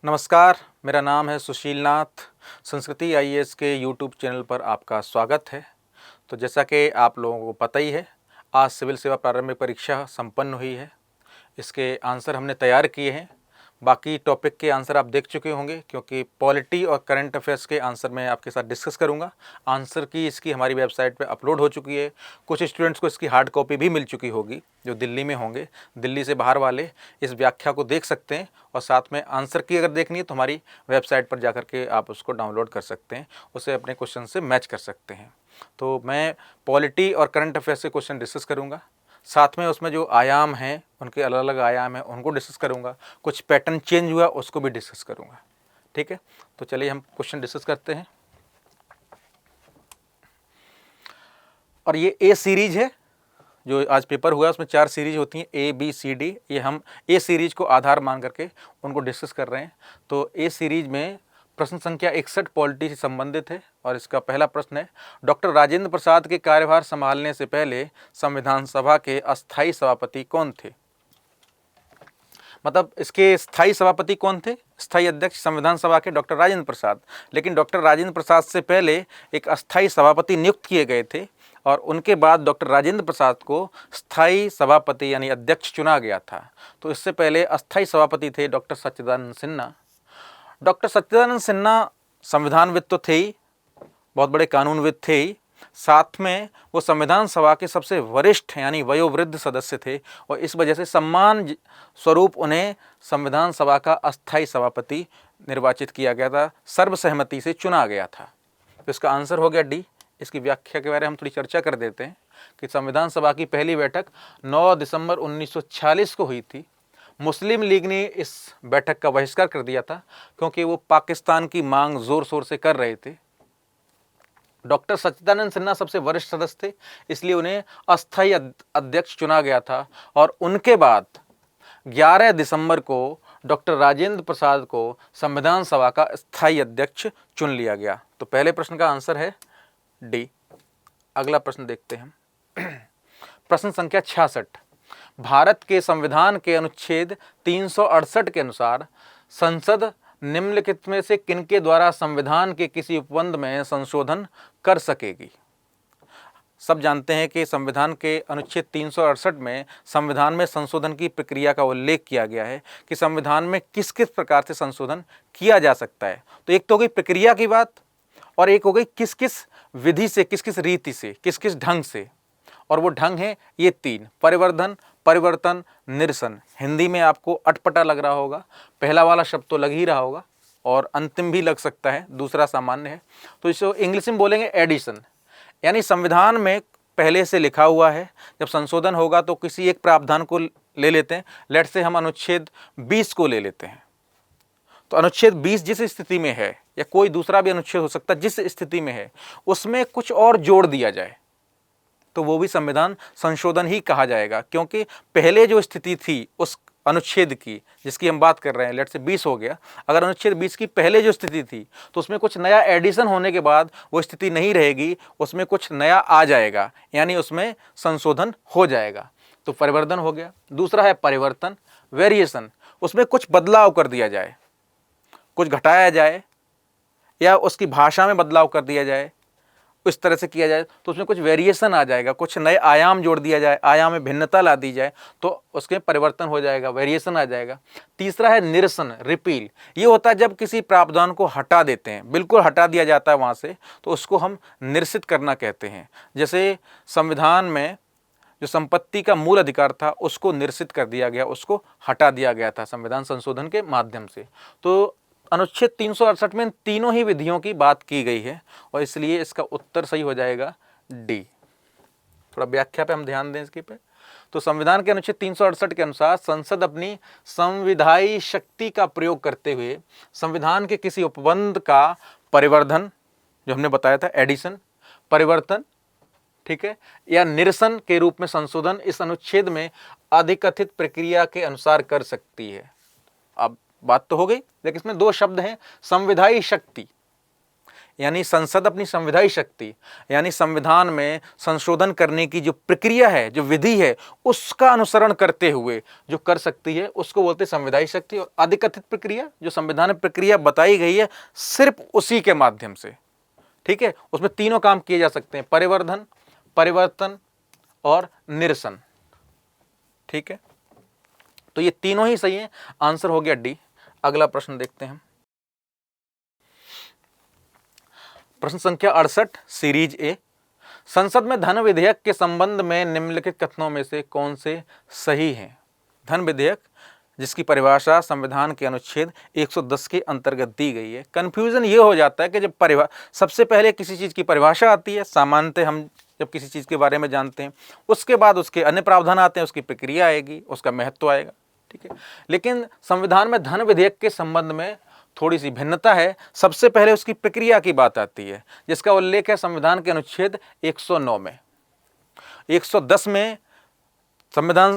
नमस्कार, मेरा नाम है सुशील नाथ। संस्कृति आईएएस के यूट्यूब चैनल पर आपका स्वागत है। तो जैसा कि आप लोगों को पता ही है, आज सिविल सेवा प्रारंभिक परीक्षा संपन्न हुई है। इसके आंसर हमने तैयार किए हैं। बाकी टॉपिक के आंसर आप देख चुके होंगे, क्योंकि पॉलिटी और करंट अफेयर्स के आंसर मैं आपके साथ डिस्कस करूंगा। आंसर की इसकी हमारी वेबसाइट पे अपलोड हो चुकी है। कुछ स्टूडेंट्स को इसकी हार्ड कॉपी भी मिल चुकी होगी जो दिल्ली में होंगे। दिल्ली से बाहर वाले इस व्याख्या को देख सकते हैं, और साथ में आंसर की अगर देखनी है तो हमारी वेबसाइट पर जाकर के आप उसको डाउनलोड कर सकते हैं, उसे अपने क्वेश्चन से मैच कर सकते हैं। तो मैं पॉलिटी और करंट अफेयर्स के क्वेश्चन डिस्कस करूँगा, साथ में उसमें जो आयाम हैं, उनके अलग अलग आयाम हैं, उनको डिस्कस करूंगा। कुछ पैटर्न चेंज हुआ उसको भी डिस्कस करूंगा। ठीक है, तो चलिए हम क्वेश्चन डिस्कस करते हैं। और ये ए सीरीज है जो आज पेपर हुआ है, उसमें 4 सीरीज होती हैं, ए बी सी डी। ये हम ए सीरीज को आधार मान करके उनको डिस्कस कर रहे हैं। तो ए सीरीज में प्रश्न संख्या 61 पॉलिटी से संबंधित है, और इसका पहला प्रश्न है, डॉक्टर राजेंद्र प्रसाद के कार्यभार संभालने से पहले संविधान सभा के अस्थायी सभापति कौन थे? मतलब इसके स्थायी सभापति कौन थे? स्थायी अध्यक्ष संविधान सभा के डॉक्टर राजेंद्र प्रसाद। लेकिन डॉक्टर राजेंद्र प्रसाद से पहले एक अस्थायी सभापति नियुक्त किए गए थे, और उनके बाद डॉक्टर राजेंद्र प्रसाद को स्थायी सभापति यानी अध्यक्ष चुना गया था। तो इससे पहले अस्थायी सभापति थे डॉक्टर सच्चिदानंद सिन्हा। डॉक्टर सच्चिदानंद सिन्हा संविधानविद तो थे ही, बहुत बड़े कानूनविद थे ही, साथ में वो संविधान सभा के सबसे वरिष्ठ यानी वयोवृद्ध सदस्य थे, और इस वजह से सम्मान स्वरूप उन्हें संविधान सभा का अस्थायी सभापति निर्वाचित किया गया था, सर्वसहमति से चुना गया था। तो इसका आंसर हो गया डी। इसकी व्याख्या के बारे में हम थोड़ी चर्चा कर देते हैं कि संविधान सभा की पहली बैठक 9 दिसंबर 1946 को हुई थी। मुस्लिम लीग ने इस बैठक का बहिष्कार कर दिया था, क्योंकि वो पाकिस्तान की मांग जोर शोर से कर रहे थे। डॉक्टर सच्चिदानंद सिन्हा सबसे वरिष्ठ सदस्य थे, इसलिए उन्हें अस्थायी अध्यक्ष चुना गया था, और उनके बाद 11 दिसंबर को डॉक्टर राजेंद्र प्रसाद को संविधान सभा का स्थायी अध्यक्ष चुन लिया गया। तो पहले प्रश्न का आंसर है डी। अगला प्रश्न देखते हैं। प्रश्न संख्या 66, भारत के संविधान के अनुच्छेद 368 के अनुसार संसद निम्नलिखित में से किनके द्वारा संविधान के किसी उपबंध में संशोधन कर सकेगी? सब जानते हैं कि संविधान के अनुच्छेद 368 में संविधान में संशोधन की प्रक्रिया का उल्लेख किया गया है कि संविधान में किस किस प्रकार से संशोधन किया जा सकता है। तो एक तो हो गई प्रक्रिया की बात, और एक हो गई किस किस विधि से, किस किस रीति से, किस किस ढंग से। और वो ढंग है ये 3: परिवर्धन, परिवर्तन, निरसन। हिंदी में आपको अटपटा लग रहा होगा, पहला वाला शब्द तो लग ही रहा होगा, और अंतिम भी लग सकता है, दूसरा सामान्य है। तो इसको इंग्लिश में बोलेंगे एडिशन, यानी संविधान में पहले से लिखा हुआ है, जब संशोधन होगा तो किसी एक प्रावधान को ले लेते हैं। लेट से हम अनुच्छेद 20 को ले लेते हैं। तो अनुच्छेद 20 जिस स्थिति में है, या कोई दूसरा भी अनुच्छेद हो सकता है, जिस स्थिति में है उसमें कुछ और जोड़ दिया जाए तो वो भी संविधान संशोधन ही कहा जाएगा, क्योंकि पहले जो स्थिति थी उस अनुच्छेद की जिसकी हम बात कर रहे हैं, लेट से 20 हो गया, अगर अनुच्छेद 20 की पहले जो स्थिति थी तो उसमें कुछ नया एडिशन होने के बाद वो स्थिति नहीं रहेगी, उसमें कुछ नया आ जाएगा, यानी उसमें संशोधन हो जाएगा। तो परिवर्तन हो गया। दूसरा है परिवर्तन, वेरिएशन, उसमें कुछ बदलाव कर दिया जाए, कुछ घटाया जाए, या उसकी भाषा में बदलाव कर दिया जाए, इस तरह से किया जाए तो उसमें कुछ वेरिएशन आ जाएगा, कुछ नए आयाम जोड़ दिया जाए, आयाम में भिन्नता ला दी जाए, तो उसके परिवर्तन हो जाएगा, वेरिएशन आ जाएगा। तीसरा है निरसन, रिपील। ये होता है जब किसी प्रावधान को हटा देते हैं, बिल्कुल हटा दिया जाता है वहाँ से, तो उसको हम निरसित करना कहते हैं। जैसे संविधान में जो संपत्ति का मूल अधिकार था उसको निरसित कर दिया गया, उसको हटा दिया गया था संविधान संशोधन के माध्यम से। तो अनुच्छेद 368 में तीनों ही विधियों की बात की गई है, और इसलिए इसका उत्तर सही हो जाएगा डी। थोड़ा व्याख्या पे हम ध्यान दें इसके पे। तो संविधान के अनुच्छेद 368 के अनुसार संसद अपनी संविधायी शक्ति का प्रयोग करते हुए संविधान के किसी उपबंध का परिवर्धन, जो हमने बताया था एडिशन, परिवर्तन, ठीक है, या निरसन के रूप में संशोधन इस अनुच्छेद में अधिकथित प्रक्रिया के अनुसार कर सकती है। अब बात तो हो गई, लेकिन इसमें 2 शब्द हैं, संविधायी शक्ति। यानी संसद अपनी संविधायी शक्ति यानी संविधान में संशोधन करने की जो प्रक्रिया है, जो विधि है, उसका अनुसरण करते हुए जो कर सकती है उसको बोलते हैं संविधायी शक्ति। और अधिकथित प्रक्रिया जो संविधान में प्रक्रिया बताई गई है सिर्फ उसी के माध्यम से, ठीक है, उसमें तीनों काम किए जा सकते हैं, परिवर्धन, परिवर्तन और निरसन, ठीक है। तो ये तीनों ही सही है, आंसर हो गया डी। अगला प्रश्न देखते हैं, प्रश्न संख्या 68 सीरीज ए। संसद में धन विधेयक के संबंध में निम्नलिखित कथनों में से कौन से सही हैं? धन विधेयक जिसकी परिभाषा संविधान के अनुच्छेद 110 के अंतर्गत दी गई है। कंफ्यूजन ये हो जाता है कि जब सबसे पहले किसी चीज़ की परिभाषा आती है, सामान्यतः हम जब किसी चीज़ के बारे में जानते हैं, उसके बाद उसके अन्य प्रावधान आते हैं, उसकी प्रक्रिया आएगी, उसका महत्व आएगा, ठीक है। लेकिन संविधान में धन विधेयक के संबंध में थोड़ी सी भिन्नता है। सबसे पहले उसकी प्रक्रिया की बात आती है, जिसका उल्लेख है संविधान के अनुच्छेद 109 में। 110 में संविधान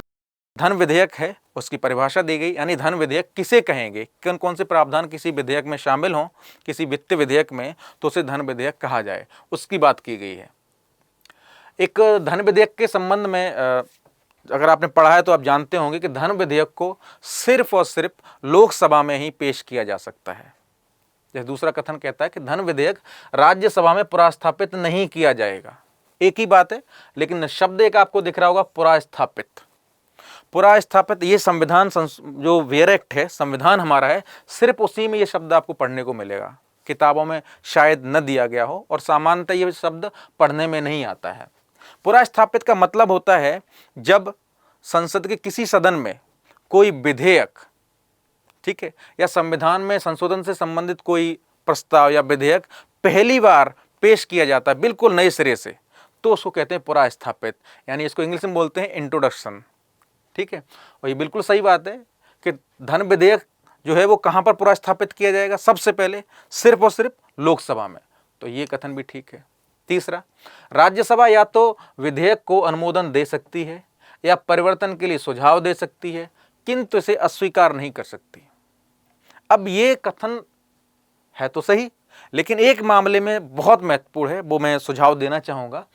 धन विधेयक है, उसकी परिभाषा दी गई, यानी धन विधेयक किसे कहेंगे, कौन कौन से प्रावधान किसी विधेयक में शामिल हों, किसी वित्त विधेयक में, तो उसे धन विधेयक कहा जाए, उसकी बात की गई है। एक धन विधेयक के संबंध में अगर आपने पढ़ा है तो आप जानते होंगे कि धन विधेयक को सिर्फ और सिर्फ लोकसभा में ही पेश किया जा सकता है। जैसे दूसरा कथन कहता है कि धन विधेयक राज्यसभा में पुरास्थापित नहीं किया जाएगा, एक ही बात है, लेकिन शब्द एक आपको दिख रहा होगा, पुरास्थापित। पुरास्थापित ये संविधान जो वेयर एक्ट है, संविधान हमारा है, सिर्फ उसी में ये शब्द आपको पढ़ने को मिलेगा। किताबों में शायद न दिया गया हो और सामान्यतः ये शब्द पढ़ने में नहीं आता है। पुरास्थापित का मतलब होता है जब संसद के किसी सदन में कोई विधेयक, ठीक है, या संविधान में संशोधन से संबंधित कोई प्रस्ताव या विधेयक पहली बार पेश किया जाता है बिल्कुल नए सिरे से, तो उसको कहते हैं पुरास्थापित, यानी इसको इंग्लिश में बोलते हैं इंट्रोडक्शन, ठीक है। और ये बिल्कुल सही बात है कि धन विधेयक जो है वो कहाँ पर पुरास्थापित किया जाएगा, सबसे पहले सिर्फ और सिर्फ लोकसभा में, तो ये कथन भी ठीक है। तीसरा, राज्यसभा या तो विधेयक को अनुमोदन दे सकती है या परिवर्तन के लिए सुझाव दे सकती है, किंतु इसे अस्वीकार नहीं कर सकती। अब ये कथन है तो सही, लेकिन एक मामले में बहुत महत्वपूर्ण है, वो मैं सुझाव देना चाहूँगा।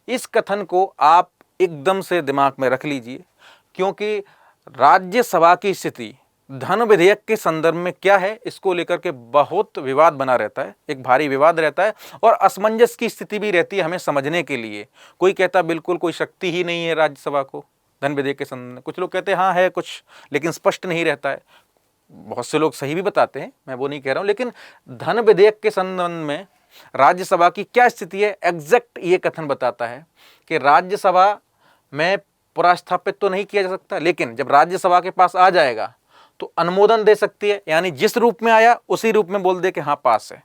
इस कथन को आप एकदम से दिमाग में रख लीजिए, क्योंकि राज्यसभा की स्थिति धन विधेयक के संदर्भ में क्या है, इसको लेकर के बहुत विवाद बना रहता है, एक भारी विवाद रहता है और असमंजस की स्थिति भी रहती है हमें समझने के लिए। कोई कहता बिल्कुल कोई शक्ति ही नहीं है राज्यसभा को धन विधेयक के संदर्भ में, कुछ लोग कहते हैं हाँ है कुछ, लेकिन स्पष्ट नहीं रहता है। बहुत से लोग सही भी बताते हैं, मैं वो नहीं कह रहा हूँ, लेकिन धन विधेयक के संबंध में राज्यसभा की क्या स्थिति है, एग्जैक्ट ये कथन बताता है कि राज्यसभा में पुरास्थापित तो नहीं किया जा सकता, लेकिन जब राज्यसभा के पास आ जाएगा तो अनुमोदन दे सकती है, यानी जिस रूप में आया उसी रूप में बोल दे कि हाँ पास है।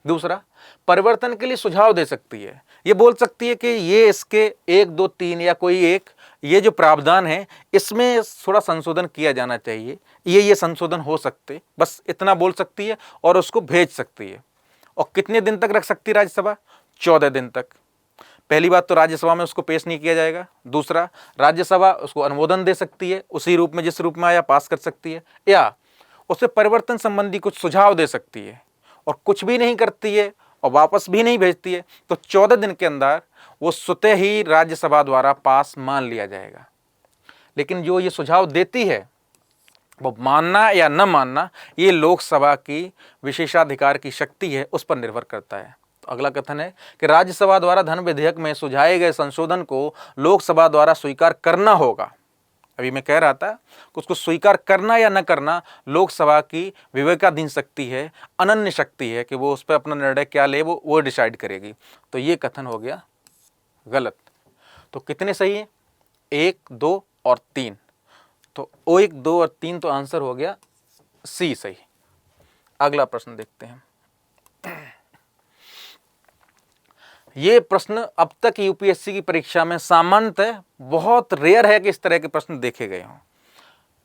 दूसरा, परिवर्तन के लिए सुझाव दे सकती है, ये बोल सकती है कि ये इसके 1, 2, 3 या कोई एक ये जो प्रावधान है इसमें थोड़ा संशोधन किया जाना चाहिए, ये संशोधन हो सकते, बस इतना बोल सकती है और उसको भेज सकती है। और कितने दिन तक रख सकती है राज्यसभा? 14 दिन तक। पहली बात तो राज्यसभा में उसको पेश नहीं किया जाएगा। दूसरा, राज्यसभा उसको अनुमोदन दे सकती है, उसी रूप में जिस रूप में आया पास कर सकती है, या उससे परिवर्तन संबंधी कुछ सुझाव दे सकती है। और कुछ भी नहीं करती है और वापस भी नहीं भेजती है तो 14 दिन के अंदर वो स्वतः ही राज्यसभा द्वारा पास मान लिया जाएगा। लेकिन जो ये सुझाव देती है वो मानना या न मानना ये लोकसभा की विशेषाधिकार की शक्ति है, उस पर निर्भर करता है। तो अगला कथन है कि राज्यसभा द्वारा धन विधेयक में सुझाए गए संशोधन को लोकसभा द्वारा स्वीकार करना होगा। अभी मैं कह रहा था कि उसको स्वीकार करना या न करना लोकसभा की विवेकाधीन शक्ति है, अनन्य शक्ति है कि वो उस पर अपना निर्णय क्या ले वो डिसाइड करेगी। तो ये कथन हो गया गलत। तो कितने सही है? 1, 2 और 3। तो 1, 2 और 3 तो आंसर हो गया सी सही। अगला प्रश्न देखते हैं। ये प्रश्न अब तक यूपीएससी की परीक्षा में सामान्यतः बहुत रेयर है कि इस तरह के प्रश्न देखे गए हों।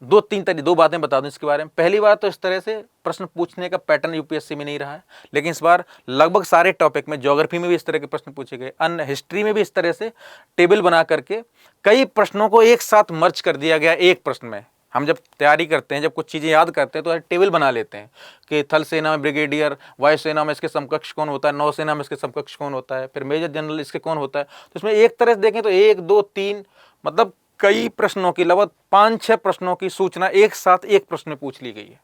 दो बातें बता दूं इसके बारे में। पहली बात तो इस तरह से प्रश्न पूछने का पैटर्न यूपीएससी में नहीं रहा है, लेकिन इस बार लगभग सारे टॉपिक में, ज्योग्राफी में भी इस तरह के प्रश्न पूछे गए, अन्य हिस्ट्री में भी इस तरह से टेबल बना करके कई प्रश्नों को एक साथ मर्ज कर दिया गया एक प्रश्न में। हम जब तैयारी करते हैं, जब कुछ चीज़ें याद करते हैं तो टेबल बना लेते हैं कि थल सेना में ब्रिगेडियर, वायुसेना में इसके समकक्ष कौन होता है, नौसेना में इसके समकक्ष कौन होता है, फिर मेजर जनरल इसके कौन होता है। तो इसमें एक तरह से देखें तो 1 2 3 मतलब कई प्रश्नों की, लगभग 5-6 प्रश्नों की सूचना एक साथ एक प्रश्न में पूछ ली गई है।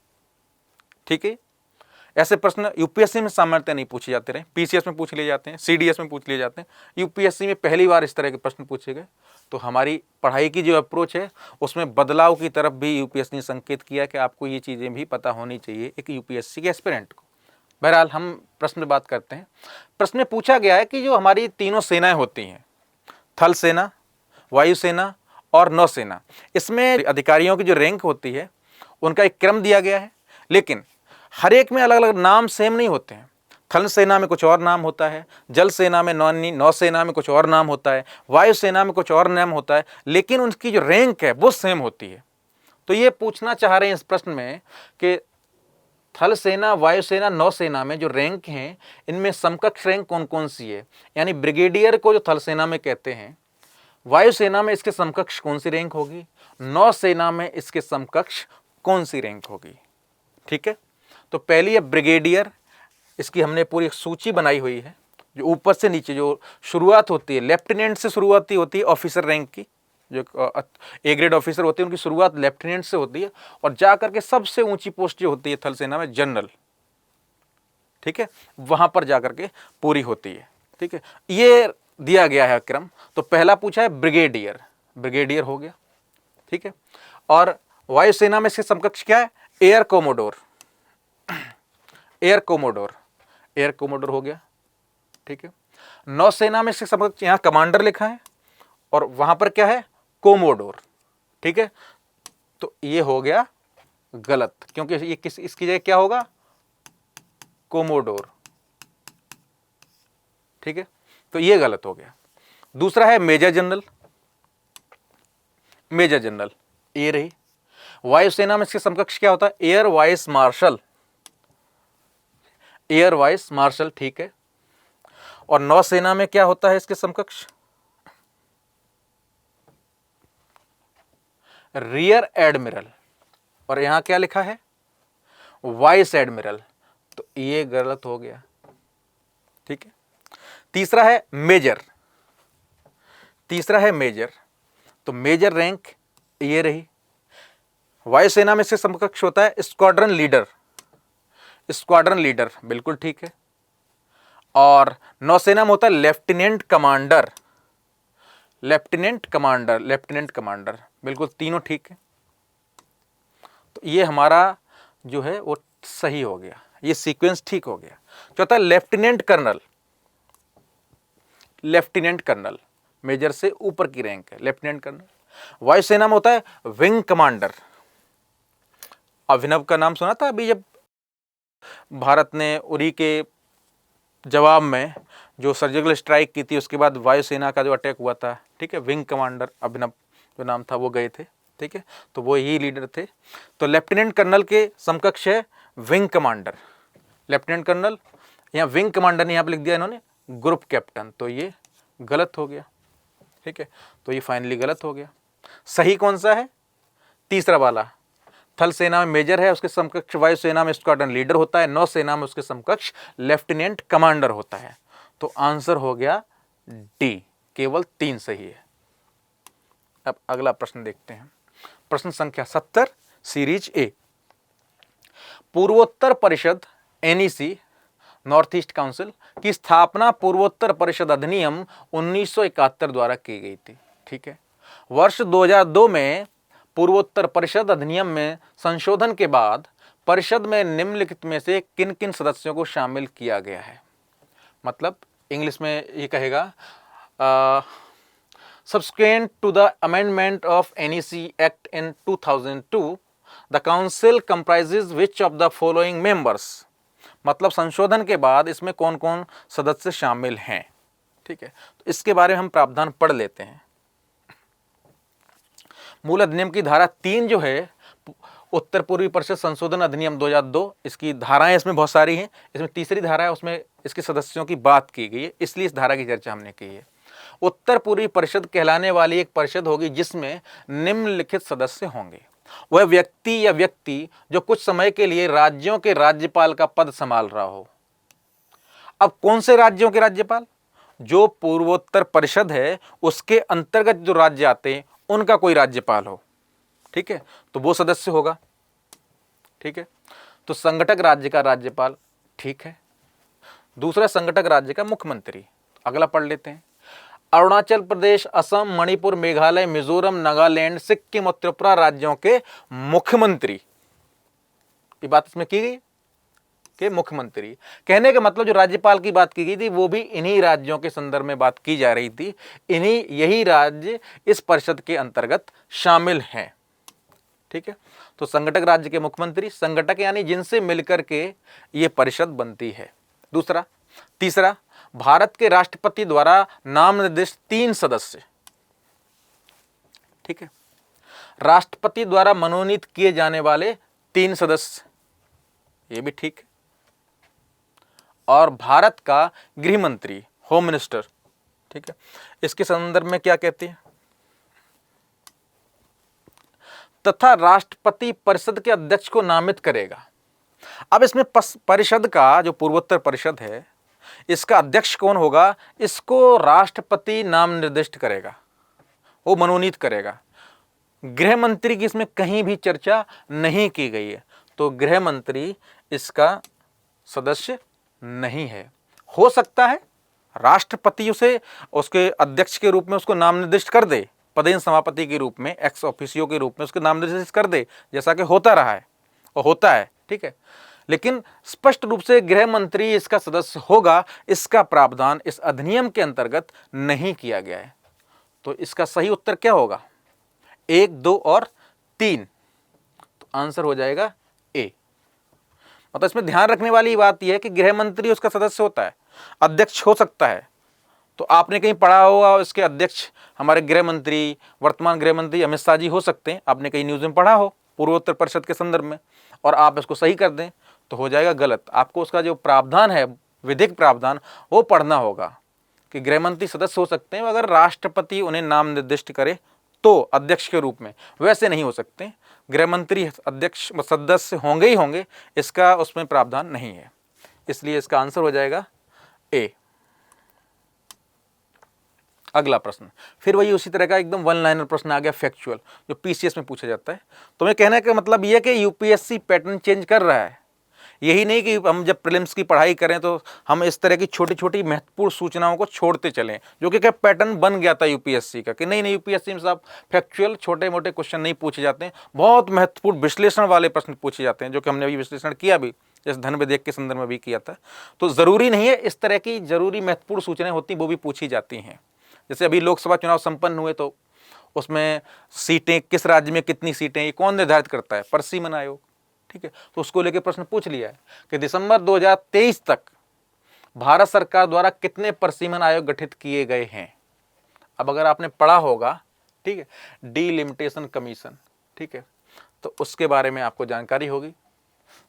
ठीक है, ऐसे प्रश्न यूपीएससी में सामान्यतः नहीं पूछे जाते रहे, पीसीएस में पूछ लिए जाते हैं, सीडीएस में पूछ लिए जाते हैं। यूपीएससी में पहली बार इस तरह के प्रश्न पूछे गए। तो हमारी पढ़ाई की जो अप्रोच है उसमें बदलाव की तरफ भी यूपीएससी ने संकेत किया कि आपको ये चीज़ें भी पता होनी चाहिए एक यूपीएससी के एस्पिरेंट को। बहरहाल हम प्रश्न में बात करते हैं। प्रश्न में पूछा गया है कि जो हमारी तीनों सेनाएं होती हैं, थल सेना, वायुसेना और नौसेना, इसमें अधिकारियों की जो रैंक होती है उनका एक क्रम दिया गया है, लेकिन हर एक में अलग अलग नाम सेम नहीं होते हैं। थल सेना में कुछ और नाम होता है, जल सेना में, नौसेना में कुछ और नाम होता है, वायुसेना में कुछ और नाम होता है, लेकिन उनकी जो रैंक है वो सेम होती है। तो ये पूछना चाह रहे हैं इस प्रश्न में कि थल सेना, वायुसेना, नौसेना में जो रैंक हैं इनमें समकक्ष रैंक कौन कौन सी है। यानी ब्रिगेडियर को जो थल सेना में कहते हैं, वायुसेना में इसके समकक्ष कौन सी रैंक होगी, नौसेना में इसके समकक्ष कौन सी रैंक होगी। ठीक है, तो पहली है ब्रिगेडियर, इसकी हमने पूरी एक सूची बनाई हुई है। जो ऊपर से नीचे जो शुरुआत होती है, लेफ्टिनेंट से शुरुआती होती है ऑफिसर रैंक की, जो ए ग्रेड ऑफिसर होते हैं उनकी शुरुआत लेफ्टिनेंट से होती है और जा करके सबसे ऊंची पोस्ट जो होती है थल सेना में जनरल, ठीक है, वहां पर जा करके पूरी होती है। ठीक है, ये दिया गया है क्रम। तो पहला पूछा है ब्रिगेडियर, ब्रिगेडियर हो गया। ठीक है, और वायुसेना में इसके समकक्ष क्या है, air commodore, air commodore, air commodore हो गया। ठीक है, नौसेना में इसके समकक्ष यहां कमांडर लिखा है और वहां पर क्या है, कोमोडोर। ठीक है, तो ये हो गया गलत, क्योंकि ये इसकी जगह क्या होगा, कोमोडोर। ठीक है, तो ये गलत हो गया। दूसरा है मेजर जनरल, मेजर जनरल ये रही। वायुसेना में इसके समकक्ष क्या होता है, air vice marshal, air vice marshal. ठीक है, और नौसेना में क्या होता है इसके समकक्ष, रियर एडमिरल, और यहां क्या लिखा है, वाइस एडमिरल। तो ये गलत हो गया। ठीक है, तीसरा है मेजर, तीसरा है मेजर, तो मेजर रैंक ये रही। वायुसेना में इसके समकक्ष होता है स्क्वाड्रन लीडर, स्क्वाड्रन लीडर बिल्कुल ठीक है। और नौसेना में होता है lieutenant commander, lieutenant commander, lieutenant commander बिल्कुल तीनों ठीक है। तो ये हमारा जो है वो सही हो गया, ये सीक्वेंस ठीक हो गया। चौथा lieutenant colonel, lieutenant colonel major से ऊपर की रैंक है, लेफ्टिनेंट कर्नल। वायुसेना में होता है विंग कमांडर, अभिनव का नाम सुना था अभी जब भारत ने उरी के जवाब में जो सर्जिकल स्ट्राइक की थी, उसके बाद वायुसेना का जो अटैक हुआ था, ठीक है, विंग कमांडर अभिनव जो नाम था वो गए थे। ठीक है, तो वो ही लीडर थे। तो लेफ्टिनेंट कर्नल के समकक्ष है विंग कमांडर, लेफ्टिनेंट कर्नल, यहाँ विंग कमांडर ने यहाँ पर लिख दिया इन्होंने ग्रुप कैप्टन, तो ये गलत हो गया। ठीक है, तो ये फाइनली गलत हो गया। सही कौन सा है, तीसरा वाला। थल सेना में मेजर है, उसके समकक्ष वायुसेना में स्क्वाड्रन लीडर होता है, नौसेना में उसके समकक्ष लेफ्टिनेंट कमांडर होता है। तो आंसर हो गया डी, केवल 3 सही है। अब अगला प्रश्न देखते हैं, प्रश्न संख्या 70 सीरीज ए। पूर्वोत्तर परिषद एनईसी, नॉर्थ ईस्ट काउंसिल की स्थापना पूर्वोत्तर परिषद अधिनियम 1971 द्वारा की गई थी। ठीक है, वर्ष 2002 में पूर्वोत्तर परिषद अधिनियम में संशोधन के बाद परिषद में निम्नलिखित में से किन किन सदस्यों को शामिल किया गया है। मतलब इंग्लिश में ये कहेगा, subsequent to the amendment of NEC Act in 2002, the council comprises which of the following members। मतलब संशोधन के बाद इसमें कौन कौन सदस्य शामिल हैं। ठीक है, तो इसके बारे में हम प्रावधान पढ़ लेते हैं। मूल अधिनियम की धारा 3 जो है, उत्तर पूर्वी परिषद संशोधन अधिनियम 2002, इसकी धाराएं इसमें बहुत सारी हैं। इसमें तीसरी धारा है, उसमें इसके सदस्यों की बात की गई है, इसलिए इस धारा की चर्चा हमने की है। उत्तर पूर्वी परिषद कहलाने वाली एक परिषद होगी जिसमें निम्नलिखित सदस्य होंगे। वह व्यक्ति या व्यक्ति जो कुछ समय के लिए राज्यों के राज्यपाल का पद संभाल रहा हो। अब कौन से राज्यों के राज्यपाल? जो पूर्वोत्तर परिषद है उसके अंतर्गत जो राज्य आते हैं उनका कोई राज्यपाल हो, ठीक है, तो वो सदस्य होगा, ठीक है। तो संगठक राज्य का राज्यपाल, ठीक है। दूसरा संगठक राज्य का मुख्यमंत्री। अगला पढ़ लेते हैं। अरुणाचल प्रदेश, असम, मणिपुर, मेघालय, मिजोरम, नागालैंड, सिक्किम और त्रिपुरा राज्यों के मुख्यमंत्री। ये बात इसमें की गई कि मुख्यमंत्री, कहने का मतलब जो राज्यपाल की बात की गई थी वो भी इन्हीं राज्यों के संदर्भ में बात की जा रही थी। यही राज्य इस परिषद के अंतर्गत शामिल हैं, ठीक है। तो संगठक राज्य के मुख्यमंत्री, संगठक यानी जिनसे मिलकर के ये परिषद बनती है। तीसरा, भारत के राष्ट्रपति द्वारा नाम निर्दिष्ट 3 सदस्य, ठीक है। राष्ट्रपति द्वारा मनोनीत किए जाने वाले 3 सदस्य, ये भी ठीक है। और भारत का गृह मंत्री, होम मिनिस्टर, ठीक है। इसके संदर्भ में क्या कहते हैं? तथा राष्ट्रपति परिषद के अध्यक्ष को नामित करेगा। अब इसमें परिषद का जो पूर्वोत्तर परिषद है इसका अध्यक्ष कौन होगा, इसको राष्ट्रपति नाम निर्दिष्ट करेगा, वो मनोनीत करेगा। गृह मंत्री की इसमें कहीं भी चर्चा नहीं की गई है, तो गृह मंत्री इसका सदस्य नहीं है। हो सकता है राष्ट्रपति उसे उसके अध्यक्ष के रूप में उसको नाम निर्दिष्ट कर दे, पदेन सभापति के रूप में, एक्स ऑफिसियो के रूप में उसके नाम निर्दिष्ट कर दे, जैसा कि होता रहा है और होता है, ठीक है। लेकिन स्पष्ट रूप से गृह मंत्री इसका सदस्य होगा, इसका प्रावधान इस अधिनियम के अंतर्गत नहीं किया गया है। तो इसका सही उत्तर क्या होगा? 1, 2 और 3। तो आंसर हो जाएगा ए। मतलब इसमें ध्यान रखने वाली बात यह है कि गृह मंत्री उसका सदस्य होता है, अध्यक्ष हो सकता है। तो आपने कहीं पढ़ा होगा इसके अध्यक्ष हमारे गृह मंत्री, वर्तमान गृह मंत्री अमित शाह जी हो सकते हैं, आपने कहीं न्यूज़ में पढ़ा हो पूर्वोत्तर परिषद के संदर्भ में, और आप इसको सही कर दें तो हो जाएगा गलत। आपको उसका जो प्रावधान है, विधिक प्रावधान, वो पढ़ना होगा कि गृह मंत्री सदस्य हो सकते हैं अगर राष्ट्रपति उन्हें नाम निर्दिष्ट करे तो अध्यक्ष के रूप में, वैसे नहीं हो सकते। गृह मंत्री अध्यक्ष सदस्य होंगे ही होंगे, इसका उसमें प्रावधान नहीं है, इसलिए इसका आंसर हो जाएगा ए। अगला प्रश्न फिर वही उसी तरह का एकदम वन लाइनर प्रश्न आ गया, फैक्चुअल, जो पीसीएस में पूछा जाता है। तो मैं कहने का मतलब यह कि यूपीएससी पैटर्न चेंज कर रहा है। यही नहीं कि हम जब प्रीलिम्स की पढ़ाई करें तो हम इस तरह की छोटी छोटी महत्वपूर्ण सूचनाओं को छोड़ते चलें, जो कि क्या पैटर्न बन गया था यूपीएससी का कि नहीं यूपीएससी में साहब फैक्चुअल छोटे मोटे क्वेश्चन नहीं पूछे जाते हैं, बहुत महत्वपूर्ण विश्लेषण वाले प्रश्न पूछे जाते हैं, जो कि हमने अभी विश्लेषण किया भी, जैसे धन विधेयक के संदर्भ में भी किया था। तो ज़रूरी नहीं है, इस तरह की जरूरी महत्वपूर्ण सूचनाएं होती वो भी पूछी जाती हैं। जैसे अभी लोकसभा चुनाव संपन्न हुए तो उसमें सीटें किस राज्य में कितनी सीटें, ये कौन निर्धारित करता है? परिसीमन आयोग, ठीक है। तो उसको लेकर प्रश्न पूछ लिया है कि दिसंबर 2023 तक भारत सरकार द्वारा कितने परिसीमन आयोग गठित किए गए हैं। अब अगर आपने पढ़ा होगा, ठीक है, डीलिमिटेशन कमीशन, ठीक है, तो उसके बारे में आपको जानकारी होगी।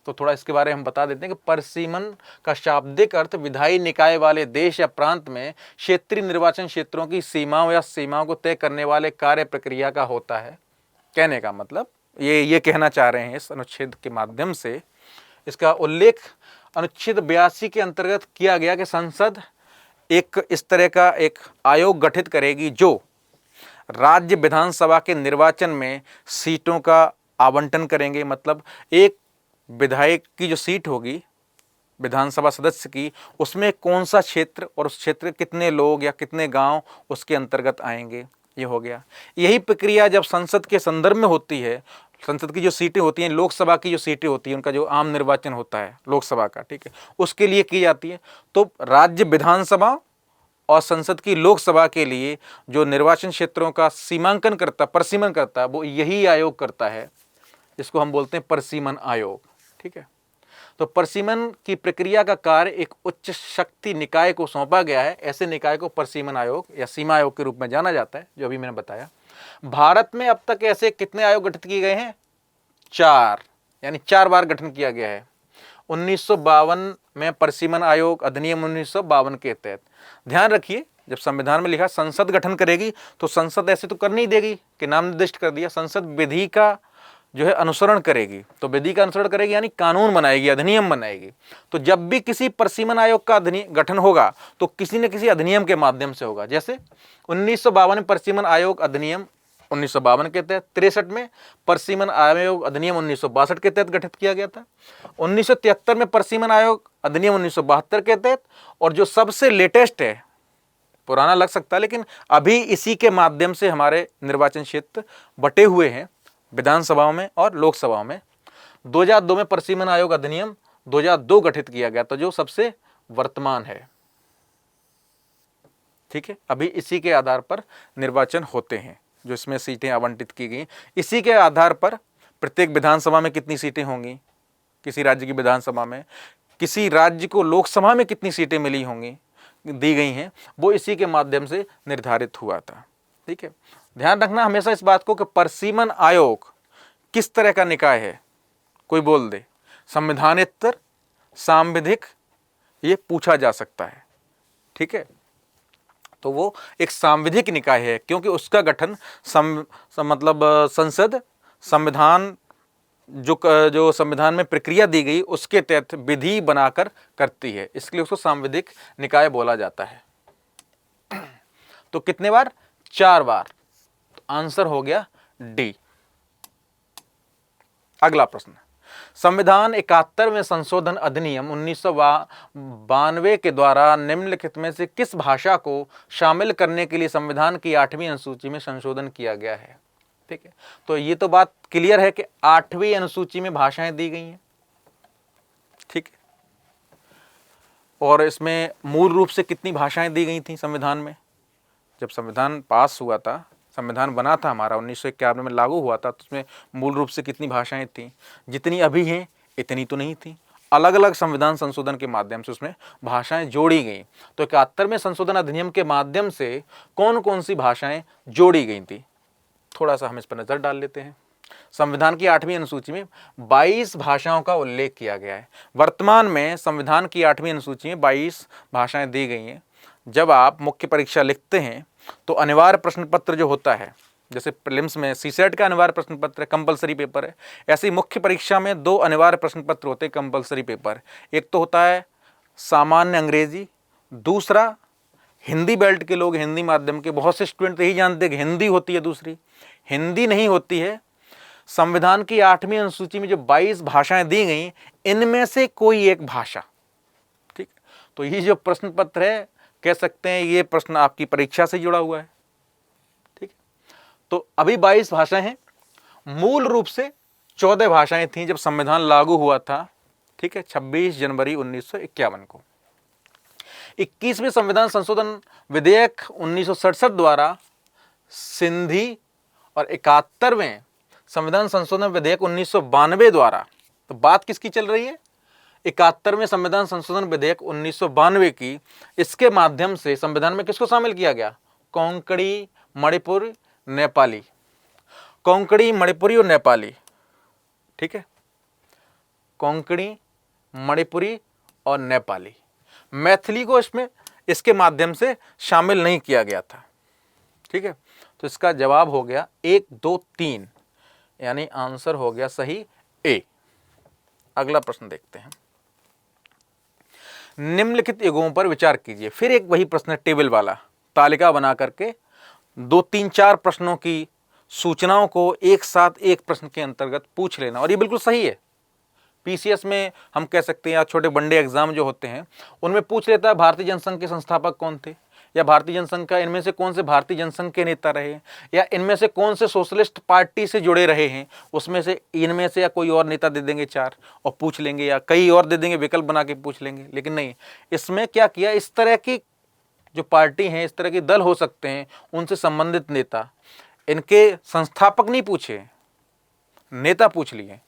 तो थोड़ा इसके बारे में हम बता देते हैं कि परिसीमन का शाब्दिक अर्थ विधायी निकाय वाले देश या प्रांत में क्षेत्रीय निर्वाचन क्षेत्रों की सीमाओं या सीमाओं को तय करने वाले कार्य प्रक्रिया का होता है। कहने का मतलब ये कहना चाह रहे हैं इस अनुच्छेद के माध्यम से, इसका उल्लेख अनुच्छेद 82 के अंतर्गत किया गया कि संसद एक इस तरह का एक आयोग गठित करेगी जो राज्य विधानसभा के निर्वाचन में सीटों का आवंटन करेंगे। मतलब एक विधायक की जो सीट होगी विधानसभा सदस्य की, उसमें कौन सा क्षेत्र और उस क्षेत्र के कितने लोग या कितने गांव उसके अंतर्गत आएंगे, ये हो गया। यही प्रक्रिया जब संसद के संदर्भ में होती है, संसद की जो सीटें होती हैं, लोकसभा की जो सीटें होती हैं, उनका जो आम निर्वाचन होता है लोकसभा का, ठीक है, उसके लिए की जाती है। तो राज्य विधानसभा और संसद की लोकसभा के लिए जो निर्वाचन क्षेत्रों का सीमांकन करता, परिसीमन करता, वो यही आयोग करता है, जिसको हम बोलते हैं परिसीमन आयोग, ठीक है। तो परिसीमन की प्रक्रिया का कार्य एक उच्च शक्ति निकाय को सौंपा गया है। ऐसे निकाय को परिसीमन आयोग या सीमा आयोग के रूप में जाना जाता है, जो अभी मैंने बताया। भारत में अब तक ऐसे कितने आयोग गठित किए गए हैं? 4, यानी 4 बार गठन किया गया है। 1952 में परिसीमन आयोग अधिनियम 1952 के तहत। ध्यान रखिए, जब संविधान में लिखा संसद गठन करेगी तो संसद ऐसे तो कर नहीं देगी कि नाम निर्दिष्ट कर दिया। संसद विधि का जो है अनुसरण करेगी, तो विधि का अनुसरण करेगी यानी कानून बनाएगी, अधिनियम बनाएगी। तो जब भी किसी परिसीमन आयोग का गठन होगा तो किसी न किसी अधिनियम के माध्यम से होगा। जैसे 1952 में परिसीमन आयोग अधिनियम 1952 के तहत, 63 में परिसीमन आयोग अधिनियम 1962 के तहत गठित किया गया था, 1973 में परिसीमन आयोग अधिनियम 1972 के तहत, और जो सबसे लेटेस्ट है, पुराना लग सकता है लेकिन अभी इसी के माध्यम से हमारे निर्वाचन क्षेत्र बटे हुए हैं विधानसभाओं में और लोकसभाओं में, 2002 में परिसीमन आयोग अधिनियम 2002 गठित किया गया था, जो सबसे वर्तमान है। ठीक है, अभी इसी के आधार पर निर्वाचन होते हैं, जो इसमें सीटें आवंटित की गई, इसी के आधार पर प्रत्येक विधानसभा में कितनी सीटें होंगी, किसी राज्य की विधानसभा में, किसी राज्य को लोकसभा में कितनी सीटें मिली होंगी, दी गई हैं, वो इसी के माध्यम से निर्धारित हुआ था। ठीक है, ध्यान रखना हमेशा इस बात को कि परिसीमन आयोग किस तरह का निकाय है। कोई बोल दे संविधानेतर, सांविधिक, ये पूछा जा सकता है। ठीक है, तो वो एक सांविधिक निकाय है क्योंकि उसका गठन संसद संविधान जो संविधान में प्रक्रिया दी गई उसके तहत विधि बनाकर करती है, इसलिए उसको सांविधिक निकाय बोला जाता है। तो कितने बार? 4 बार। तो आंसर हो गया डी। अगला प्रश्न, संविधान 71वें संशोधन अधिनियम 1992 के द्वारा निम्नलिखित में से किस भाषा को शामिल करने के लिए संविधान की 8वीं अनुसूची में संशोधन किया गया है? ठीक है, तो ये तो बात क्लियर है कि 8वीं अनुसूची में भाषाएं दी गई हैं। ठीक है, और इसमें मूल रूप से कितनी भाषाएं दी गई थी संविधान में? जब संविधान पास हुआ था, संविधान बना था हमारा 1951 में लागू हुआ था, तो उसमें मूल रूप से कितनी भाषाएं थी? जितनी अभी हैं इतनी तो नहीं थी, अलग अलग संविधान संशोधन के माध्यम से उसमें भाषाएं जोड़ी गई। तो 71वें संशोधन अधिनियम के माध्यम से कौन कौन सी भाषाएं जोड़ी गई थी, थोड़ा सा हम इस पर नजर डाल लेते हैं। संविधान की 8वीं अनुसूची में 22 भाषाओं का उल्लेख किया गया है। वर्तमान में संविधान की 8वीं अनुसूची में 22 भाषाएं दी गई हैं। जब आप मुख्य परीक्षा लिखते हैं तो अनिवार्य प्रश्न पत्र जो होता है, जैसे प्रीलिम्स में सीसेट का अनिवार्य प्रश्न पत्र है, कंपलसरी पेपर है, ऐसे ही मुख्य परीक्षा में 2 अनिवार्य प्रश्न पत्र होते हैं, कंपलसरी पेपर। एक तो होता है सामान्य अंग्रेजी, दूसरा हिंदी बेल्ट के लोग, हिंदी माध्यम के बहुत से स्टूडेंट यही जानते हैं कि हिंदी होती है, दूसरी हिंदी नहीं होती है। संविधान की 8वीं अनुसूची में जो 22 भाषाएं दी गई, इनमें से कोई एक भाषा। ठीक, तो ये जो प्रश्न पत्र है, कह सकते हैं ये प्रश्न आपकी परीक्षा से जुड़ा हुआ है। ठीक, तो अभी 22 भाषाएं हैं, मूल रूप से 14 भाषाएं थीं जब संविधान लागू हुआ था। ठीक है, 26 जनवरी 1951 को। 21वें संविधान संशोधन विधेयक 1967 द्वारा सिंधी और 71वें संविधान संशोधन विधेयक 1992 द्वारा, तो बात किसकी चल रही है? 71वें संविधान संशोधन विधेयक 1992 की। इसके माध्यम से संविधान में किसको शामिल किया गया? कोंकणी, मणिपुर, नेपाली, कोंकणी, मणिपुरी और नेपाली। ठीक है, कोंकणी, मणिपुरी और नेपाली। मैथिली को इसमें इसके माध्यम से शामिल नहीं किया गया था। ठीक है, तो इसका जवाब हो गया 1, 2, 3, यानी आंसर हो गया सही ए। अगला प्रश्न देखते हैं, निम्नलिखित युगों पर विचार कीजिए। फिर एक वही प्रश्न टेबल वाला, तालिका बना करके 2, 3, 4 प्रश्नों की सूचनाओं को एक साथ एक प्रश्न के अंतर्गत पूछ लेना, और ये बिल्कुल सही है। पीसीएस में हम कह सकते हैं, या छोटे वनडे एग्जाम जो होते हैं उनमें पूछ लेता है भारतीय जनसंघ के संस्थापक कौन थे, या भारतीय जनसंघ का इनमें से कौन से भारतीय जनसंघ के नेता रहे, या इनमें से कौन से सोशलिस्ट पार्टी से जुड़े रहे हैं, उसमें से इनमें से या कोई और नेता दे देंगे 4 और पूछ लेंगे, या कई और दे देंगे, विकल्प बना के पूछ लेंगे। लेकिन नहीं, इसमें क्या किया, इस तरह की जो पार्टी हैं, इस तरह के दल हो सकते हैं, उनसे संबंधित नेता, इनके संस्थापक नहीं पूछे, नेता पूछ लिए।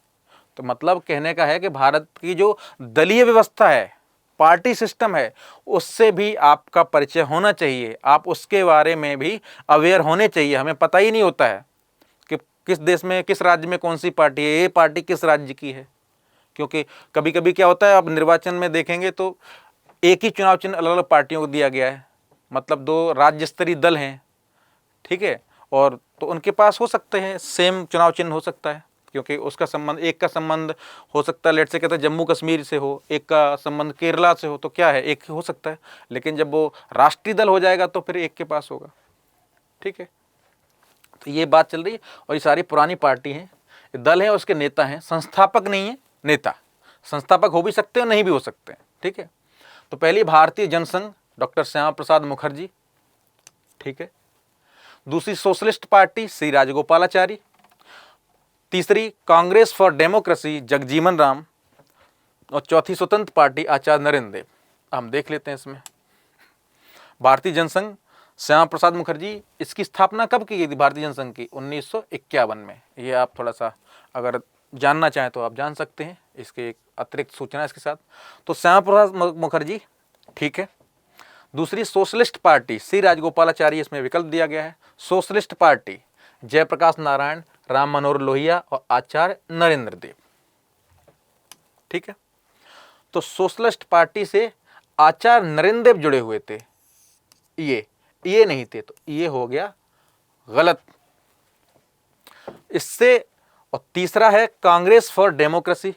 तो मतलब कहने का है कि भारत की जो दलीय व्यवस्था है, पार्टी सिस्टम है, उससे भी आपका परिचय होना चाहिए, आप उसके बारे में भी अवेयर होने चाहिए। हमें पता ही नहीं होता है कि किस देश में, किस राज्य में कौन सी पार्टी है, ये पार्टी किस राज्य की है। क्योंकि कभी कभी क्या होता है, आप निर्वाचन में देखेंगे तो एक ही चुनाव चिन्ह अलग अलग पार्टियों को दिया गया है, मतलब 2 राज्य स्तरीय दल हैं। ठीक है, और तो उनके पास हो सकते हैं सेम चुनाव चिन्ह हो सकता है क्योंकि उसका संबंध, एक का संबंध हो सकता है लेट से कहते हैं जम्मू कश्मीर से हो, एक का संबंध केरला से हो, तो क्या है, एक हो सकता है। लेकिन जब वो राष्ट्रीय दल हो जाएगा तो फिर एक के पास होगा। ठीक है, तो ये बात चल रही है। और ये सारी पुरानी पार्टी हैं, दल है, उसके नेता हैं, संस्थापक नहीं है, नेता। संस्थापक हो भी सकते हैं, नहीं भी हो सकते हैं। ठीक है, तो पहली भारतीय जनसंघ डॉक्टर श्यामा प्रसाद मुखर्जी। ठीक है, दूसरी सोशलिस्ट पार्टी श्री राजगोपालाचारी। तीसरी कांग्रेस फॉर डेमोक्रेसी जगजीवन राम। और चौथी स्वतंत्र पार्टी आचार्य नरेंद्र देव। हम देख लेते हैं इसमें भारतीय जनसंघ श्यामा प्रसाद मुखर्जी, इसकी स्थापना कब की गई थी भारतीय जनसंघ की? 1951 में। ये आप थोड़ा सा अगर जानना चाहें तो आप जान सकते हैं, इसके एक अतिरिक्त सूचना इसके साथ। तो श्यामा प्रसाद मुखर्जी, ठीक है। दूसरी सोशलिस्ट पार्टी श्री राजगोपालाचारी, इसमें विकल्प दिया गया है। सोशलिस्ट पार्टी जयप्रकाश नारायण, राम मनोहर लोहिया और आचार्य नरेंद्र देव। ठीक है, तो सोशलिस्ट पार्टी से आचार्य नरेंद्र देव जुड़े हुए थे, ये नहीं थे, तो ये हो गया गलत इससे। और तीसरा है Congress for democracy.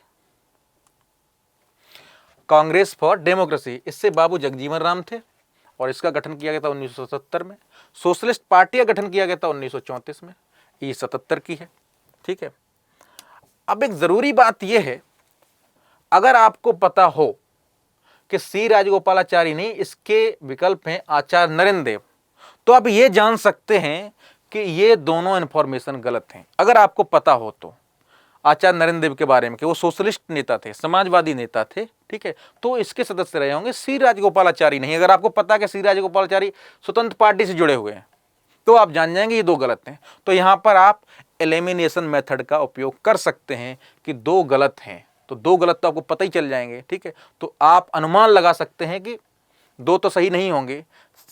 Congress for democracy, इससे बाबू जगजीवन राम थे और इसका गठन किया गया था 1970 में। सोशलिस्ट पार्टी का गठन किया गया था 1934 में, ये 77 की है। ठीक है, अब एक जरूरी बात यह है, अगर आपको पता हो कि श्री राजगोपालाचारी नहीं, इसके विकल्प हैं आचार्य नरेंद्र देव, तो आप ये जान सकते हैं कि ये दोनों इंफॉर्मेशन गलत हैं। अगर आपको पता हो तो आचार्य नरेंद्र देव के बारे में कि वो सोशलिस्ट नेता थे, समाजवादी नेता थे, ठीक है, तो इसके सदस्य रहे होंगे, श्री राजगोपालाचारी नहीं। अगर आपको पता है कि श्री राजगोपालाचारी स्वतंत्र पार्टी से जुड़े हुए हैं, तो आप जान जाएंगे ये दो गलत हैं। तो यहां पर आप एलिमिनेशन मेथड का उपयोग कर सकते हैं कि दो गलत हैं, तो दो गलत तो आपको पता ही चल जाएंगे। ठीक है, तो आप अनुमान लगा सकते हैं कि दो तो सही नहीं होंगे,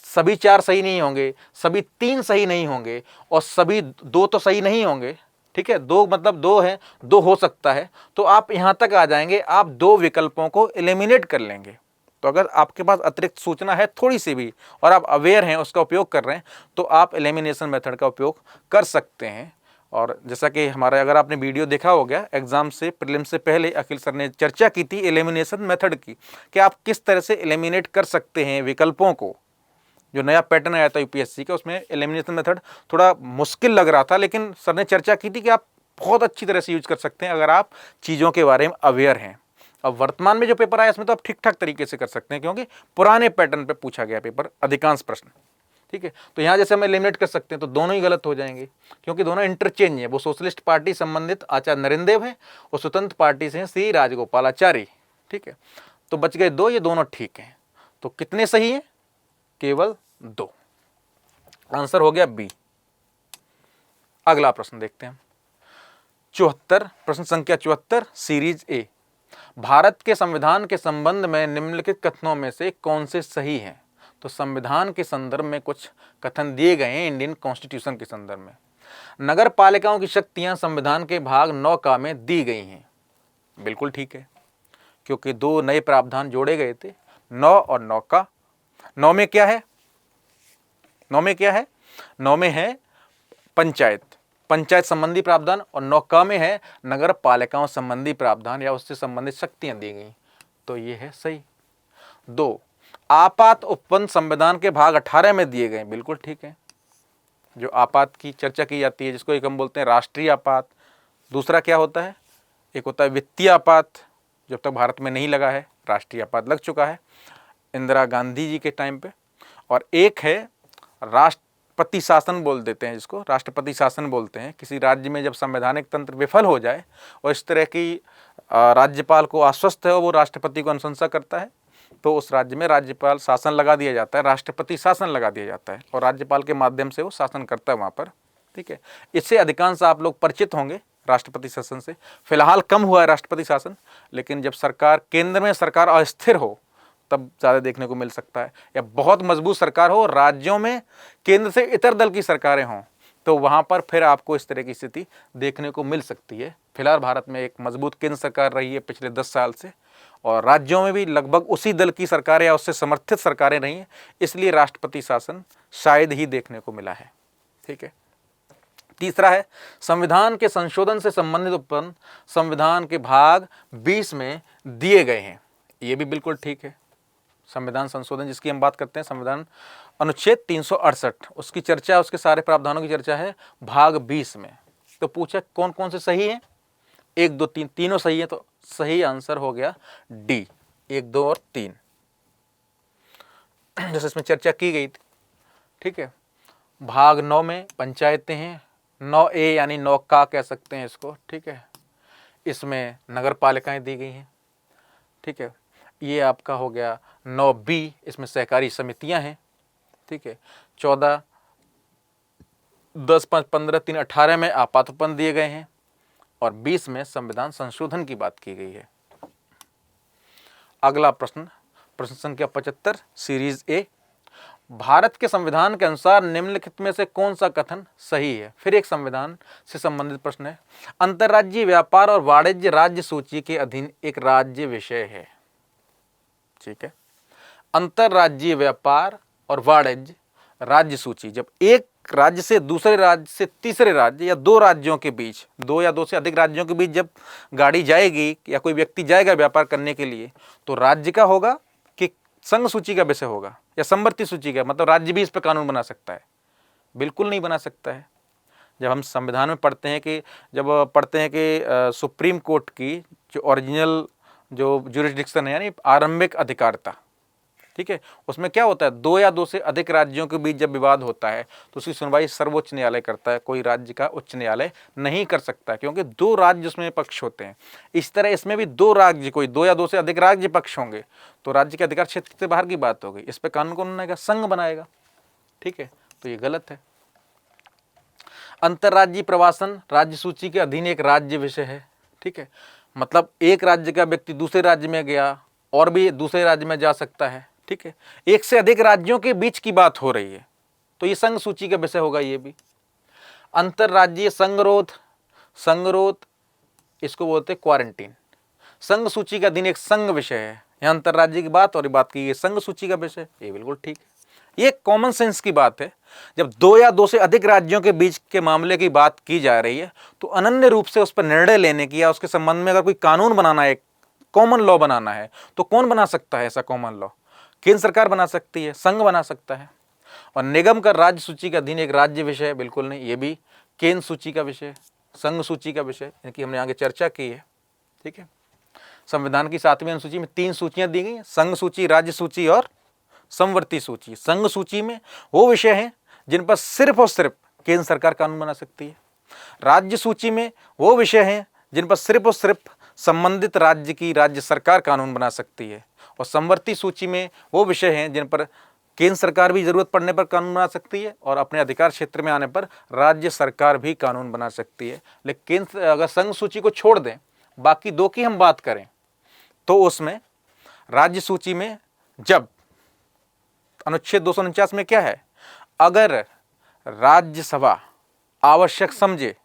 सभी चार सही नहीं होंगे, सभी तीन सही नहीं होंगे, और सभी दो तो सही नहीं होंगे। ठीक है, दो मतलब दो है, दो हो सकता है, तो आप यहां तक आ जाएंगे, आप दो विकल्पों को एलिमिनेट कर लेंगे। तो अगर आपके पास अतिरिक्त सूचना है थोड़ी सी भी और आप अवेयर हैं, उसका उपयोग कर रहे हैं, तो आप एलिमिनेशन मेथड का उपयोग कर सकते हैं। और जैसा कि हमारा, अगर आपने वीडियो देखा हो गया एग्जाम से, प्रीलिम से पहले अखिल सर ने चर्चा की थी एलिमिनेशन मेथड की, कि आप किस तरह से एलिमिनेट कर सकते हैं विकल्पों को। जो नया पैटर्न आया था यूपीएससी का, उसमें एलिमिनेशन मेथड थोड़ा मुश्किल लग रहा था, लेकिन सर ने चर्चा की थी कि आप बहुत अच्छी तरह से यूज कर सकते हैं अगर आप चीज़ों के बारे में अवेयर हैं। अब वर्तमान में जो पेपर आया, इसमें तो आप ठीक ठाक तरीके से कर सकते हैं, क्योंकि पुराने पैटर्न पे पूछा गया पेपर, अधिकांश प्रश्न। ठीक है, तो यहाँ जैसे हम एलिमिनेट कर सकते हैं, तो दोनों ही गलत हो जाएंगे, क्योंकि दोनों इंटरचेंज है। वो सोशलिस्ट पार्टी संबंधित आचार्य नरेंद्र देव है, और स्वतंत्र पार्टी से हैं श्री राजगोपालाचारी। ठीक है, तो बच गए दो, ये दोनों ठीक हैं। तो कितने सही हैं? केवल दो। आंसर हो गया बी। अगला प्रश्न देखते हैं, 74, प्रश्न संख्या 74, सीरीज ए। भारत के संविधान के संबंध में निम्नलिखित कथनों में से कौन से सही हैं? तो संविधान के संदर्भ में कुछ कथन दिए गए हैं, इंडियन कॉन्स्टिट्यूशन के संदर्भ में। नगर पालिकाओं की शक्तियां संविधान के भाग 9 का में दी गई हैं। बिल्कुल ठीक है, क्योंकि दो नए प्रावधान जोड़े गए थे, 9 और 9 का। 9 में क्या है? 9 में क्या है? 9 में है पंचायत संबंधी प्रावधान, और 9 का में है नगर पालिकाओं संबंधी प्रावधान या उससे संबंधित शक्तियां दी गई। तो ये है सही। 2, आपात उपबंध संविधान के भाग 18 में दिए गए। बिल्कुल ठीक है, जो आपात की चर्चा की जाती है, जिसको एक हम बोलते हैं राष्ट्रीय आपात। दूसरा क्या होता है? एक होता है वित्तीय आपात, जब तक भारत में नहीं लगा है, राष्ट्रीय आपात लग चुका है इंदिरा गांधी जी के टाइम पे। और एक है राष्ट्रपति शासन, बोल देते हैं जिसको, राष्ट्रपति शासन बोलते हैं। किसी राज्य में जब संवैधानिक तंत्र विफल हो जाए और इस तरह की राज्यपाल को आश्वस्त है और वो राष्ट्रपति को अनुशंसा करता है, तो उस राज्य में राज्यपाल शासन लगा दिया जाता है, राष्ट्रपति शासन लगा दिया जाता है, और राज्यपाल के माध्यम से वो शासन करता है वहाँ पर। ठीक है, इससे अधिकांश आप लोग परिचित होंगे राष्ट्रपति शासन से। फिलहाल कम हुआ है राष्ट्रपति शासन, लेकिन जब सरकार, केंद्र में सरकार अस्थिर हो, तब ज़्यादा देखने को मिल सकता है। या बहुत मजबूत सरकार हो, राज्यों में केंद्र से इतर दल की सरकारें हों, तो वहाँ पर फिर आपको इस तरह की स्थिति देखने को मिल सकती है। फिलहाल भारत में एक मजबूत केंद्र सरकार रही है पिछले 10 साल से, और राज्यों में भी लगभग उसी दल की सरकारें या उससे समर्थित सरकारें रही हैं, इसलिए राष्ट्रपति शासन शायद ही देखने को मिला है। ठीक है, तीसरा है संविधान के संशोधन से संबंधित उपबंध संविधान के भाग 20 में दिए गए हैं। ये भी बिल्कुल ठीक है। संविधान संशोधन जिसकी हम बात करते हैं, संविधान अनुच्छेद 368, उसकी चर्चा, उसके सारे प्रावधानों की चर्चा है भाग 20 में। तो पूछा कौन कौन से सही है, 1 2 3, तीनों सही है। तो सही आंसर हो गया डी, 1 2 और 3, जैसे इसमें चर्चा की गई थी। ठीक है। भाग 9 में पंचायतें हैं, 9A यानी नौका कह सकते हैं इसको। ठीक है। इसमें नगर पालिकाएं दी गई हैं। ठीक है। ये आपका हो गया 9B, इसमें सहकारी समितियां हैं। ठीक है। 14 10 5 15 3 18 में आपातपन दिए गए हैं और 20 में संविधान संशोधन की बात की गई है। अगला प्रश्न, प्रश्न संख्या 75, सीरीज ए। भारत के संविधान के अनुसार निम्नलिखित में से कौन सा कथन सही है। फिर एक संविधान से संबंधित प्रश्न है। अंतर्राज्यीय व्यापार और वाणिज्य राज्य सूची के अधीन एक राज्य विषय है। ठीक है। अंतर्राज्यीय व्यापार और वाणिज्य राज्य सूची, जब एक राज्य से दूसरे राज्य से तीसरे राज्य या दो राज्यों के बीच, दो या दो से अधिक राज्यों के बीच जब गाड़ी जाएगी या कोई व्यक्ति जाएगा व्यापार करने के लिए, तो राज्य का होगा कि संघ सूची का विषय होगा या समवर्ती सूची का। मतलब राज्य भी इस पर कानून बना सकता है? बिल्कुल नहीं बना सकता है। जब हम संविधान में पढ़ते हैं कि सुप्रीम कोर्ट की जो ओरिजिनल जो ज्यूरिसडिक्शन है यानी आरंभिक अधिकारिता, ठीक है, उसमें क्या होता है, 2 या 2 से अधिक राज्यों के बीच जब विवाद होता है तो उसकी सुनवाई सर्वोच्च न्यायालय करता है, कोई राज्य का उच्च न्यायालय नहीं कर सकता, क्योंकि 2 राज्य उसमें पक्ष होते हैं। इस तरह इसमें भी 2 राज्य, कोई 2 या 2 से अधिक राज्य पक्ष होंगे तो राज्य के अधिकार क्षेत्र से बाहर की बात होगी। इस पर कानून कौन बनाएगा? संघ बनाएगा। ठीक है, तो ये गलत है। अंतर्राज्यीय प्रवासन राज्य सूची के अधीन एक राज्य विषय है। ठीक है, मतलब एक राज्य का व्यक्ति दूसरे राज्य में गया और भी दूसरे राज्य में जा सकता है। ठीक है, एक से अधिक राज्यों के बीच की बात हो रही है तो ये संघ सूची का विषय होगा। ये भी अंतर्राज्यीय संगरोध इसको बोलते हैं क्वारंटीन, संघ सूची का अधीन एक संघ विषय है। यहाँ अंतर्राज्यीय की बात और बात की गई संघ सूची का विषय, ये बिल्कुल ठीक है। ये कॉमन सेंस की बात है। जब 2 या 2 से अधिक राज्यों के बीच के मामले की बात की जा रही है तो अनन्य रूप से उस पर निर्णय लेने की या उसके संबंध में अगर कोई कानून बनाना है, कॉमन लॉ बनाना है, तो कौन बना सकता है ऐसा कॉमन लॉ? केंद्र सरकार बना सकती है, संघ बना सकता है। और निगम का राज्य सूची के अधीन एक राज्य विषय, बिल्कुल नहीं, ये भी केंद्र सूची का विषय, संघ सूची का विषय, इनकी हमने आगे चर्चा की है। ठीक है, संविधान की 7वीं अनुसूची में 3 सूचियां दी गई, संघ सूची, राज्य सूची और समवर्ती सूची। संघ सूची में वो विषय हैं जिन पर सिर्फ और सिर्फ केंद्र सरकार कानून बना सकती है। राज्य सूची में वो विषय हैं जिन पर सिर्फ और सिर्फ संबंधित राज्य की राज्य सरकार कानून बना सकती है। और समवर्ती सूची में वो विषय हैं जिन पर केंद्र सरकार भी जरूरत पड़ने पर कानून बना सकती है और अपने अधिकार क्षेत्र में आने पर राज्य सरकार भी कानून बना सकती है। लेकिन अगर संघ सूची को छोड़ दें, बाकी 2 की हम बात करें, तो उसमें राज्य सूची में जब अनुच्छेद 249 में क्या है, अगर राज्यसभा आवश्यक समझे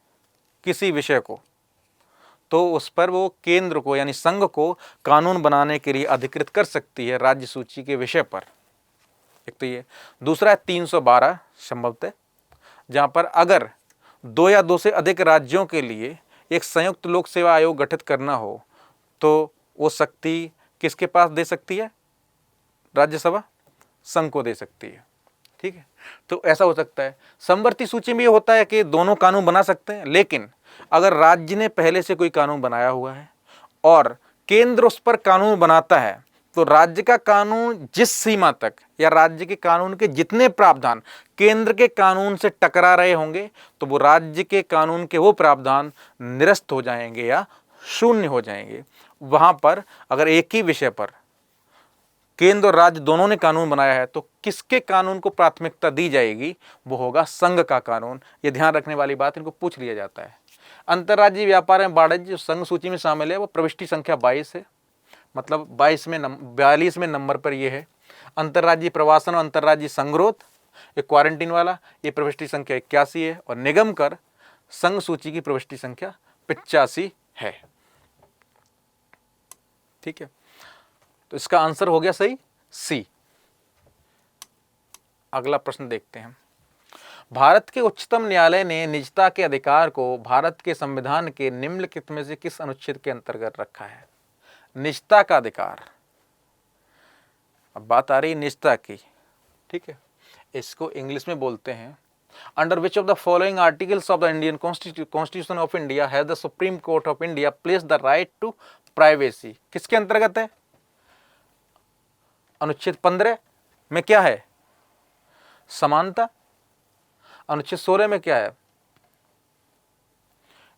किसी विषय को तो उस पर वो केंद्र को यानी संघ को कानून बनाने के लिए अधिकृत कर सकती है राज्य सूची के विषय पर। एक तो ये, दूसरा है 312 संभवतः, जहां पर अगर 2 या 2 से अधिक राज्यों के लिए एक संयुक्त लोक सेवा आयोग गठित करना हो तो वो शक्ति किसके पास दे सकती है? राज्यसभा संघ को दे सकती है। ठीक है, तो ऐसा हो सकता है। समवर्ती सूची में ये होता है कि दोनों कानून बना सकते हैं, लेकिन अगर राज्य ने पहले से कोई कानून बनाया हुआ है और केंद्र उस पर कानून बनाता है तो राज्य का कानून जिस सीमा तक या राज्य के कानून के जितने प्रावधान केंद्र के कानून से टकरा रहे होंगे तो वो राज्य के कानून के वो प्रावधान निरस्त हो जाएंगे या शून्य हो जाएंगे। वहां पर अगर एक ही विषय पर केंद्र और राज्य दोनों ने कानून बनाया है तो किसके कानून को प्राथमिकता दी जाएगी? वो होगा संघ का कानून। ये ध्यान रखने वाली बात, इनको पूछ लिया जाता है। अंतर्राज्यीय व्यापार में वाणिज्य जो संघ सूची में शामिल है वो प्रविष्टि संख्या 22 है, मतलब 42वें नंबर पर ये है। अंतर्राज्यीय प्रवासन और अंतर्राज्यीय संगरोध, ये क्वारंटीन वाला, ये प्रविष्टि संख्या 81 है। और निगम कर संघ सूची की प्रविष्टि संख्या 85 है। ठीक है, तो इसका आंसर हो गया सही सी। अगला प्रश्न देखते हैं। भारत के उच्चतम न्यायालय ने निजता के अधिकार को भारत के संविधान के निम्नलिखित में से किस अनुच्छेद के अंतर्गत रखा है? निजता का अधिकार। अब बात आ रही निजता की, ठीक है। इसको इंग्लिश में बोलते हैं, under which of the following articles of the Indian constitution of India has the supreme court of India placed the right to privacy. किसके अंतर्गत है? अनुच्छेद 15 में क्या है? समानता। अनुच्छेद 16 में क्या है?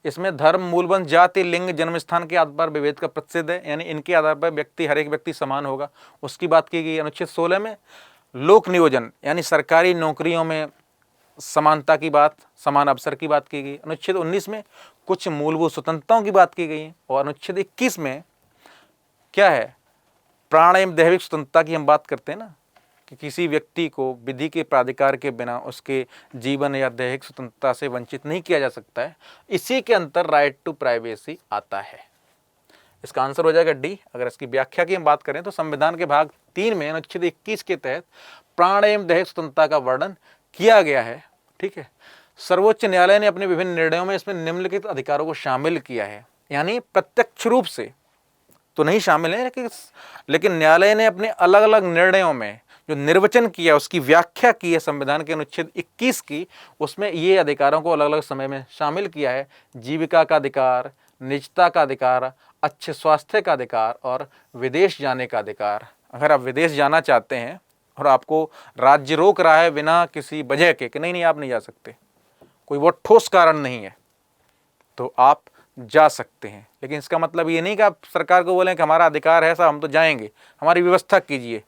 इसमें धर्म, मूलवंश, जाति, लिंग, जन्म स्थान के आधार पर विभेद का प्रतिषेध है, यानी इनके आधार पर व्यक्ति, हर एक व्यक्ति समान होगा, उसकी बात की गई। अनुच्छेद 16 में लोक नियोजन यानी सरकारी नौकरियों में समानता की बात, समान अवसर की बात की गई। अनुच्छेद 19 में कुछ मूलभूत स्वतंत्रताओं की बात की गई है, और अनुच्छेद 21 में क्या है? प्राण एवं दैहिक स्वतंत्रता की हम बात करते हैं ना, कि किसी व्यक्ति को विधि के प्राधिकार के बिना उसके जीवन या दैहिक स्वतंत्रता से वंचित नहीं किया जा सकता है। इसी के अंतर राइट टू प्राइवेसी आता है। इसका आंसर हो जाएगा डी। अगर इसकी व्याख्या की हम बात करें तो संविधान के भाग 3 में अनुच्छेद 21 के तहत प्राण एवं दैहिक स्वतंत्रता का वर्णन किया गया है, ठीक है। सर्वोच्च न्यायालय ने अपने विभिन्न निर्णयों में इसमें निम्नलिखित अधिकारों को शामिल किया है, यानी प्रत्यक्ष रूप से तो नहीं शामिल है, लेकिन न्यायालय ने अपने अलग अलग निर्णयों में जो निर्वचन किया, उसकी व्याख्या की है संविधान के अनुच्छेद 21 की, उसमें ये अधिकारों को अलग अलग समय में शामिल किया है। जीविका का अधिकार, निजता का अधिकार, अच्छे स्वास्थ्य का अधिकार और विदेश जाने का अधिकार। अगर आप विदेश जाना चाहते हैं और आपको राज्य रोक रहा है बिना किसी वजह के कि नहीं आप नहीं जा सकते, कोई वो ठोस कारण नहीं है, तो आप जा सकते हैं। लेकिन इसका मतलब ये नहीं कि आप सरकार को बोलें कि हमारा अधिकार है साहब, हम तो जाएंगे, हमारी व्यवस्था कीजिए।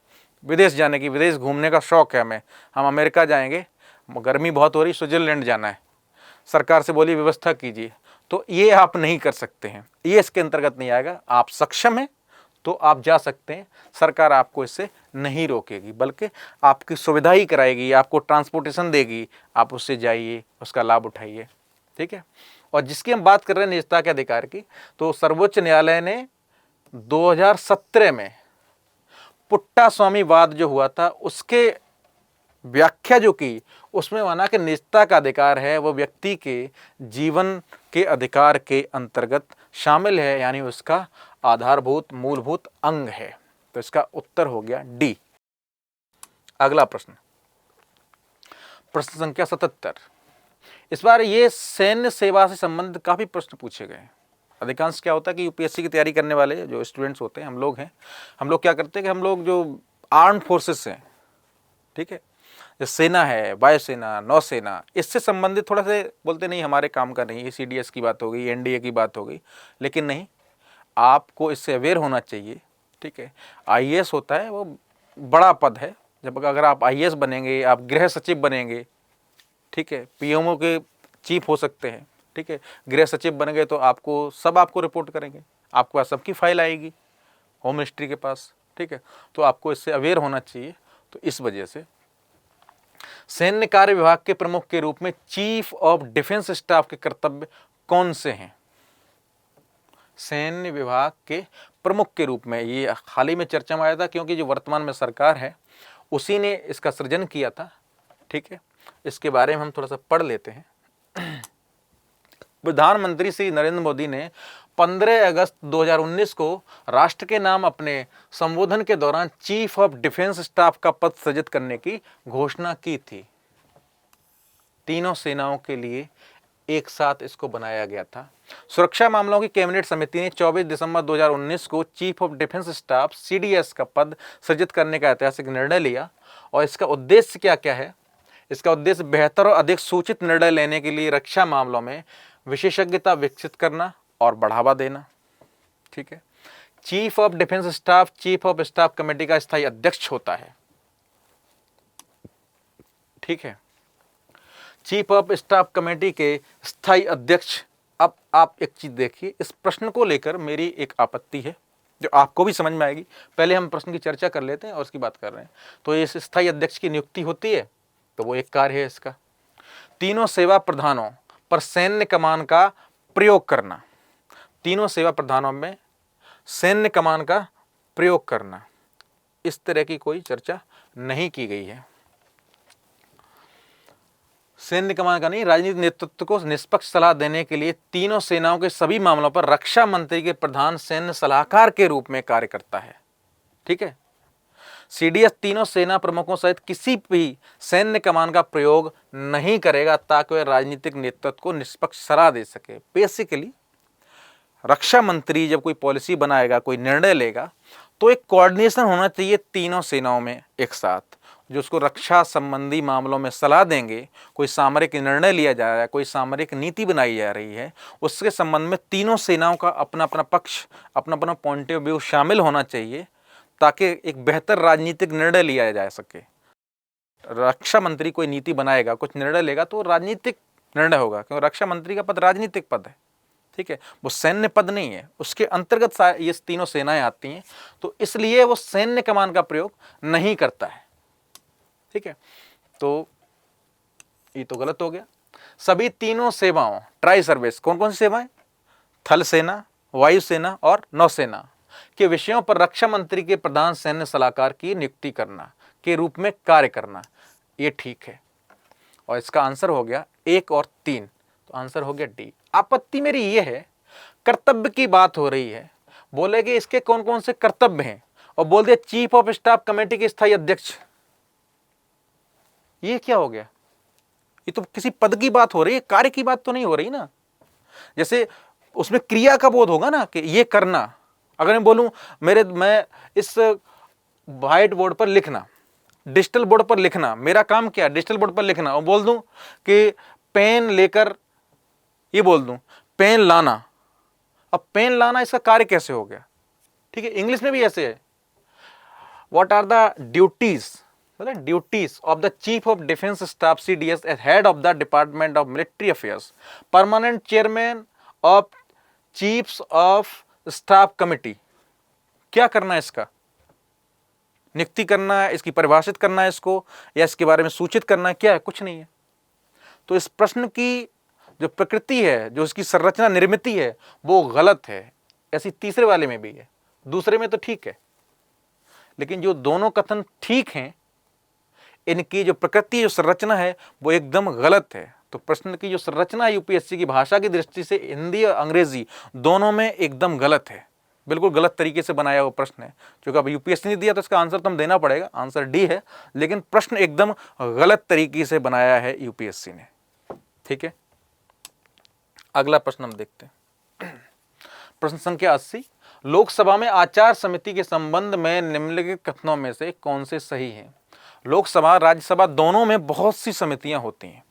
विदेश जाने की, विदेश घूमने का शौक है हमें, हम अमेरिका जाएंगे, गर्मी बहुत हो रही, स्विट्जरलैंड जाना है, सरकार से बोलिए व्यवस्था कीजिए, तो ये आप नहीं कर सकते हैं, ये इसके अंतर्गत नहीं आएगा। आप सक्षम हैं तो आप जा सकते हैं, सरकार आपको इससे नहीं रोकेगी, बल्कि आपकी सुविधा ही कराएगी, आपको ट्रांसपोर्टेशन देगी, आप उससे जाइए, उसका लाभ उठाइए, ठीक है। और जिसकी हम बात कर रहे हैं निजता के अधिकार की, तो सर्वोच्च न्यायालय ने 2017 में पुट्टा स्वामी वाद जो हुआ था उसके व्याख्या जो की, उसमें माना कि निजता का अधिकार है वो व्यक्ति के जीवन के अधिकार के अंतर्गत शामिल है, यानी उसका आधारभूत मूलभूत अंग है। तो इसका उत्तर हो गया डी। अगला प्रश्न, प्रश्न संख्या 77। इस बार ये सैन्य सेवा से संबंधित काफी प्रश्न पूछे गए। अधिकांश क्या होता है कि यूपीएससी की तैयारी करने वाले जो स्टूडेंट्स होते हैं, हम लोग क्या करते हैं कि हम लोग जो आर्म्ड फोर्सेस हैं, ठीक है, जो सेना है, वायुसेना, नौसेना, इससे संबंधित थोड़ा से बोलते नहीं हमारे काम का नहीं, सीडीएस की बात हो गई, एनडीए की बात हो गई, लेकिन नहीं, आपको इससे अवेयर होना चाहिए, ठीक है। आईएएस होता है वो बड़ा पद है, जब अगर आप आईएएस बनेंगे, आप गृह सचिव बनेंगे, ठीक है, पीएमओ के चीफ हो सकते हैं, ठीक है, गृह सचिव बन गए तो आपको रिपोर्ट करेंगे, आपके पास सबकी फाइल आएगी होम मिनिस्ट्री के पास, ठीक है। तो आपको इससे अवेयर होना चाहिए। तो इस वजह से सैन्य कार्य विभाग के प्रमुख के रूप में चीफ ऑफ डिफेंस स्टाफ के कर्तव्य कौन से हैं? सैन्य विभाग के प्रमुख के रूप में, ये हाल ही में चर्चा में आया था, क्योंकि जो वर्तमान में सरकार है उसी ने इसका सृजन किया था, ठीक है। इसके बारे में हम थोड़ा सा पढ़ लेते हैं। प्रधानमंत्री श्री नरेंद्र मोदी ने 15 अगस्त 2019 को राष्ट्र के नाम अपने संबोधन के दौरान चीफ ऑफ डिफेंस स्टाफ का पद सृजित करने की घोषणा की थी। तीनों सेनाओं के लिए एक साथ इसको बनाया गया था। सुरक्षा मामलों की कैबिनेट समिति ने 24 दिसंबर 2019 को chief of defence staff CDS का पद सृजित करने का ऐतिहासिक निर्णय लिया। और इसका उद्देश्य क्या क्या है? इसका उद्देश्य बेहतर और अधिक सूचित निर्णय लेने के लिए रक्षा मामलों में विशेषज्ञता विकसित करना और बढ़ावा देना, ठीक है। Chief of defence staff chief of staff committee का स्थायी अध्यक्ष होता है, ठीक है। चीफ ऑफ स्टाफ कमेटी के स्थायी अध्यक्ष। अब आप एक चीज देखिए, इस प्रश्न को लेकर मेरी एक आपत्ति है जो आपको भी समझ में आएगी। पहले हम प्रश्न की चर्चा कर लेते हैं और उसकी बात कर रहे हैं। तो इस स्थायी अध्यक्ष की नियुक्ति होती है, तो वो एक कार्य है इसका। तीनों सेवा प्रधानों पर सैन्य कमान का प्रयोग करना, तीनों सेवा प्रधानों में सैन्य कमान का प्रयोग करना, इस तरह की कोई चर्चा नहीं की गई है। सैन्य कमान का नहीं, राजनीतिक नेतृत्व को निष्पक्ष सलाह देने के लिए तीनों सेनाओं के सभी मामलों पर रक्षा मंत्री के प्रधान सैन्य सलाहकार के रूप में कार्य करता है। ठीक है, सीडीएस तीनों सेना प्रमुखों सहित किसी भी सैन्य कमान का प्रयोग नहीं करेगा ताकि वह राजनीतिक नेतृत्व को निष्पक्ष सलाह दे सके। बेसिकली रक्षा मंत्री जब कोई पॉलिसी बनाएगा, कोई निर्णय लेगा, तो एक कोऑर्डिनेशन होना चाहिए तीनों सेनाओं में एक साथ, जो उसको रक्षा संबंधी मामलों में सलाह देंगे। कोई सामरिक निर्णय लिया जा रहा है, कोई सामरिक नीति बनाई जा रही है, उसके संबंध में तीनों सेनाओं का अपना अपना पक्ष, अपना अपना पॉइंट ऑफ व्यू शामिल होना चाहिए ताकि एक बेहतर राजनीतिक निर्णय लिया जा सके। रक्षा मंत्री कोई नीति बनाएगा, कुछ निर्णय लेगा, तो राजनीतिक निर्णय होगा, क्योंकि रक्षा मंत्री का पद राजनीतिक पद है। ठीक है, वो सैन्य पद नहीं है, उसके अंतर्गत ये तीनों सेनाएं आती हैं, तो इसलिए वो सैन्य कमान का प्रयोग नहीं करता है। ठीक है, तो ये तो गलत हो गया। सभी तीनों सेवाओं, ट्राई सर्विस, कौन कौन सी सेवाएं? थल सेना, वायुसेना और नौसेना के विषयों पर रक्षा मंत्री के प्रधान सैन्य सलाहकार की नियुक्ति करना के रूप में कार्य करना, ये ठीक है। और इसका आंसर हो गया 1 और 3, तो आंसर हो गया डी। आपत्ति मेरी ये है, कर्तव्य की बात हो रही है, बोले कि इसके कौन कौन से कर्तव्य हैं, और बोल दिया चीफ ऑफ स्टाफ कमेटी के स्थायी अध्यक्ष। ये क्या हो गया? ये तो किसी पद की बात हो रही है, कार्य की बात तो नहीं हो रही ना। जैसे उसमें क्रिया का बोध होगा ना कि ये करना। अगर मैं बोलूं मैं इस व्हाइट बोर्ड पर लिखना, डिजिटल बोर्ड पर लिखना, मेरा काम क्या है? डिजिटल बोर्ड पर लिखना, और बोल दूं कि पेन लेकर, ये बोल दूं पेन लाना। अब पेन लाना इसका कार्य कैसे हो गया? ठीक है, इंग्लिश में भी ऐसे है, व्हाट आर द ड्यूटीज, मतलब duties of the chief of defence staff CDS as head of the department of military affairs, permanent chairman of chiefs of staff committee. क्या करना है? इसका नियुक्ति करना है, इसकी परिभाषित करना है इसको, या इसके बारे में सूचित करना है? क्या है? कुछ नहीं है। तो इस प्रश्न की जो प्रकृति है, जो इसकी संरचना निर्मित है, वो गलत है। ऐसी तीसरे वाले में भी है, दूसरे में तो ठीक है, लेकिन जो दोनों कथन ठीक हैं, इनकी जो प्रकृति, जो संरचना है, वो एकदम गलत है। तो प्रश्न की जो संरचना है यूपीएससी की भाषा की दृष्टि से हिंदी और अंग्रेजी दोनों में एकदम गलत है, बिल्कुल गलत तरीके से बनाया हुआ प्रश्न है। क्योंकि अब यूपीएससी ने दिया तो इसका आंसर तो हम देना पड़ेगा, आंसर डी है, लेकिन प्रश्न एकदम गलत तरीके से बनाया है यूपीएससी ने। ठीक है, अगला प्रश्न हम देखते हैं। प्रश्न संख्या 80, लोकसभा में आचार समिति के संबंध में निम्नलिखित कथनों में से कौन से सही हैं? लोकसभा, राज्यसभा दोनों में बहुत सी समितियां होती हैं,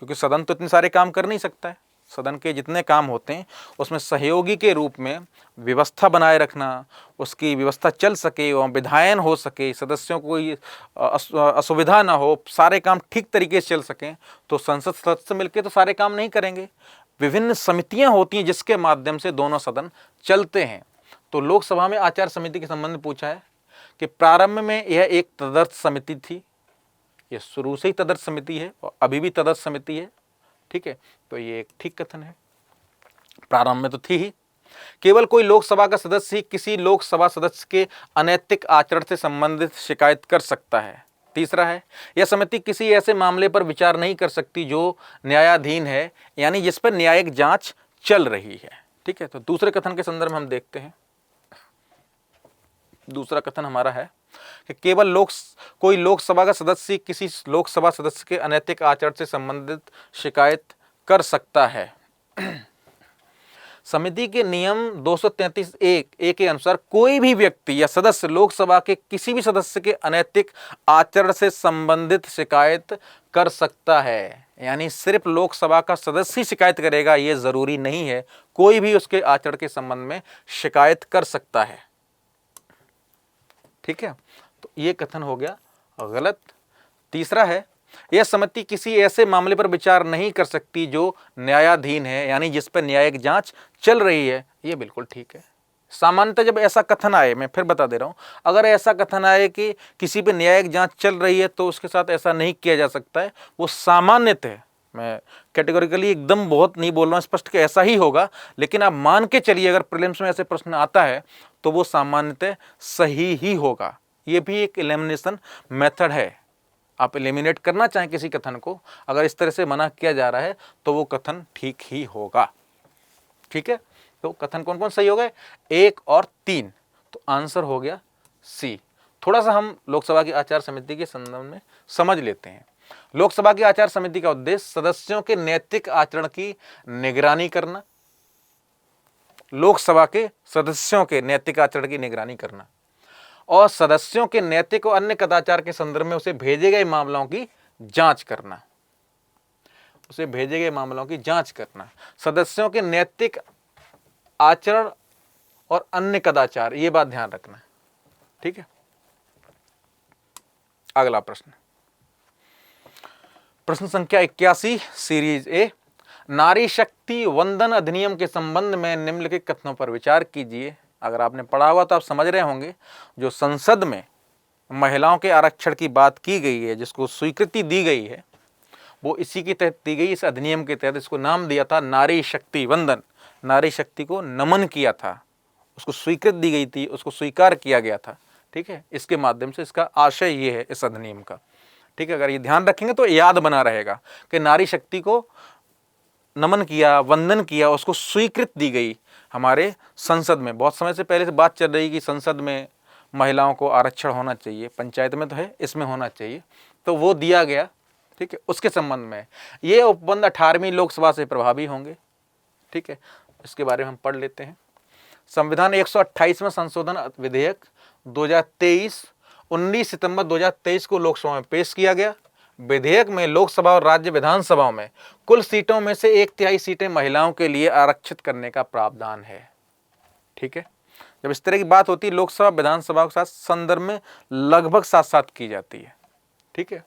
क्योंकि सदन तो इतने सारे काम कर नहीं सकता है। सदन के जितने काम होते हैं उसमें सहयोगी के रूप में व्यवस्था बनाए रखना, उसकी व्यवस्था चल सके और विधायन हो सके, सदस्यों को कोई असुविधा ना हो, सारे काम ठीक तरीके से चल सकें, तो संसद सदस्य मिलकर तो सारे काम नहीं करेंगे। विभिन्न समितियां होती हैं जिसके माध्यम से दोनों सदन चलते हैं। तो लोकसभा में आचार समिति के संबंध में पूछा है कि प्रारंभ में यह एक तदर्थ समिति थी, यह शुरू से ही तदर्थ समिति है और अभी भी तदर्थ समिति है। ठीक है, तो ये एक ठीक कथन है, प्रारंभ में तो थी ही। केवल कोई लोकसभा का सदस्य ही किसी लोकसभा सदस्य के अनैतिक आचरण से संबंधित शिकायत कर सकता है। तीसरा है, यह समिति किसी ऐसे मामले पर विचार नहीं कर सकती जो न्यायाधीन है, यानी जिस पर न्यायिक जांच चल रही है। ठीक है, तो दूसरे कथन के संदर्भ में हम देखते हैं। दूसरा कथन हमारा है कि केवल कोई लोकसभा का सदस्य किसी लोकसभा सदस्य के अनैतिक आचरण से संबंधित शिकायत कर सकता है। समिति के नियम 233(1) के अनुसार कोई भी व्यक्ति या सदस्य लोकसभा के किसी भी सदस्य के अनैतिक आचरण से संबंधित शिकायत कर सकता है। यानी सिर्फ लोकसभा का सदस्य ही शिकायत करेगा ये जरूरी नहीं है, कोई भी उसके आचरण के संबंध में शिकायत कर सकता है। ठीक है, तो ये कथन हो गया गलत। तीसरा है, यह समिति किसी ऐसे मामले पर विचार नहीं कर सकती जो न्यायाधीन है, यानी जिस पर न्यायिक जांच चल रही है। ये बिल्कुल ठीक है। सामान्यतः जब ऐसा कथन आए, मैं फिर बता दे रहा हूँ, अगर ऐसा कथन आए कि किसी पर न्यायिक जांच चल रही है तो उसके साथ ऐसा नहीं किया जा सकता है, वो सामान्यतः, मैं कैटेगोरिकली एकदम बहुत नहीं बोल रहा हूँ स्पष्ट कि ऐसा ही होगा, लेकिन आप मान के चलिए अगर प्रीलिम्स में ऐसे प्रश्न आता है तो वो सामान्यतः सही ही होगा। ये भी एक एलिमिनेशन मेथड है, आप एलिमिनेट करना चाहें किसी कथन को, अगर इस तरह से मना किया जा रहा है तो वो कथन ठीक ही होगा। ठीक है, तो कथन कौन कौन सही हो गए? 1 और 3, तो आंसर हो गया सी। थोड़ा सा हम लोकसभा की आचार समिति के संदर्भ में समझ लेते हैं। लोकसभा की आचार समिति का उद्देश्य सदस्यों के नैतिक आचरण की निगरानी करना, लोकसभा के सदस्यों के नैतिक आचरण की निगरानी करना और सदस्यों के नैतिक और अन्य कदाचार के संदर्भ में उसे भेजे गए मामलों की जांच करना, उसे भेजे गए मामलों की जांच करना, सदस्यों के नैतिक आचरण और अन्य कदाचार, ये बात ध्यान रखना। ठीक है, अगला प्रश्न, प्रश्न संख्या 81 सीरीज ए, नारी शक्ति वंदन अधिनियम के संबंध में निम्नलिखित कथनों पर विचार कीजिए। अगर आपने पढ़ा हुआ तो आप समझ रहे होंगे, जो संसद में महिलाओं के आरक्षण की बात की गई है, जिसको स्वीकृति दी गई है, वो इसी के तहत दी गई, इस अधिनियम के तहत। इसको नाम दिया था नारी शक्ति वंदन, नारी शक्ति को नमन किया था, उसको स्वीकृति दी गई थी, उसको स्वीकार किया गया था। ठीक है, इसके माध्यम से इसका आशय ये है इस अधिनियम का। ठीक है, अगर ये ध्यान रखेंगे तो याद बना रहेगा कि नारी शक्ति को नमन किया, वंदन किया, उसको स्वीकृति दी गई हमारे संसद में। बहुत समय से पहले से बात चल रही कि संसद में महिलाओं को आरक्षण होना चाहिए, पंचायत में तो है, इसमें होना चाहिए, तो वो दिया गया। ठीक है, उसके संबंध में ये उपबंध 18वीं लोकसभा से प्रभावी होंगे। ठीक है, इसके बारे में हम पढ़ लेते हैं। संविधान 128वां संशोधन विधेयक 2023 19 सितंबर 2023 को लोकसभा में पेश किया गया। विधेयक में लोकसभा और राज्य विधानसभाओं में कुल सीटों में से 1/3 सीटें महिलाओं के लिए आरक्षित करने का प्रावधान है। ठीक है, जब इस तरह की बात होती है लोकसभा विधानसभा के साथ संदर्भ में लगभग साथ साथ की जाती है। ठीक है,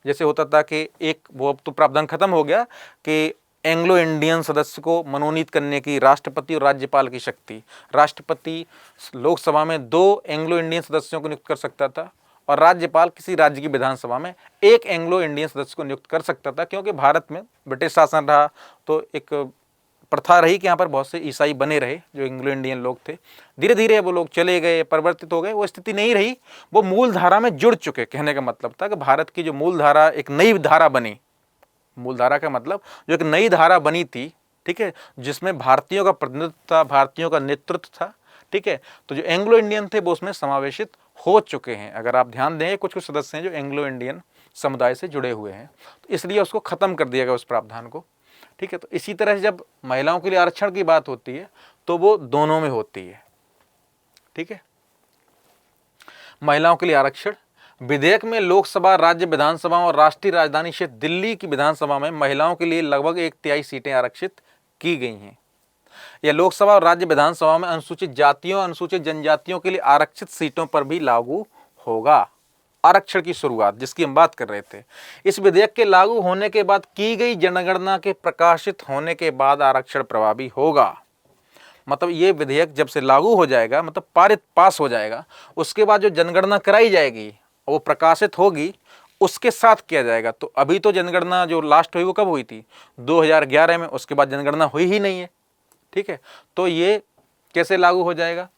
जैसे होता था कि एक वो अब तो प्रावधान खत्म हो गया कि एंग्लो इंडियन सदस्य को मनोनीत करने की राष्ट्रपति और राज्यपाल की शक्ति। राष्ट्रपति लोकसभा में 2 एंग्लो इंडियन सदस्यों को नियुक्त कर सकता था और राज्यपाल किसी राज्य की विधानसभा में 1 एंग्लो इंडियन सदस्य को नियुक्त कर सकता था, क्योंकि भारत में ब्रिटिश शासन रहा तो एक प्रथा रही कि यहाँ पर बहुत से ईसाई बने रहे जो एंग्लो इंडियन लोग थे। धीरे धीरे वो लोग चले गए, परिवर्तित हो गए, वो स्थिति नहीं रही, वो मूल धारा में जुड़ चुके। कहने का मतलब था कि भारत की जो मूल धारा एक नई धारा बनी, मूल धारा का मतलब जो एक नई धारा बनी थी। ठीक है, जिसमें भारतीयों का प्रतिनिधित्व था, भारतीयों का नेतृत्व था। ठीक है, तो जो एंग्लो इंडियन थे वो उसमें समावेशित हो चुके हैं। अगर आप ध्यान दें, कुछ कुछ सदस्य हैं जो एंग्लो इंडियन समुदाय से जुड़े हुए हैं, तो इसलिए उसको खत्म कर दिया गया उस प्रावधान को। ठीक है, तो इसी तरह से जब महिलाओं के लिए आरक्षण की बात होती है तो वो दोनों में होती है। ठीक है, महिलाओं के लिए आरक्षण विधेयक में लोकसभा, राज्य विधानसभा और राष्ट्रीय राजधानी क्षेत्र दिल्ली की विधानसभा में महिलाओं के लिए लगभग 1/3 सीटें आरक्षित की गई हैं। यह लोकसभा और राज्य विधानसभा में अनुसूचित जातियों, अनुसूचित जनजातियों के लिए आरक्षित सीटों पर भी लागू होगा। आरक्षण की शुरुआत जिसकी हम बात कर रहे थे, इस विधेयक के लागू होने के बाद की गई जनगणना के प्रकाशित होने के बाद आरक्षण प्रभावी होगा। मतलब ये विधेयक जब से लागू हो जाएगा, मतलब पारित पास हो जाएगा, उसके बाद जो जनगणना कराई जाएगी वो प्रकाशित होगी, उसके साथ किया जाएगा। तो अभी तो जनगणना जो लास्ट हुई वो कब हुई थी? 2011 में, उसके बाद जनगणना हुई ही नहीं है। ठीक है, तो ये कैसे लागू हो जाएगा?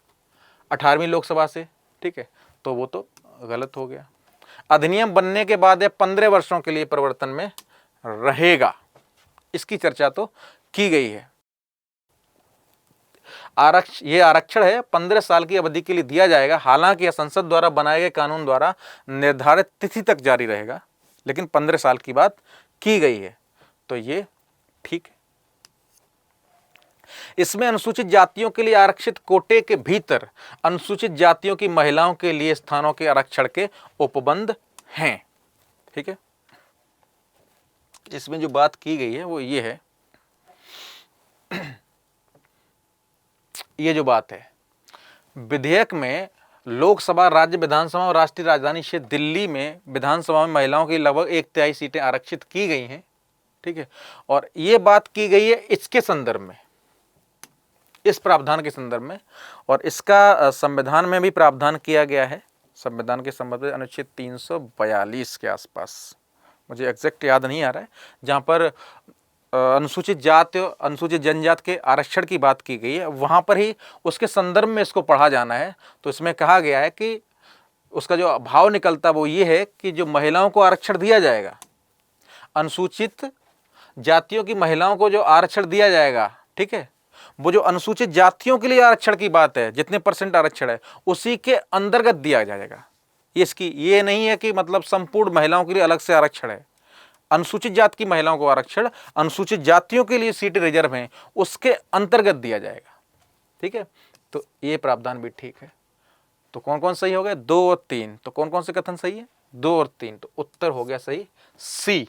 18वीं लोकसभा से। ठीक है, तो वो तो गलत हो गया। अधिनियम बनने के बाद 15 वर्षों के लिए प्रवर्तन में रहेगा, इसकी चर्चा तो की गई है। ये आरक्षण है 15 साल की अवधि के लिए दिया जाएगा। हालांकि यह संसद द्वारा बनाए गए कानून द्वारा निर्धारित तिथि तक जारी रहेगा, लेकिन 15 साल की बात की गई है, तो ये ठीक है। इसमें अनुसूचित जातियों के लिए आरक्षित कोटे के भीतर अनुसूचित जातियों की महिलाओं के लिए स्थानों के आरक्षण के उपबंध हैं। ठीक है, इसमें जो बात की गई है वो ये है, ये जो बात है विधेयक में लोकसभा, राज्य विधानसभा और राष्ट्रीय राजधानी क्षेत्र दिल्ली में विधानसभा में महिलाओं की लगभग 1/3 सीटें आरक्षित की गई हैं। ठीक है, और ये बात की गई है इसके संदर्भ में, इस प्रावधान के संदर्भ में, और इसका संविधान में भी प्रावधान किया गया है। संविधान के संबंध में अनुच्छेद 342 के आसपास, मुझे एग्जैक्ट याद नहीं आ रहा है, जहाँ पर अनुसूचित जाति, अनुसूचित जनजाति के आरक्षण की बात की गई है, वहाँ पर ही उसके संदर्भ में इसको पढ़ा जाना है। तो इसमें कहा गया है कि उसका जो भाव निकलता वो ये है कि जो महिलाओं को आरक्षण दिया जाएगा, अनुसूचित जातियों की महिलाओं को जो आरक्षण दिया जाएगा, ठीक है, वो जो अनुसूचित जातियों के लिए आरक्षण की बात है, जितने % आरक्षण है उसी के अंतर्गत दिया जाएगा। ये नहीं है कि मतलब संपूर्ण महिलाओं के लिए अलग से आरक्षण है। अनुसूचित जाति की महिलाओं को आरक्षण, अनुसूचित जातियों के लिए सीट रिजर्व हैं, उसके अंतर्गत दिया जाएगा। ठीक है, तो ये प्रावधान भी ठीक है। तो कौन कौन सही हो गया? 2 और 3। तो कौन कौन से कथन सही है? 2 और 3। तो उत्तर हो गया सही सी।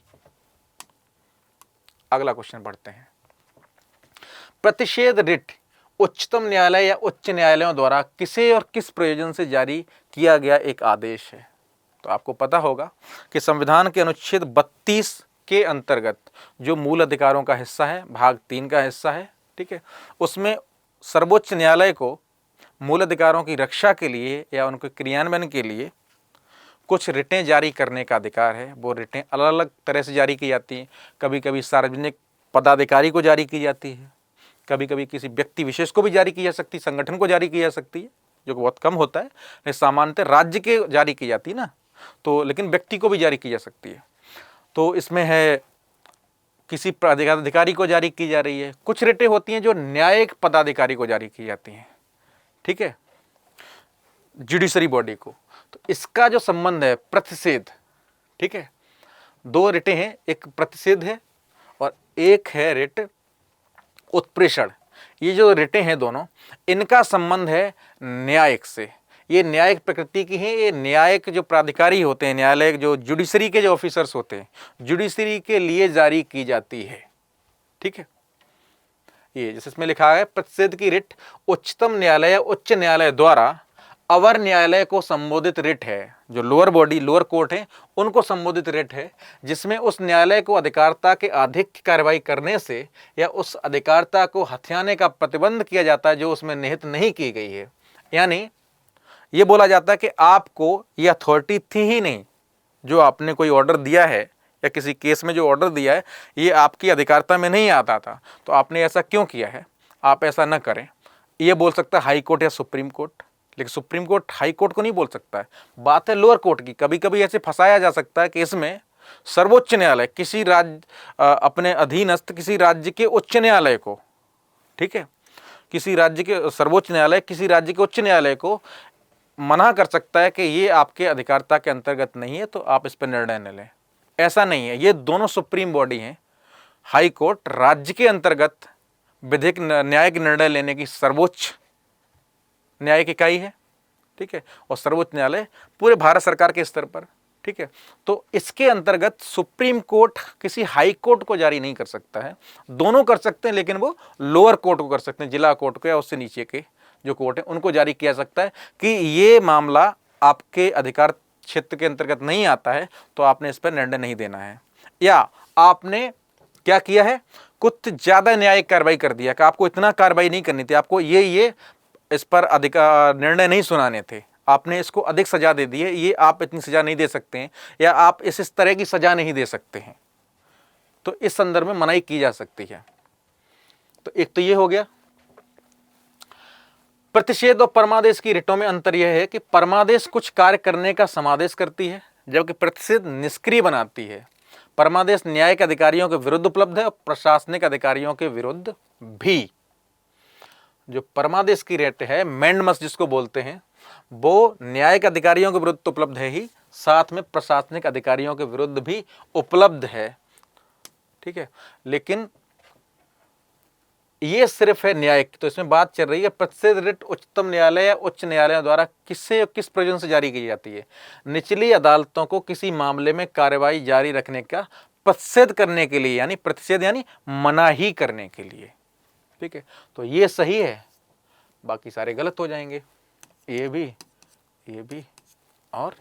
अगला क्वेश्चन पढ़ते हैं। प्रतिषेध रिट उच्चतम न्यायालय या उच्च न्यायालयों द्वारा किसे और किस प्रयोजन से जारी किया गया एक आदेश है। तो आपको पता होगा कि संविधान के अनुच्छेद 32 के अंतर्गत जो मूल अधिकारों का हिस्सा है, भाग 3 का हिस्सा है, ठीक है, उसमें सर्वोच्च न्यायालय को मूल अधिकारों की रक्षा के लिए या उनके क्रियान्वयन के लिए कुछ रिटें जारी करने का अधिकार है। वो रिटें अलग अलग तरह से जारी की जाती हैं। कभी कभी सार्वजनिक पदाधिकारी को जारी की जाती है, कभी कभी किसी व्यक्ति विशेष को भी जारी की जा सकती है, संगठन को जारी की जा सकती है, जो बहुत कम होता है। लेकिन सामान्यतः राज्य के जारी की जाती है ना, तो लेकिन व्यक्ति को भी जारी की जा सकती है। तो इसमें है किसी पदाधिकारी को जारी की जा रही है। कुछ रिटें होती हैं जो न्यायिक पदाधिकारी को जारी की जाती हैं, ठीक है, जुडिशरी बॉडी को। तो इसका जो संबंध है प्रतिषेध, ठीक है, 2 रिटें हैं, एक प्रतिषेध है और एक है रिट उत्प्रेषण। ये जो रिटें हैं दोनों, इनका संबंध है न्यायिक से। ये न्यायिक प्रकृति की है। ये न्यायिक जो प्राधिकारी होते हैं, न्यायालय जो जुडिशरी के जो ऑफिसर्स होते हैं, जुडिशरी के लिए जारी की जाती है, ठीक है। ये जैसे इसमें लिखा है, प्रतिषेध की रिट उच्चतम न्यायालय या उच्च न्यायालय द्वारा अवर न्यायालय को संबोधित रिट है। जो लोअर बॉडी, लोअर कोर्ट है, उनको संबोधित रिट है, जिसमें उस न्यायालय को अधिकारिता के अधिक कार्रवाई करने से या उस अधिकारिता को हथियाने का प्रतिबंध किया जाता है जो उसमें निहित नहीं की गई है। यानी ये बोला जाता है कि आपको ये अथॉरिटी थी ही नहीं, जो आपने कोई ऑर्डर दिया है या किसी केस में जो ऑर्डर दिया है ये आपकी अधिकारिता में नहीं आता था, तो आपने ऐसा क्यों किया है, आप ऐसा न करें। ये बोल सकता है हाई कोर्ट या सुप्रीम कोर्ट, लेकिन सुप्रीम कोर्ट हाई कोर्ट को नहीं बोल सकता है। बात है लोअर कोर्ट की। कभी कभी ऐसे फंसाया जा सकता है कि इसमें सर्वोच्च न्यायालय किसी राज्य अपने अधीनस्थ किसी राज्य के उच्च न्यायालय को, ठीक है, किसी राज्य के सर्वोच्च न्यायालय किसी राज्य के उच्च न्यायालय को मना कर सकता है कि ये आपके अधिकारिता के अंतर्गत नहीं है, तो आप इस पर निर्णय न लें। ऐसा नहीं है। ये दोनों सुप्रीम बॉडी हैं। हाई कोर्ट राज्य के अंतर्गत विधिक न्यायिक निर्णय लेने की सर्वोच्च न्यायिक इकाई है, ठीक है, और सर्वोच्च न्यायालय पूरे भारत सरकार के स्तर पर, ठीक है। तो इसके अंतर्गत सुप्रीम कोर्ट किसी हाई कोर्ट को जारी नहीं कर सकता है। दोनों कर सकते हैं, लेकिन वो लोअर कोर्ट को कर सकते हैं, जिला कोर्ट को या उससे नीचे के जो कोर्ट है उनको जारी किया सकता है कि ये मामला आपके अधिकार क्षेत्र के अंतर्गत नहीं आता है, तो आपने इस पर निर्णय नहीं देना है। या आपने क्या किया है, कुछ ज़्यादा न्यायिक कार्रवाई कर दिया कि आपको इतना कार्रवाई नहीं करनी थी, आपको ये इस पर अधिकार निर्णय नहीं सुनाने थे, आपने इसको अधिक सजा दे दी है, ये आप इतनी सजा नहीं दे सकते हैं, या आप इस तरह की सजा नहीं दे सकते हैं, तो इस संदर्भ में मनाही की जा सकती है। तो एक तो ये हो गया। प्रतिषेध और परमादेश की रिटों में अंतर यह है कि परमादेश कुछ कार्य करने का समादेश करती है, जबकि प्रतिषेध निष्क्रिय बनाती है। परमादेश न्यायिक अधिकारियों के विरुद्ध उपलब्ध है और प्रशासनिक अधिकारियों के विरुद्ध भी। जो परमादेश की रिट है, मैंडमस जिसको बोलते हैं, वो न्यायिक अधिकारियों के विरुद्ध उपलब्ध है ही, साथ में प्रशासनिक अधिकारियों के विरुद्ध भी उपलब्ध है, ठीक है। लेकिन ये सिर्फ है न्यायिक। तो इसमें बात चल रही है प्रतिषेध रिट उच्चतम न्यायालय या उच्च न्यायालयों द्वारा किससे किस प्रयोजन से जारी की जाती है। निचली अदालतों को किसी मामले में कार्रवाई जारी रखने का प्रतिषेध करने के लिए, यानी प्रतिषेध यानी मनाही करने के लिए, ठीक है। तो ये सही है, बाकी सारे गलत हो जाएंगे। ये भी और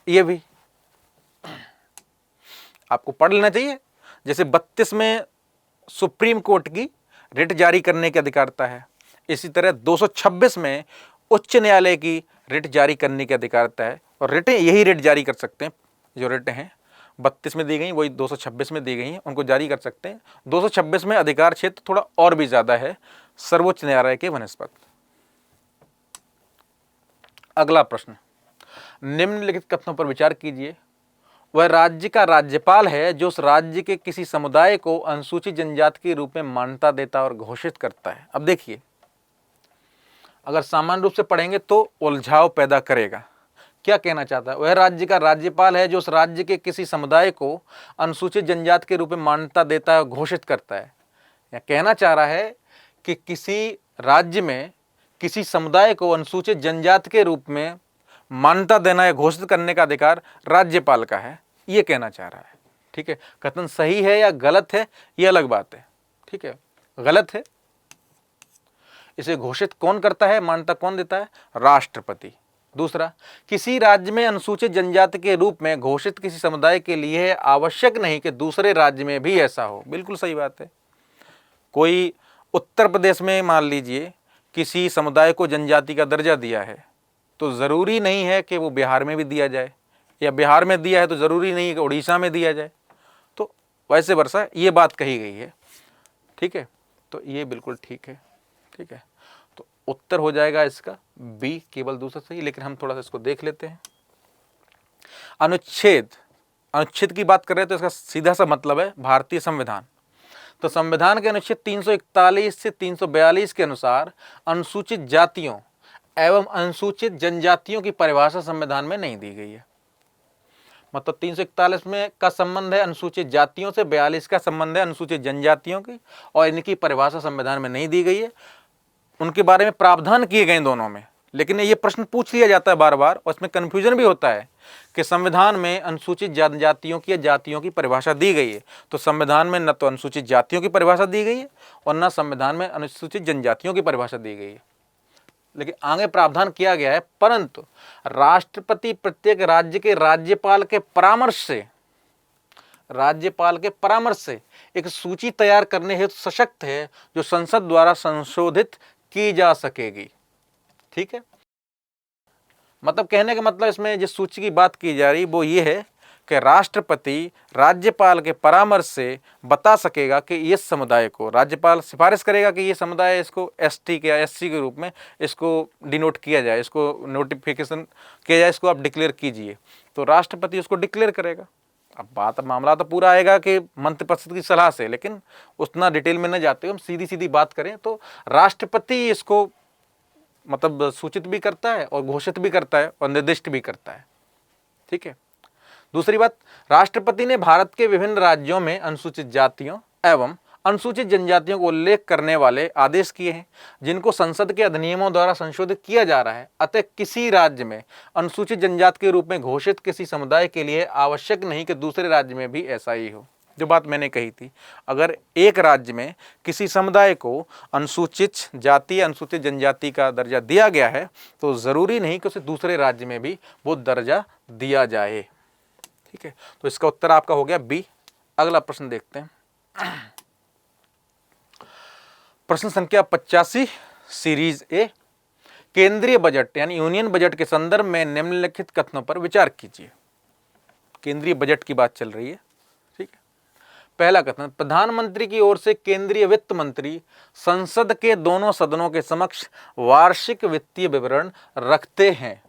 ये भी आपको पढ़ लेना चाहिए। जैसे 32 में सुप्रीम कोर्ट की रिट जारी करने की अधिकारिता है, इसी तरह 226 में उच्च न्यायालय की रिट जारी करने की अधिकारिता है, और रिटें यही रिट जारी कर सकते हैं। जो रिटें हैं 32 में दी गई वही 226 में दी गई हैं, उनको जारी कर सकते हैं। 226 में अधिकार क्षेत्र थोड़ा और भी ज़्यादा है सर्वोच्च न्यायालय के वनस्पत। अगला प्रश्न, निम्नलिखित कथनों पर विचार कीजिए। वह राज्य का राज्यपाल है जो उस राज्य के किसी समुदाय को अनुसूचित जनजाति के रूप में मान्यता देता और घोषित करता है। अब देखिए, अगर सामान्य रूप से पढ़ेंगे तो उलझाव पैदा करेगा। क्या कहना चाहता है? वह राज्य का राज्यपाल है जो उस राज्य के किसी समुदाय को अनुसूचित जनजाति के रूप में मान्यता देता है और घोषित करता है। या कहना चाह रहा है कि किसी राज्य में किसी समुदाय को अनुसूचित जनजाति के रूप में मान्यता देना या घोषित करने का अधिकार राज्यपाल का है, ये कहना चाह रहा है। ठीक है, कथन सही है या गलत है ये अलग बात है। ठीक है, गलत है। इसे घोषित कौन करता है, मान्यता कौन देता है? राष्ट्रपति। दूसरा, किसी राज्य में अनुसूचित जनजाति के रूप में घोषित किसी समुदाय के लिए आवश्यक नहीं कि दूसरे राज्य में भी ऐसा हो। बिल्कुल सही बात है। कोई उत्तर प्रदेश में मान लीजिए किसी समुदाय को जनजाति का दर्जा दिया है, तो ज़रूरी नहीं है कि वो बिहार में भी दिया जाए, या बिहार में दिया है तो ज़रूरी नहीं है कि उड़ीसा में दिया जाए। तो वैसे वर्षा ये बात कही गई है। ठीक है, तो ये बिल्कुल ठीक है। ठीक है, तो उत्तर हो जाएगा इसका बी, केवल दूसरा सही। लेकिन हम थोड़ा सा इसको देख लेते हैं। अनुच्छेद की बात कर रहे हैं तो इसका सीधा सा मतलब है भारतीय संविधान। तो संविधान के अनुच्छेद 341 से 342 के अनुसार अनुसूचित जातियों एवं अनुसूचित जनजातियों की परिभाषा संविधान में नहीं दी गई है। मतलब 341 में का संबंध है अनुसूचित जातियों से, 42 का संबंध है अनुसूचित जनजातियों की, और इनकी परिभाषा संविधान में नहीं दी गई है। उनके बारे में प्रावधान किए गए दोनों में, लेकिन ये प्रश्न पूछ लिया जाता है बार बार, और इसमें कन्फ्यूजन भी होता है कि संविधान में अनुसूचित जनजातियों की या जातियों की परिभाषा दी गई है। तो संविधान में न तो अनुसूचित जातियों की परिभाषा दी गई है और न संविधान में अनुसूचित जनजातियों की परिभाषा दी गई है। लेकिन आगे प्रावधान किया गया है, परंतु राष्ट्रपति प्रत्येक राज्य के राज्यपाल के परामर्श से एक सूची तैयार करने हेतु सशक्त है, जो संसद द्वारा संशोधित की जा सकेगी। ठीक है, मतलब कहने का मतलब इसमें जिस सूची की बात की जा रही वो ये है कि राष्ट्रपति राज्यपाल के परामर्श से बता सकेगा कि इस समुदाय को, राज्यपाल सिफारिश करेगा कि ये समुदाय, इसको एसटी के या एससी के रूप में इसको डिनोट किया जाए, इसको नोटिफिकेशन किया जाए, इसको आप डिक्लेयर कीजिए। तो राष्ट्रपति उसको डिक्लेयर करेगा। अब मामला तो पूरा आएगा कि मंत्रिपरिषद की सलाह से, लेकिन उतना डिटेल में न जाते हुए हम सीधी सीधी बात करें तो राष्ट्रपति इसको मतलब सूचित भी करता है और घोषित भी करता है और निर्दिष्ट भी करता है। ठीक है, दूसरी बात, राष्ट्रपति ने भारत के विभिन्न राज्यों में अनुसूचित जातियों एवं अनुसूचित जनजातियों को उल्लेख करने वाले आदेश किए हैं, जिनको संसद के अधिनियमों द्वारा संशोधित किया जा रहा है। अतः किसी राज्य में अनुसूचित जनजाति के रूप में घोषित किसी समुदाय के लिए आवश्यक नहीं कि दूसरे राज्य में भी ऐसा ही हो। जो बात मैंने कही थी, अगर एक राज्य में किसी समुदाय को अनुसूचित जाति या अनुसूचित जनजाति का दर्जा दिया गया है तो ज़रूरी नहीं कि उसे दूसरे राज्य में भी वो दर्जा दिया जाए। ठीक है, तो इसका उत्तर आपका हो गया बी। अगला प्रश्न देखते हैं। प्रश्न संख्या 85 सीरीज ए, केंद्रीय बजट यानी यूनियन बजट के संदर्भ में निम्नलिखित कथनों पर विचार कीजिए। केंद्रीय बजट की बात चल रही है। ठीक है, पहला कथन, प्रधानमंत्री की ओर से केंद्रीय वित्त मंत्री संसद के दोनों सदनों के समक्ष वार्षिक वित्तीय विवरण रखते हैं।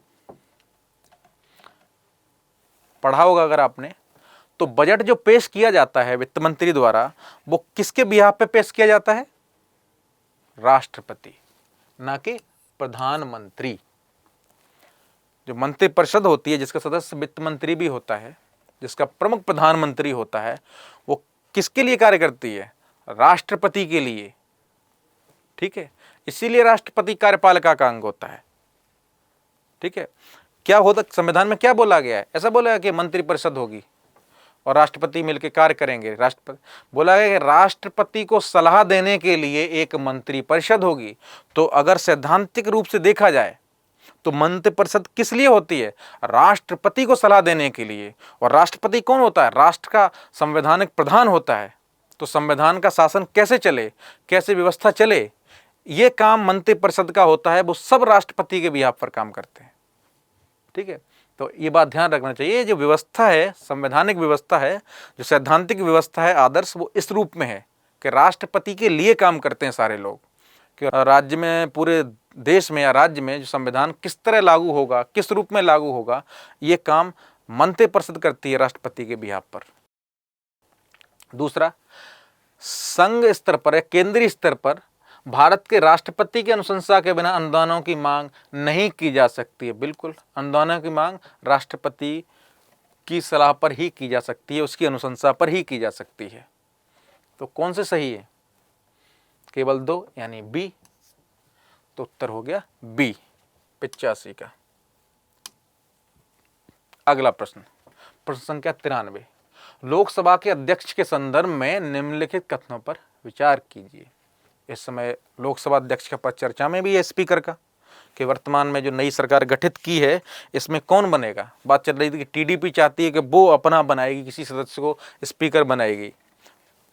पढ़ा होगा अगर आपने, तो बजट जो पेश किया जाता है वित्त मंत्री द्वारा, वो किसके बिहाफ पे पेश किया जाता है? राष्ट्रपति, ना कि प्रधानमंत्री। जो मंत्रिपरिषद होती है, जिसका सदस्य वित्त मंत्री भी होता है, जिसका प्रमुख प्रधानमंत्री होता है, वो किसके लिए कार्य करती है? राष्ट्रपति के लिए। ठीक है, इसीलिए राष्ट्रपति कार्यपालिका का अंग होता है। ठीक है, क्या होता, संविधान में क्या बोला गया है? ऐसा बोला है कि मंत्रिपरिषद होगी और राष्ट्रपति मिलकर कार्य करेंगे। राष्ट्रपति बोला है कि राष्ट्रपति को सलाह देने के लिए एक मंत्रिपरिषद होगी। तो अगर सैद्धांतिक रूप से देखा जाए तो मंत्रिपरिषद किस लिए होती है? राष्ट्रपति को सलाह देने के लिए। और राष्ट्रपति कौन होता है? राष्ट्र का संवैधानिक प्रधान होता है। तो संविधान का शासन कैसे चले, कैसे व्यवस्था चले, ये काम मंत्रिपरिषद का होता है। वो सब राष्ट्रपति के बिहाफ पर काम करते हैं। ठीक है, तो ये बात ध्यान रखना चाहिए। जो व्यवस्था है, संवैधानिक व्यवस्था है, जो सैद्धांतिक व्यवस्था है, आदर्श, वो इस रूप में है कि राष्ट्रपति के लिए काम करते हैं सारे लोग। कि राज्य में पूरे देश में या राज्य में जो संविधान किस तरह लागू होगा, किस रूप में लागू होगा, ये काम मंत्रिपरिषद करती है राष्ट्रपति के बिहाफ पर। दूसरा, संघ स्तर पर या केंद्रीय स्तर पर भारत के राष्ट्रपति की अनुशंसा के बिना अनुदानों की मांग नहीं की जा सकती है। बिल्कुल, अनुदानों की मांग राष्ट्रपति की सलाह पर ही की जा सकती है, उसकी अनुशंसा पर ही की जा सकती है। तो कौन से सही है? केवल 2 यानी बी। तो उत्तर हो गया बी 85 का। अगला प्रश्न, प्रश्न संख्या 93, लोकसभा के अध्यक्ष के संदर्भ में निम्नलिखित कथनों पर विचार कीजिए। इस समय लोकसभा अध्यक्ष का पद चर्चा में भी है स्पीकर का, कि वर्तमान में जो नई सरकार गठित की है इसमें कौन बनेगा। बात चल रही थी कि टीडीपी चाहती है कि वो अपना बनाएगी, किसी सदस्य को स्पीकर बनाएगी।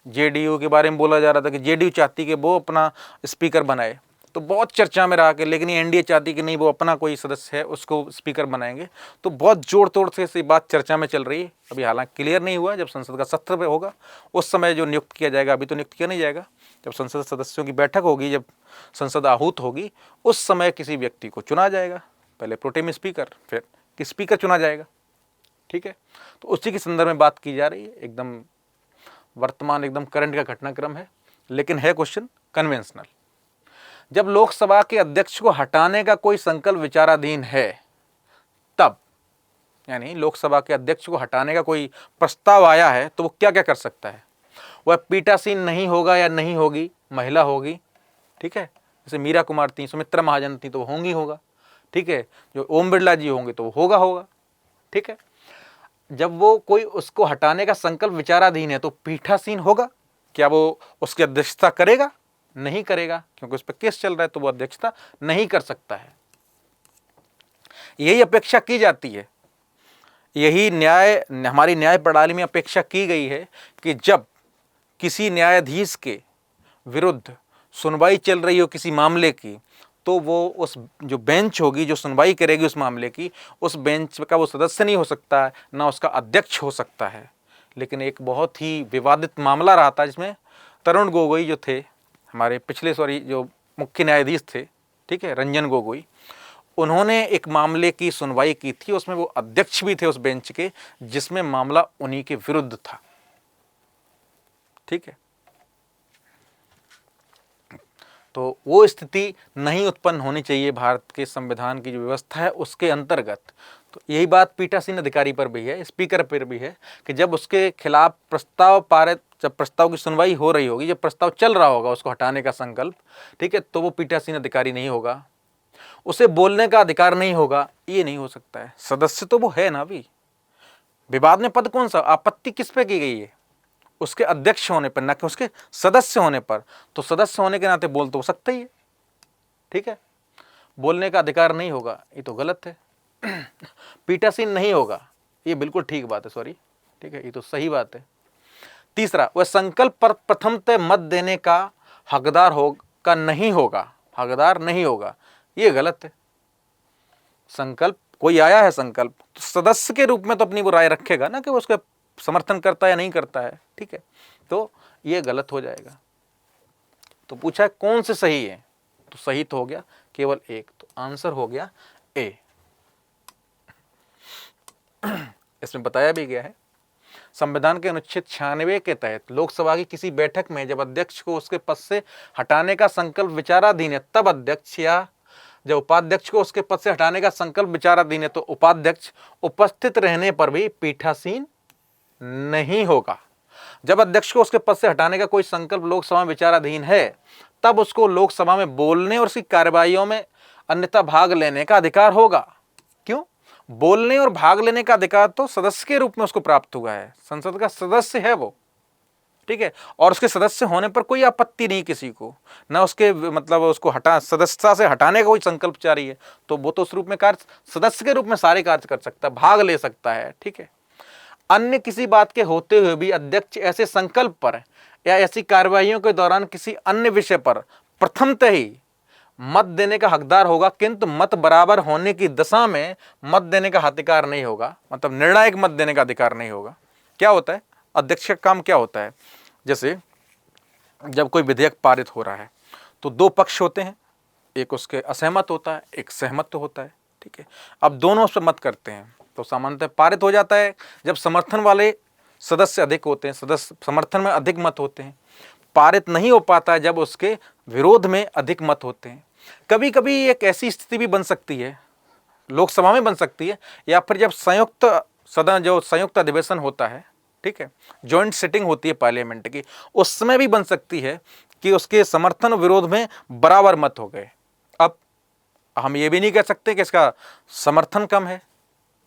जेडीयू के बारे में बोला जा रहा था कि जेडीयू चाहती कि वो अपना स्पीकर बनाए, तो बहुत चर्चा में रहा कि, लेकिन ये एनडीए चाहती कि नहीं, वो अपना कोई सदस्य है उसको स्पीकर बनाएंगे। तो बहुत जोड़ तोड़ से इसी बात चर्चा में चल रही है। अभी हालांकि क्लियर नहीं हुआ, जब संसद का सत्र होगा उस समय जो नियुक्त किया जाएगा, अभी तो नियुक्त किया नहीं जाएगा। जब संसद सदस्यों की बैठक होगी, जब संसद आहूत होगी, उस समय किसी व्यक्ति को चुना जाएगा, पहले प्रोटेम स्पीकर, फिर कि स्पीकर चुना जाएगा। ठीक है, तो उसी के संदर्भ में बात की जा रही है। एकदम वर्तमान, एकदम करंट का घटनाक्रम है, लेकिन है क्वेश्चन कन्वेंशनल। जब लोकसभा के अध्यक्ष को हटाने का कोई संकल्प विचाराधीन है, तब यानी लोकसभा के अध्यक्ष को हटाने का कोई प्रस्ताव आया है, तो वो क्या क्या कर सकता है। वह पीठासीन नहीं होगा या नहीं होगी, महिला होगी। ठीक है, जैसे मीरा कुमार थी, सुमित्रा महाजन थी, तो वो होंगी होगा। ठीक है, जो ओम बिरला जी होंगे तो वो होगा। ठीक है, जब वो कोई उसको हटाने का संकल्प विचाराधीन है तो पीठासीन होगा। क्या वो उसकी अध्यक्षता करेगा? नहीं करेगा, क्योंकि उस पर केस चल रहा है, तो वो अध्यक्षता नहीं कर सकता है। यही अपेक्षा की जाती है, यही हमारी न्याय प्रणाली में अपेक्षा की गई है कि जब किसी न्यायाधीश के विरुद्ध सुनवाई चल रही हो किसी मामले की, तो वो उस जो बेंच होगी, जो सुनवाई करेगी उस मामले की, उस बेंच का वो सदस्य नहीं हो सकता है, ना उसका अध्यक्ष हो सकता है। लेकिन एक बहुत ही विवादित मामला रहा था, जिसमें तरुण गोगोई जो थे, हमारे पिछले जो मुख्य न्यायाधीश थे, ठीक है, रंजन गोगोई, उन्होंने एक मामले की सुनवाई की थी। उसमें वो अध्यक्ष भी थे उस बेंच के, जिसमें मामला उन्हीं के विरुद्ध था। ठीक है, तो वो स्थिति नहीं उत्पन्न होनी चाहिए भारत के संविधान की जो व्यवस्था है उसके अंतर्गत। तो यही बात पीठासीन अधिकारी पर भी है, स्पीकर पर भी है, कि जब उसके खिलाफ प्रस्ताव पारित, जब प्रस्ताव की सुनवाई हो रही होगी, जब प्रस्ताव चल रहा होगा उसको हटाने का संकल्प, ठीक है, तो वो पीठासीन अधिकारी नहीं होगा, उसे बोलने का अधिकार नहीं होगा। ये नहीं हो सकता है। सदस्य तो वो है ना। अभी विवाद में पद कौन सा, आपत्ति किस पे की गई है? उसके अध्यक्ष होने पर, ना कि उसके सदस्य होने पर। तो सदस्य होने के नाते बोल तो सकता ही है। ठीक है, बोलने का अधिकार नहीं होगा, ये तो गलत है। पीठासीन नहीं होगा, ये बिल्कुल ठीक बात है, सॉरी, ठीक है, ये तो सही बात है। तीसरा, वह संकल्प पर प्रथमतः मत देने का हकदार होगा नहीं होगा, हकदार नहीं होगा, ये गलत है। संकल्प, कोई आया है संकल्प, तो सदस्य के रूप में तो अपनी वो राय रखेगा ना, कि वो उसका समर्थन करता है या नहीं करता है। ठीक है, तो ये गलत हो जाएगा। तो पूछा है कौन से सही है, तो सही तो हो गया केवल एक, तो आंसर हो गया ए। इसमें बताया भी गया है, संविधान के अनुच्छेद 96 के तहत लोकसभा की किसी बैठक में जब अध्यक्ष को उसके पद से हटाने का संकल्प विचाराधीन है, तब अध्यक्ष, या जब उपाध्यक्ष को उसके पद से हटाने का संकल्प विचाराधीन है, तो उपाध्यक्ष उपस्थित रहने पर भी पीठासीन नहीं होगा। जब अध्यक्ष को उसके पद से हटाने का कोई संकल्प लोकसभा में विचाराधीन है, तब उसको लोकसभा में बोलने और उसकी कार्यवाहियों में अन्यथा भाग लेने का अधिकार होगा। क्यों? बोलने और भाग लेने का अधिकार तो सदस्य के रूप में उसको प्राप्त हुआ है, संसद का सदस्य है वो। ठीक है, और उसके सदस्य होने पर कोई आपत्ति नहीं किसी को, ना उसके मतलब उसको सदस्यता से हटाने का कोई संकल्प जारी है, तो वो तो उस रूप में कार्य, सदस्य के रूप में सारे कार्य कर सकता है, भाग ले सकता है। ठीक है, अन्य किसी बात के होते हुए भी अध्यक्ष ऐसे संकल्प पर या ऐसी कार्यवाहियों के दौरान किसी अन्य विषय पर प्रथमतः ही मत देने का हकदार होगा, किंतु मत बराबर होने की दशा में मत देने का अधिकार नहीं होगा, मतलब निर्णायक मत देने का अधिकार नहीं होगा। क्या होता है, अध्यक्ष का काम क्या होता है, जैसे जब कोई विधेयक पारित हो रहा है तो दो पक्ष होते हैं, एक उसके असहमत होता है, एक सहमत होता है। ठीक है, अब दोनों उस पर मत करते हैं तो सामान्यतः पारित हो जाता है जब समर्थन वाले सदस्य अधिक होते हैं, सदस्य समर्थन में अधिक मत होते हैं। पारित नहीं हो पाता है जब उसके विरोध में अधिक मत होते हैं। कभी कभी एक ऐसी स्थिति भी बन सकती है, लोकसभा में बन सकती है, या फिर जब संयुक्त सदन, जो संयुक्त अधिवेशन होता है, ठीक है, जॉइंट सिटिंग होती है पार्लियामेंट की, उस समय भी बन सकती है कि उसके समर्थन और विरोध में बराबर मत हो गए। अब हम ये भी नहीं कह सकते कि इसका समर्थन कम है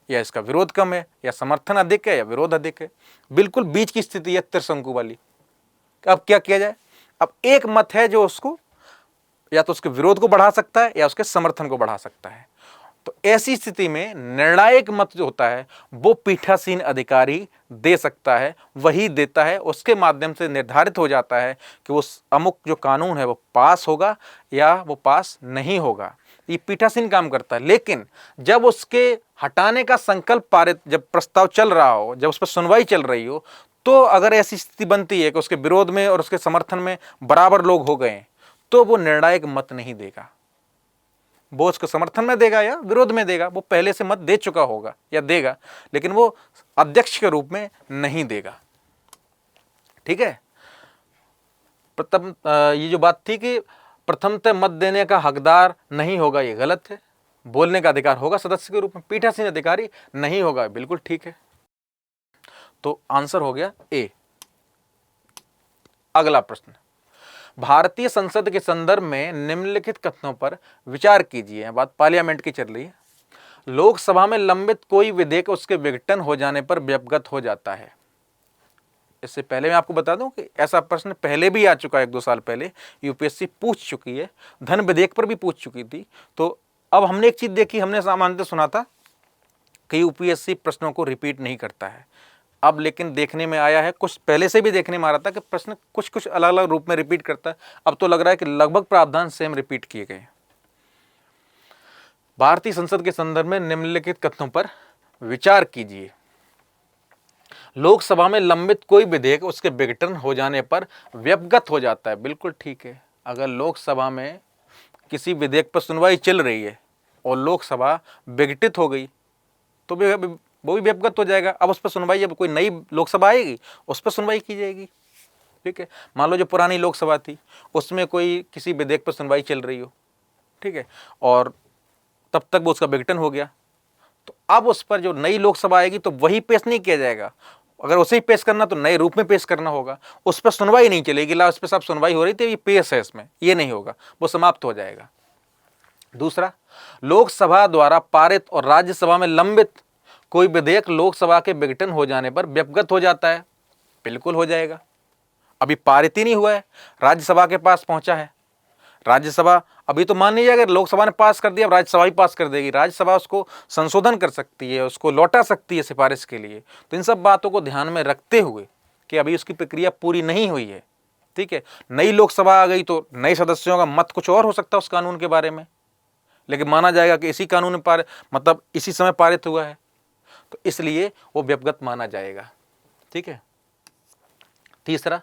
या इसका विरोध कम है, या समर्थन अधिक है या विरोध अधिक है। बिल्कुल बीच की स्थिति है, त्रिशंकु वाली। अब क्या किया जाए? अब एक मत है जो उसको या तो उसके विरोध को बढ़ा सकता है या उसके समर्थन को बढ़ा सकता है। तो ऐसी स्थिति में निर्णायक मत जो होता है वो पीठासीन अधिकारी दे सकता है, वही देता है। उसके माध्यम से निर्धारित हो जाता है कि उस अमुक जो कानून है वो पास होगा या वो पास नहीं होगा। ये पीठासीन काम करता है। लेकिन जब उसके हटाने का संकल्प पारित, जब प्रस्ताव चल रहा हो, जब उस पर सुनवाई चल रही हो, तो अगर ऐसी स्थिति बनती है कि उसके विरोध में और उसके समर्थन में बराबर लोग हो गए, तो वो निर्णायक मत नहीं देगा। वो उसके समर्थन में देगा या विरोध में देगा, वो पहले से मत दे चुका होगा या देगा, लेकिन वो अध्यक्ष के रूप में नहीं देगा। ठीक है, प्रथम ये जो बात थी कि प्रथमतः मत देने का हकदार नहीं होगा, ये गलत है। बोलने का अधिकार होगा सदस्य के रूप में, पीठासीन अधिकारी नहीं होगा, बिल्कुल ठीक है। तो आंसर हो गया ए। अगला प्रश्न, भारतीय संसद के संदर्भ में निम्नलिखित कथनों पर विचार कीजिए। बात पार्लियामेंट की चल रही है। लोकसभा में लंबित कोई विधेयक उसके विघटन हो जाने पर व्यपगत हो जाता है। इससे पहले मैं आपको बता दूं कि ऐसा प्रश्न पहले भी आ चुका है, 1-2 साल पहले यूपीएससी पूछ चुकी है, धन विधेयक पर भी पूछ चुकी थी। तो अब हमने एक चीज देखी, हमने सामान्यतः सुना था कि यूपीएससी प्रश्नों को रिपीट नहीं करता है। अब लेकिन देखने में आया है, कुछ पहले से भी देखने में आ रहा था कि प्रश्न कुछ कुछ अलग अलग रूप में रिपीट करता है। अब तो लग रहा है कि लगभग प्रावधान सेम रिपीट किए गए। भारतीय संसद के संदर्भ में निम्नलिखित कथनों पर विचार कीजिए। लोकसभा में लंबित कोई विधेयक उसके विघटन हो जाने पर व्यपगत हो जाता है, बिल्कुल ठीक है। अगर लोकसभा में किसी विधेयक पर सुनवाई चल रही है और लोकसभा विघटित हो गई तो वो भी व्यपगत हो जाएगा। अब उस पर सुनवाई, जब कोई नई लोकसभा आएगी उस पर सुनवाई की जाएगी। ठीक है, मान लो जो पुरानी लोकसभा थी उसमें कोई किसी विधेयक पर सुनवाई चल रही हो, ठीक है, और तब तक वो उसका विघटन हो गया, तो अब उस पर जो नई लोकसभा आएगी तो वही पेश नहीं किया जाएगा। अगर उसे ही पेश करना तो नए रूप में पेश करना होगा, उस पर सुनवाई नहीं चलेगी। ला उस पर सब सुनवाई हो रही थी, ये पेश है, इसमें ये नहीं होगा, वो समाप्त हो जाएगा। दूसरा, लोकसभा द्वारा पारित और राज्यसभा में लंबित कोई विधेयक लोकसभा के विघटन हो जाने पर व्यपगत हो जाता है, बिल्कुल हो जाएगा। अभी पारित ही नहीं हुआ है, राज्यसभा के पास पहुंचा है, राज्यसभा अभी तो मान लीजिए अगर लोकसभा ने पास कर दिया, अब राज्यसभा ही पास कर देगी, राज्यसभा उसको संशोधन कर सकती है, उसको लौटा सकती है सिफारिश के लिए। तो इन सब बातों को ध्यान में रखते हुए कि अभी उसकी प्रक्रिया पूरी नहीं हुई है, ठीक है, नई लोकसभा आ गई तो नए सदस्यों का मत कुछ और हो सकता है उस कानून के बारे में, लेकिन माना जाएगा कि इसी कानून में पारित, मतलब इसी समय पारित हुआ है, तो इसलिए वो व्यपगत माना जाएगा। ठीक है। तीसरा,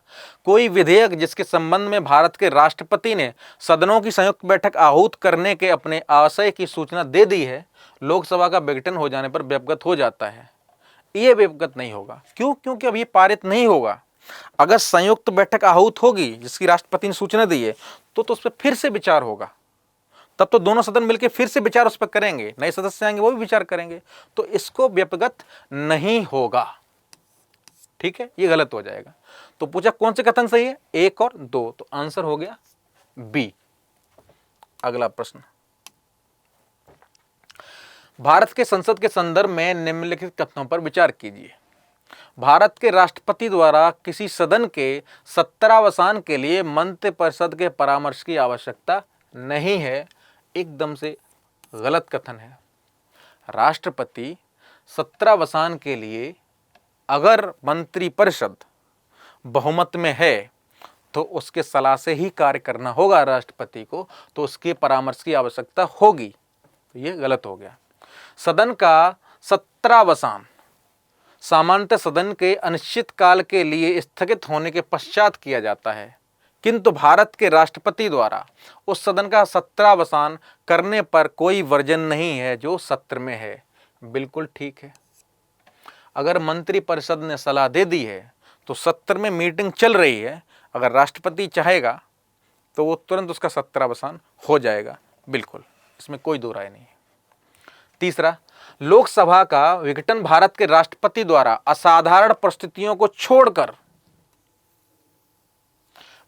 कोई विधेयक जिसके संबंध में भारत के राष्ट्रपति ने सदनों की संयुक्त बैठक आहूत करने के अपने आशय की सूचना दे दी है, लोकसभा का विघटन हो जाने पर व्यपगत हो जाता है। ये व्यपगत नहीं होगा। क्यों? क्योंकि अब ये पारित नहीं होगा। अगर संयुक्त बैठक आहूत होगी जिसकी राष्ट्रपति ने सूचना दी है तो उस पर फिर से विचार होगा, तब तो दोनों सदन मिलकर फिर से विचार उस पर करेंगे, नए सदस्य आएंगे वो भी विचार करेंगे, तो इसको व्यपगत नहीं होगा। ठीक है, ये गलत हो जाएगा। तो पूछा कौन से कथन सही है, 1 और 2, तो आंसर हो गया बी। अगला प्रश्न, भारत के संसद के संदर्भ में निम्नलिखित कथनों पर विचार कीजिए। भारत के राष्ट्रपति द्वारा किसी सदन के सत्तावसान के लिए मंत्रिपरिषद के परामर्श की आवश्यकता नहीं है, एकदम से गलत कथन है। राष्ट्रपति सत्तावसान के लिए अगर मंत्रिपरिषद बहुमत में है तो उसके सलाह से ही कार्य करना होगा राष्ट्रपति को, तो उसके परामर्श की आवश्यकता होगी, तो ये गलत हो गया। सदन का सत्तावसान सामान्यतः सदन के अनिश्चित काल के लिए स्थगित होने के पश्चात किया जाता है। किंतु भारत के राष्ट्रपति द्वारा उस सदन का सत्रावसान करने पर कोई वर्जन नहीं है जो सत्र में है। बिल्कुल ठीक है। अगर मंत्रिपरिषद ने सलाह दे दी है तो सत्र में मीटिंग चल रही है, अगर राष्ट्रपति चाहेगा तो वो तुरंत उसका सत्रावसान हो जाएगा। बिल्कुल, इसमें कोई दो राय नहीं है। तीसरा, लोकसभा का विघटन भारत के राष्ट्रपति द्वारा असाधारण परिस्थितियों को छोड़कर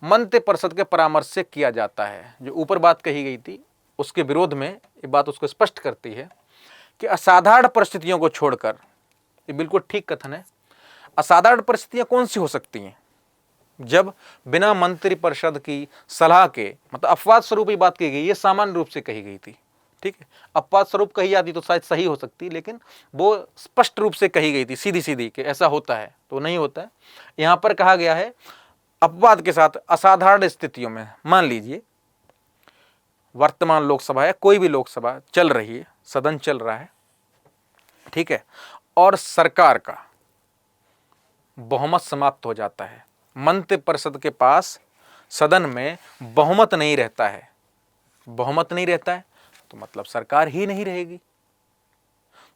मंत्रिपरिषद के परामर्श से किया जाता है। जो ऊपर बात कही गई थी उसके विरोध में ये बात उसको स्पष्ट करती है कि असाधारण परिस्थितियों को छोड़कर, ये बिल्कुल ठीक कथन है। असाधारण परिस्थितियां कौन सी हो सकती हैं? जब बिना मंत्रिपरिषद की सलाह के, मतलब अपवाद स्वरूप ही बात की गई, ये सामान्य रूप से कही गई थी, ठीक है। अपवाद स्वरूप कही जाती तो शायद सही हो सकती, लेकिन वो स्पष्ट रूप से कही गई थी, सीधी सीधी, कि ऐसा होता है, तो नहीं होता है। यहां पर कहा गया है अपवाद के साथ, असाधारण स्थितियों में। मान लीजिए वर्तमान लोकसभा है, कोई भी लोकसभा चल रही है, सदन चल रहा है, ठीक है, और सरकार का बहुमत समाप्त हो जाता है, मंत्रिपरिषद के पास सदन में बहुमत नहीं रहता है, बहुमत नहीं रहता है तो मतलब सरकार ही नहीं रहेगी।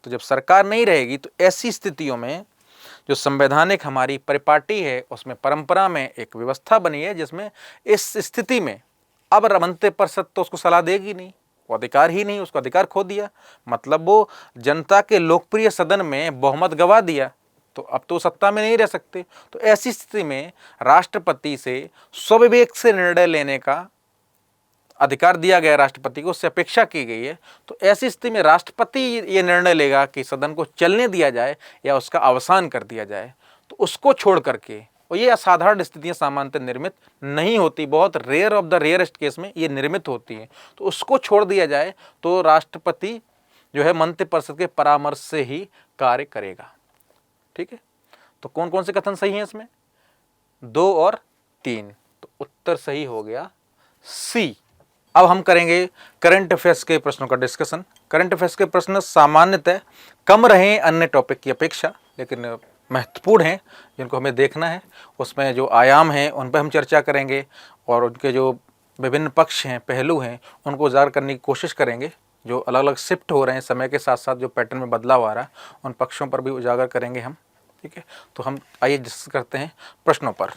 तो जब सरकार नहीं रहेगी तो ऐसी स्थितियों में जो संवैधानिक हमारी परिपाटी है, उसमें परंपरा में एक व्यवस्था बनी है जिसमें इस स्थिति में अब मंत्रिपरिषद तो उसको सलाह देगी नहीं, वो अधिकार ही नहीं, उसको अधिकार खो दिया, मतलब वो जनता के लोकप्रिय सदन में बहुमत गवा दिया, तो अब तो सत्ता में नहीं रह सकते। तो ऐसी स्थिति में राष्ट्रपति से स्वविवेक से निर्णय लेने का अधिकार दिया गया, राष्ट्रपति को उससे अपेक्षा की गई है। तो ऐसी स्थिति में राष्ट्रपति ये निर्णय लेगा कि सदन को चलने दिया जाए या उसका अवसान कर दिया जाए, तो उसको छोड़ करके, और ये असाधारण स्थितियां सामान्यतः निर्मित नहीं होती, बहुत rare of the rarest case में ये निर्मित होती हैं, तो उसको छोड़ दिया जाए तो राष्ट्रपति जो है मंत्रिपरिषद के परामर्श से ही कार्य करेगा, ठीक है। तो कौन कौन से कथन सही हैं इसमें? 2 और 3, तो उत्तर सही हो गया सी। अब हम करेंगे करंट अफेयर्स के प्रश्नों का डिस्कशन। करंट अफेयर्स के प्रश्न सामान्यतः कम रहे अन्य टॉपिक की अपेक्षा, लेकिन महत्वपूर्ण हैं, जिनको हमें देखना है। उसमें जो आयाम हैं उन पर हम चर्चा करेंगे, और उनके जो विभिन्न पक्ष हैं, पहलू हैं, उनको उजागर करने की कोशिश करेंगे। जो अलग अलग शिफ्ट हो रहे हैं समय के साथ साथ, जो पैटर्न में बदलाव आ रहा है, उन पक्षों पर भी उजागर करेंगे हम, ठीक है। तो हम आइए डिस्कस करते हैं प्रश्नों पर।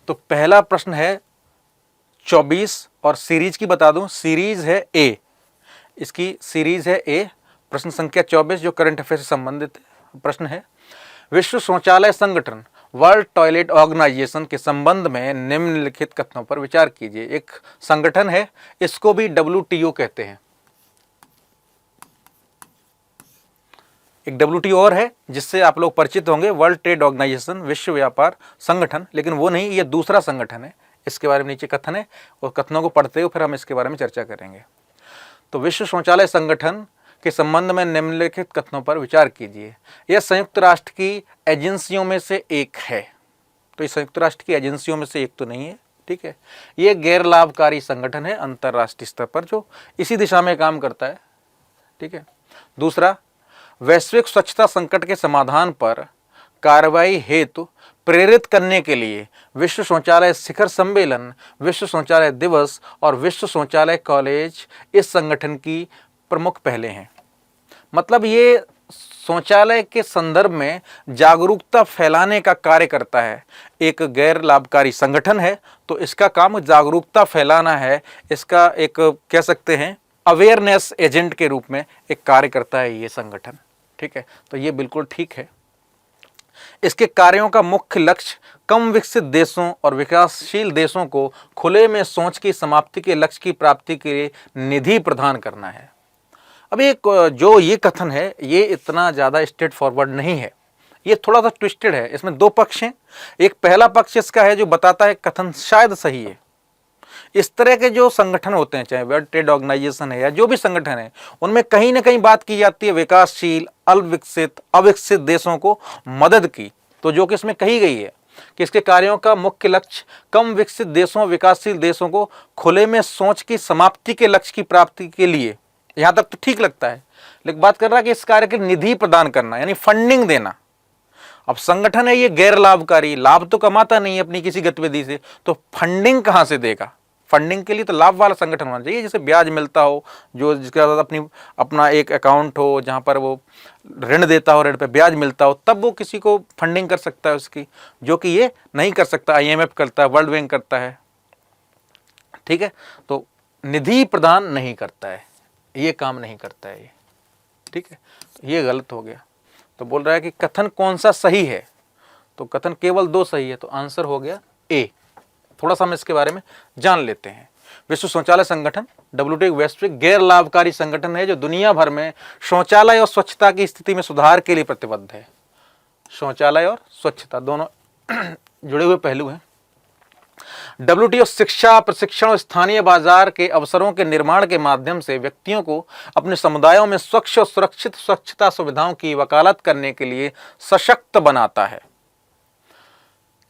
तो पहला प्रश्न है 24, और सीरीज की बता दूं, सीरीज है ए, इसकी सीरीज है ए। प्रश्न संख्या 24 जो करंट अफेयर से संबंधित प्रश्न है। विश्व शौचालय संगठन, वर्ल्ड टॉयलेट ऑर्गेनाइजेशन के संबंध में निम्नलिखित कथनों पर विचार कीजिए। एक संगठन है, इसको भी WTO कहते हैं। एक WTO और है जिससे आप लोग परिचित होंगे, वर्ल्ड ट्रेड ऑर्गेनाइजेशन, विश्व व्यापार संगठन, लेकिन वो नहीं, ये दूसरा संगठन है। इसके बारे में नीचे कथन है, और कथनों को पढ़ते हुए फिर हम इसके बारे में चर्चा करेंगे। तो विश्व शौचालय संगठन के संबंध में निम्नलिखित कथनों पर विचार कीजिए। यह संयुक्त राष्ट्र की एजेंसियों में से एक है। तो ये संयुक्त राष्ट्र की एजेंसियों में से एक तो नहीं है, ठीक है। ये गैर लाभकारी संगठन है अंतर्राष्ट्रीय स्तर पर, जो इसी दिशा में काम करता है, ठीक है। दूसरा, वैश्विक स्वच्छता संकट के समाधान पर कार्रवाई हेतु प्रेरित करने के लिए विश्व शौचालय शिखर सम्मेलन, विश्व शौचालय दिवस और विश्व शौचालय कॉलेज इस संगठन की प्रमुख पहलें हैं। मतलब ये शौचालय के संदर्भ में जागरूकता फैलाने का कार्य करता है। एक गैर लाभकारी संगठन है, तो इसका काम जागरूकता फैलाना है। इसका एक कह सकते हैं अवेयरनेस एजेंट के रूप में एक कार्य करता है ये संगठन, ठीक है। तो ये बिल्कुल ठीक है। इसके कार्यों का मुख्य लक्ष्य कम विकसित देशों और विकासशील देशों को खुले में शौच की समाप्ति के लक्ष्य की प्राप्ति के लिए निधि प्रदान करना है। अब एक जो ये कथन है, ये इतना ज़्यादा स्ट्रेट फॉरवर्ड नहीं है, ये थोड़ा सा ट्विस्टेड है। इसमें 2 पक्ष हैं। एक पहला पक्ष इसका है जो बताता है कथन शायद सही है। इस तरह के जो संगठन होते हैं, चाहे वर्ल्ड ट्रेड ऑर्गेनाइजेशन है या जो भी संगठन है, उनमें कहीं ना कहीं बात की जाती है विकासशील, अविकसित देशों को मदद की। तो जो कि इसमें कही गई है कि इसके कार्यों का मुख्य लक्ष्य कम विकसित देशों, विकासशील देशों को खुले में शौच की समाप्ति के लक्ष्य की प्राप्ति के लिए, यहां तक तो ठीक लगता है। लेकिन बात कर रहा है कि इस कार्य की निधि प्रदान करना, यानी फंडिंग देना। अब संगठन है ये गैर लाभकारी, लाभ तो कमाता नहीं है अपनी किसी गतिविधि से, तो फंडिंग कहाँ से देगा? फंडिंग के लिए तो लाभ वाला संगठन होना चाहिए, जैसे ब्याज मिलता हो, जो जिसके साथ अपना एक अकाउंट हो जहाँ पर वो ऋण देता हो, ऋण पे ब्याज मिलता हो, तब वो किसी को फंडिंग कर सकता है उसकी, जो कि ये नहीं कर सकता। IMF करता है, वर्ल्ड बैंक करता है, ठीक है। तो निधि प्रदान नहीं करता है, ये काम नहीं करता है ये, ठीक है। ये गलत हो गया। तो बोल रहा है कि कथन कौन सा सही है, तो कथन केवल 2 सही है, तो आंसर हो गया ए। थोड़ा सा हम इसके बारे में जान लेते हैं। विश्व शौचालय संगठन WTO एक वैश्विक गैर लाभकारी संगठन है जो दुनिया भर में शौचालय और स्वच्छता की स्थिति में सुधार के लिए प्रतिबद्ध है। शौचालय और स्वच्छता दोनों जुड़े हुए पहलू हैं। WTO शिक्षा, प्रशिक्षण और स्थानीय बाजार के अवसरों के निर्माण के माध्यम से व्यक्तियों को अपने समुदायों में स्वच्छ और सुरक्षित स्वच्छता सुविधाओं की वकालत करने के लिए सशक्त बनाता है।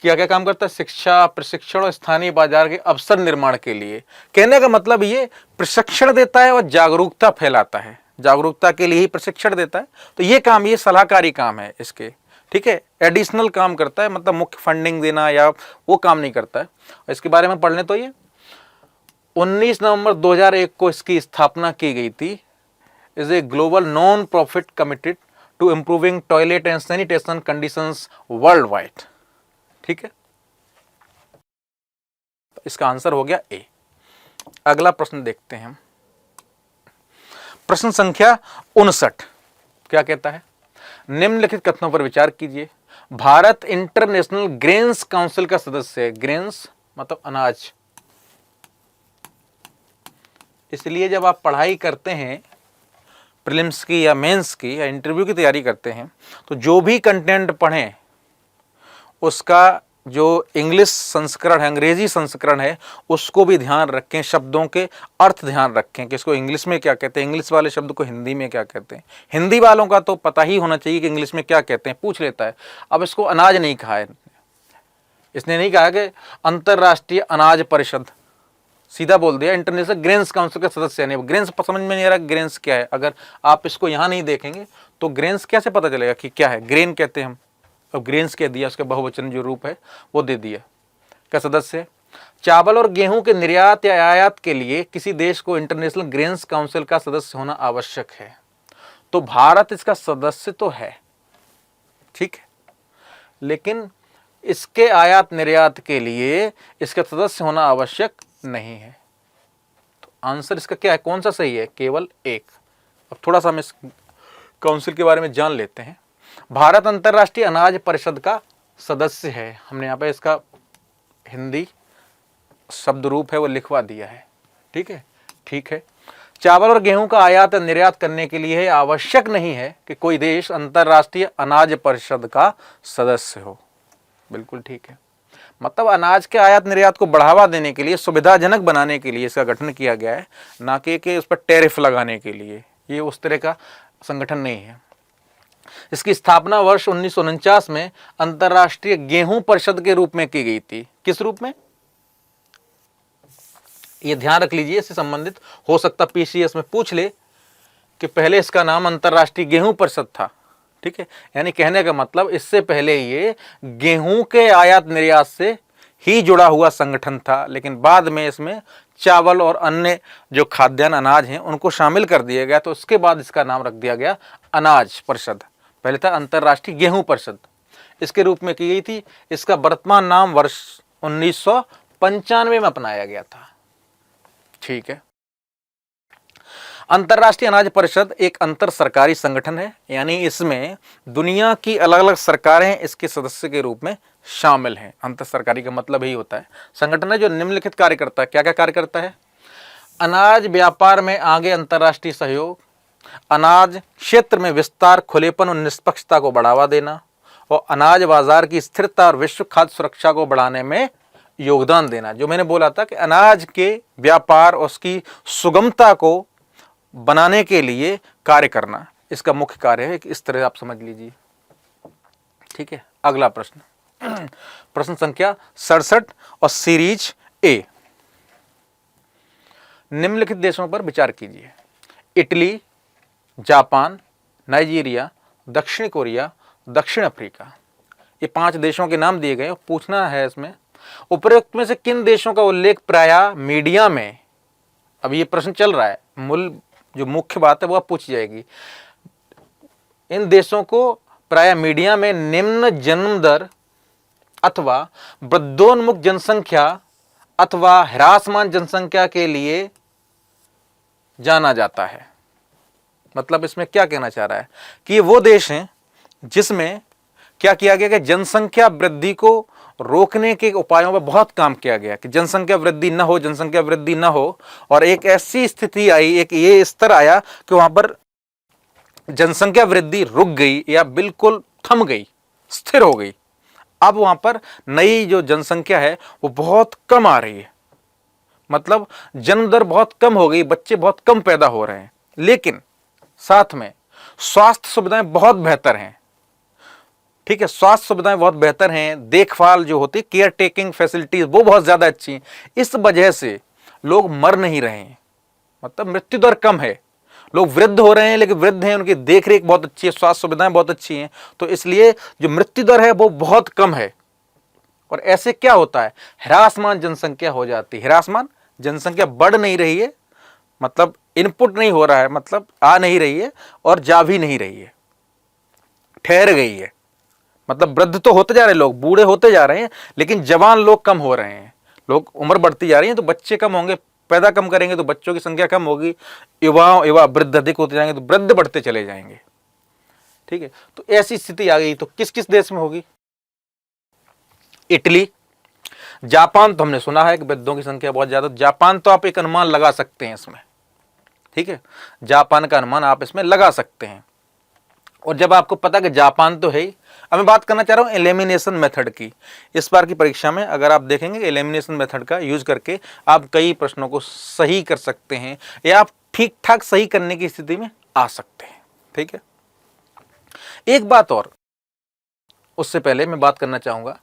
क्या क्या काम करता है? शिक्षा, प्रशिक्षण और स्थानीय बाजार के अवसर निर्माण के लिए। कहने का मतलब ये प्रशिक्षण देता है और जागरूकता फैलाता है, जागरूकता के लिए ही प्रशिक्षण देता है। तो ये काम, ये सलाहकारी काम है इसके, ठीक है। एडिशनल काम करता है, मतलब मुख्य फंडिंग देना या वो काम नहीं करता है। इसके बारे में पढ़ लें तो ये 19 नवंबर 2001 को इसकी स्थापना की गई थी। Is a global non profit committed to improving toilet and sanitation conditions world wide, ठीक है। तो इसका आंसर हो गया ए। अगला प्रश्न देखते हैं हम, प्रश्न संख्या 59 क्या कहता है? निम्नलिखित कथनों पर विचार कीजिए। भारत इंटरनेशनल ग्रेन्स काउंसिल का सदस्य है। ग्रेन्स मतलब अनाज। इसलिए जब आप पढ़ाई करते हैं प्रीलिम्स की या मेंस की या इंटरव्यू की तैयारी करते हैं, तो जो भी कंटेंट पढ़ें उसका जो इंग्लिश संस्करण है, अंग्रेजी संस्करण है, उसको भी ध्यान रखें। शब्दों के अर्थ ध्यान रखें कि इसको इंग्लिश में क्या कहते हैं, इंग्लिश वाले शब्द को हिंदी में क्या कहते हैं। हिंदी वालों का तो पता ही होना चाहिए कि इंग्लिश में क्या कहते हैं, पूछ लेता है। अब इसको अनाज नहीं कहा है, इसने नहीं कहा कि अंतर्राष्ट्रीय अनाज परिषद, सीधा बोल दिया इंटरनेशनल ग्रेन्स काउंसिल का सदस्य है। ग्रेन्स समझ में नहीं आ रहा ग्रेन्स क्या है। अगर आप इसको यहाँ नहीं देखेंगे तो ग्रेन्स कैसे पता चलेगा कि क्या है? ग्रेन कहते हैं हम, अब ग्रेन्स कह दिया, उसका बहुवचन जो रूप है वो दे दिया। का सदस्य है। चावल और गेहूं के निर्यात या आयात के लिए किसी देश को इंटरनेशनल ग्रेन्स काउंसिल का सदस्य होना आवश्यक है। तो भारत इसका सदस्य तो है, ठीक है, लेकिन इसके आयात निर्यात के लिए इसका सदस्य होना आवश्यक नहीं है। तो आंसर इसका क्या है? कौन सा सही है? केवल एक। अब थोड़ा सा हम इस काउंसिल के बारे में जान लेते हैं। भारत अंतर्राष्ट्रीय अनाज परिषद का सदस्य है। हमने यहाँ पे इसका हिंदी शब्द रूप है वो लिखवा दिया है, ठीक है, ठीक है। चावल और गेहूं का आयात और निर्यात करने के लिए आवश्यक नहीं है कि कोई देश अंतर्राष्ट्रीय अनाज परिषद का सदस्य हो। बिल्कुल ठीक है। मतलब अनाज के आयात निर्यात को बढ़ावा देने के लिए, सुविधाजनक बनाने के लिए इसका गठन किया गया है, ना कि उस पर टैरिफ लगाने के लिए। ये उस तरह का संगठन नहीं है। इसकी स्थापना वर्ष 1949 में अंतर्राष्ट्रीय गेहूं परिषद के रूप में की गई थी। किस रूप में? ये ध्यान रख लीजिए, इससे संबंधित हो सकता PCS में पूछ ले कि पहले इसका नाम अंतर्राष्ट्रीय गेहूं परिषद था, ठीक है। यानी कहने का मतलब इससे पहले ये गेहूं के आयात निर्यात से ही जुड़ा हुआ संगठन था, लेकिन बाद में इसमें चावल और अन्य जो खाद्यान्न अनाज हैं उनको शामिल कर दिया गया। तो उसके बाद इसका नाम रख दिया गया अनाज परिषद। पहले था अंतर्राष्ट्रीय गेहूं परिषद, इसके रूप में की गई थी। इसका वर्तमान नाम वर्ष 1995 में अपनाया गया था, ठीक है। अंतर्राष्ट्रीय अनाज परिषद एक अंतर सरकारी संगठन है, यानी इसमें दुनिया की अलग अलग सरकारें इसके सदस्य के रूप में शामिल हैं। अंतर सरकारी का मतलब ही होता है संगठन है जो निम्नलिखित कार्य करता है। क्या क्या कार्य करता है? अनाज व्यापार में आगे अंतर्राष्ट्रीय सहयोग, अनाज क्षेत्र में विस्तार, खुलेपन और निष्पक्षता को बढ़ावा देना, और अनाज बाजार की स्थिरता और विश्व खाद्य सुरक्षा को बढ़ाने में योगदान देना। जो मैंने बोला था कि अनाज के व्यापार और उसकी सुगमता को बनाने के लिए कार्य करना इसका मुख्य कार्य है। इस तरह आप समझ लीजिए, ठीक है। अगला प्रश्न, प्रश्न संख्या 67 और सीरीज ए। निम्नलिखित देशों पर विचार कीजिए। इटली, जापान, नाइजीरिया, दक्षिण कोरिया, दक्षिण अफ्रीका। ये 5 देशों के नाम दिए गए, पूछना है इसमें उपरोक्त में से किन देशों का उल्लेख प्रायः मीडिया में, अब ये प्रश्न चल रहा है, जो मुख्य बात है वो अब पूछी जाएगी, इन देशों को प्रायः मीडिया में निम्न जन्म दर अथवा वृद्धोन्मुख जनसंख्या अथवा ह्रासमान जनसंख्या के लिए जाना जाता है। मतलब इसमें क्या कहना चाह रहा है कि ये वो देश हैं जिसमें क्या किया गया कि जनसंख्या वृद्धि को रोकने के उपायों पर बहुत काम किया गया कि जनसंख्या वृद्धि न हो, जनसंख्या वृद्धि न हो, और एक ऐसी स्थिति आई, एक ये स्तर आया कि वहां पर जनसंख्या वृद्धि रुक गई या बिल्कुल थम गई, स्थिर हो गई। अब वहां पर नई जो जनसंख्या है वो बहुत कम आ रही है, मतलब जन्म दर बहुत कम हो गई, बच्चे बहुत कम पैदा हो रहे हैं, लेकिन साथ में स्वास्थ्य सुविधाएं बहुत बेहतर हैं। ठीक है, स्वास्थ्य सुविधाएं बहुत बेहतर हैं, देखभाल जो होती है, केयर टेकिंग फैसिलिटीज वो बहुत ज्यादा अच्छी हैं। इस वजह से लोग मर नहीं रहे हैं, मतलब मृत्यु दर कम है। लोग वृद्ध हो रहे हैं लेकिन वृद्ध हैं, उनकी देखरेख बहुत अच्छी है, स्वास्थ्य सुविधाएं बहुत अच्छी हैं, तो इसलिए जो मृत्यु दर है वो बहुत कम है। और ऐसे क्या होता है, ह्रासमान जनसंख्या हो जाती है। ह्रासमान जनसंख्या बढ़ नहीं रही है, मतलब इनपुट नहीं हो रहा है, मतलब आ नहीं रही है और जा भी नहीं रही है, ठहर गई है। मतलब वृद्ध तो होते जा रहे हैं, लोग बूढ़े होते जा रहे हैं, लेकिन जवान लोग कम हो रहे हैं, लोग उम्र बढ़ती जा रही है तो बच्चे कम होंगे, पैदा कम करेंगे तो बच्चों की संख्या कम होगी, युवा वृद्ध अधिक होते जाएंगे तो वृद्ध बढ़ते चले जाएंगे। ठीक है, तो ऐसी स्थिति आ गई तो किस किस देश में होगी? इटली, जापान तो हमने सुना है कि वृद्धों की संख्या बहुत ज्यादा, जापान तो आप एक अनुमान लगा सकते हैं इसमें। ठीक है, जापान का अनुमान आप इसमें लगा सकते हैं। और जब आपको पता कि जापान तो है ही, अब मैं बात करना चाह रहा हूं एलिमिनेशन मेथड की। इस बार की परीक्षा में अगर आप देखेंगे एलिमिनेशन मेथड का यूज करके आप कई प्रश्नों को सही कर सकते हैं या आप ठीक ठाक सही करने की स्थिति में आ सकते हैं। ठीक है, एक बात और, उससे पहले मैं बात करना चाहूंगा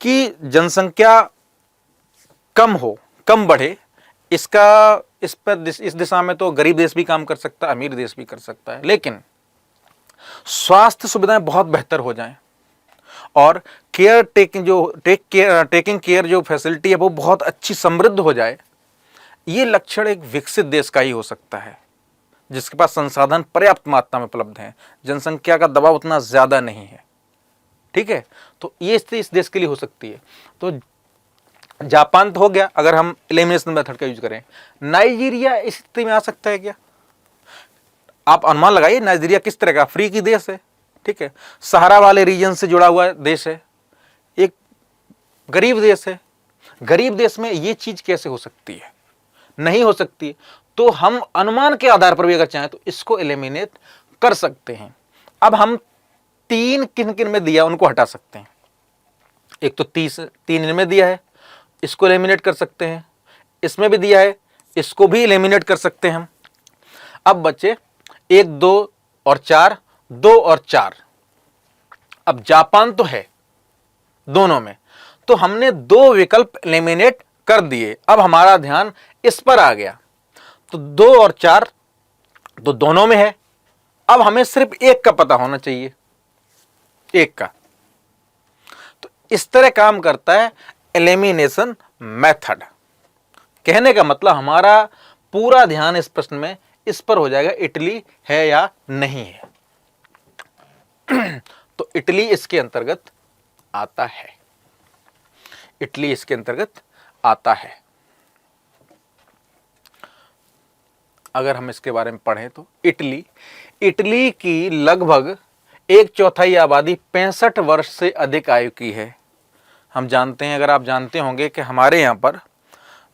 कि जनसंख्या कम हो, कम बढ़े, इस दिशा में तो गरीब देश भी काम कर सकता है, अमीर देश भी कर सकता है, लेकिन स्वास्थ्य सुविधाएं बहुत बेहतर हो जाएं और केयर टेकिंग केयर जो फैसिलिटी है वो बहुत अच्छी समृद्ध हो जाए, ये लक्षण एक विकसित देश का ही हो सकता है जिसके पास संसाधन पर्याप्त मात्रा में उपलब्ध हैं, जनसंख्या का दबाव उतना ज्यादा नहीं है। ठीक है, तो ये स्थिति इस देश के लिए हो सकती है। तो जापान तो हो गया अगर हम एलिमिनेशन मेथड का यूज करें। नाइजीरिया इस स्थिति में आ सकता है क्या? आप अनुमान लगाइए, नाइजीरिया किस तरह का अफ्रीकी देश है, ठीक है, सहारा वाले रीजन से जुड़ा हुआ देश है, एक गरीब देश है। गरीब देश में ये चीज कैसे हो सकती है? नहीं हो सकती। तो हम अनुमान के आधार पर भी अगर चाहें तो इसको एलिमिनेट कर सकते हैं। अब हम तीन किन किन में दिया उनको हटा सकते हैं। एक तो 3 इनमें दिया है, इसको एलिमिनेट कर सकते हैं, इसमें भी दिया है, इसको भी एलिमिनेट कर सकते हैं हम। अब बचे 1, 2 और 4, 2 और 4। अब जापान तो है दोनों में, तो हमने 2 विकल्प एलिमिनेट कर दिए। अब हमारा ध्यान इस पर आ गया, तो 2 और 4 तो दोनों में है। अब हमें सिर्फ एक का पता होना चाहिए, एक का। तो इस तरह काम करता है एलिमिनेशन मेथड। कहने का मतलब हमारा पूरा ध्यान इस प्रश्न में इस पर हो जाएगा, इटली है या नहीं है। तो इटली इसके अंतर्गत आता है, इटली इसके अंतर्गत आता है। अगर हम इसके बारे में पढ़ें तो इटली की लगभग 1/4 आबादी 65 वर्ष से अधिक आयु की है। हम जानते हैं, अगर आप जानते होंगे कि हमारे यहाँ पर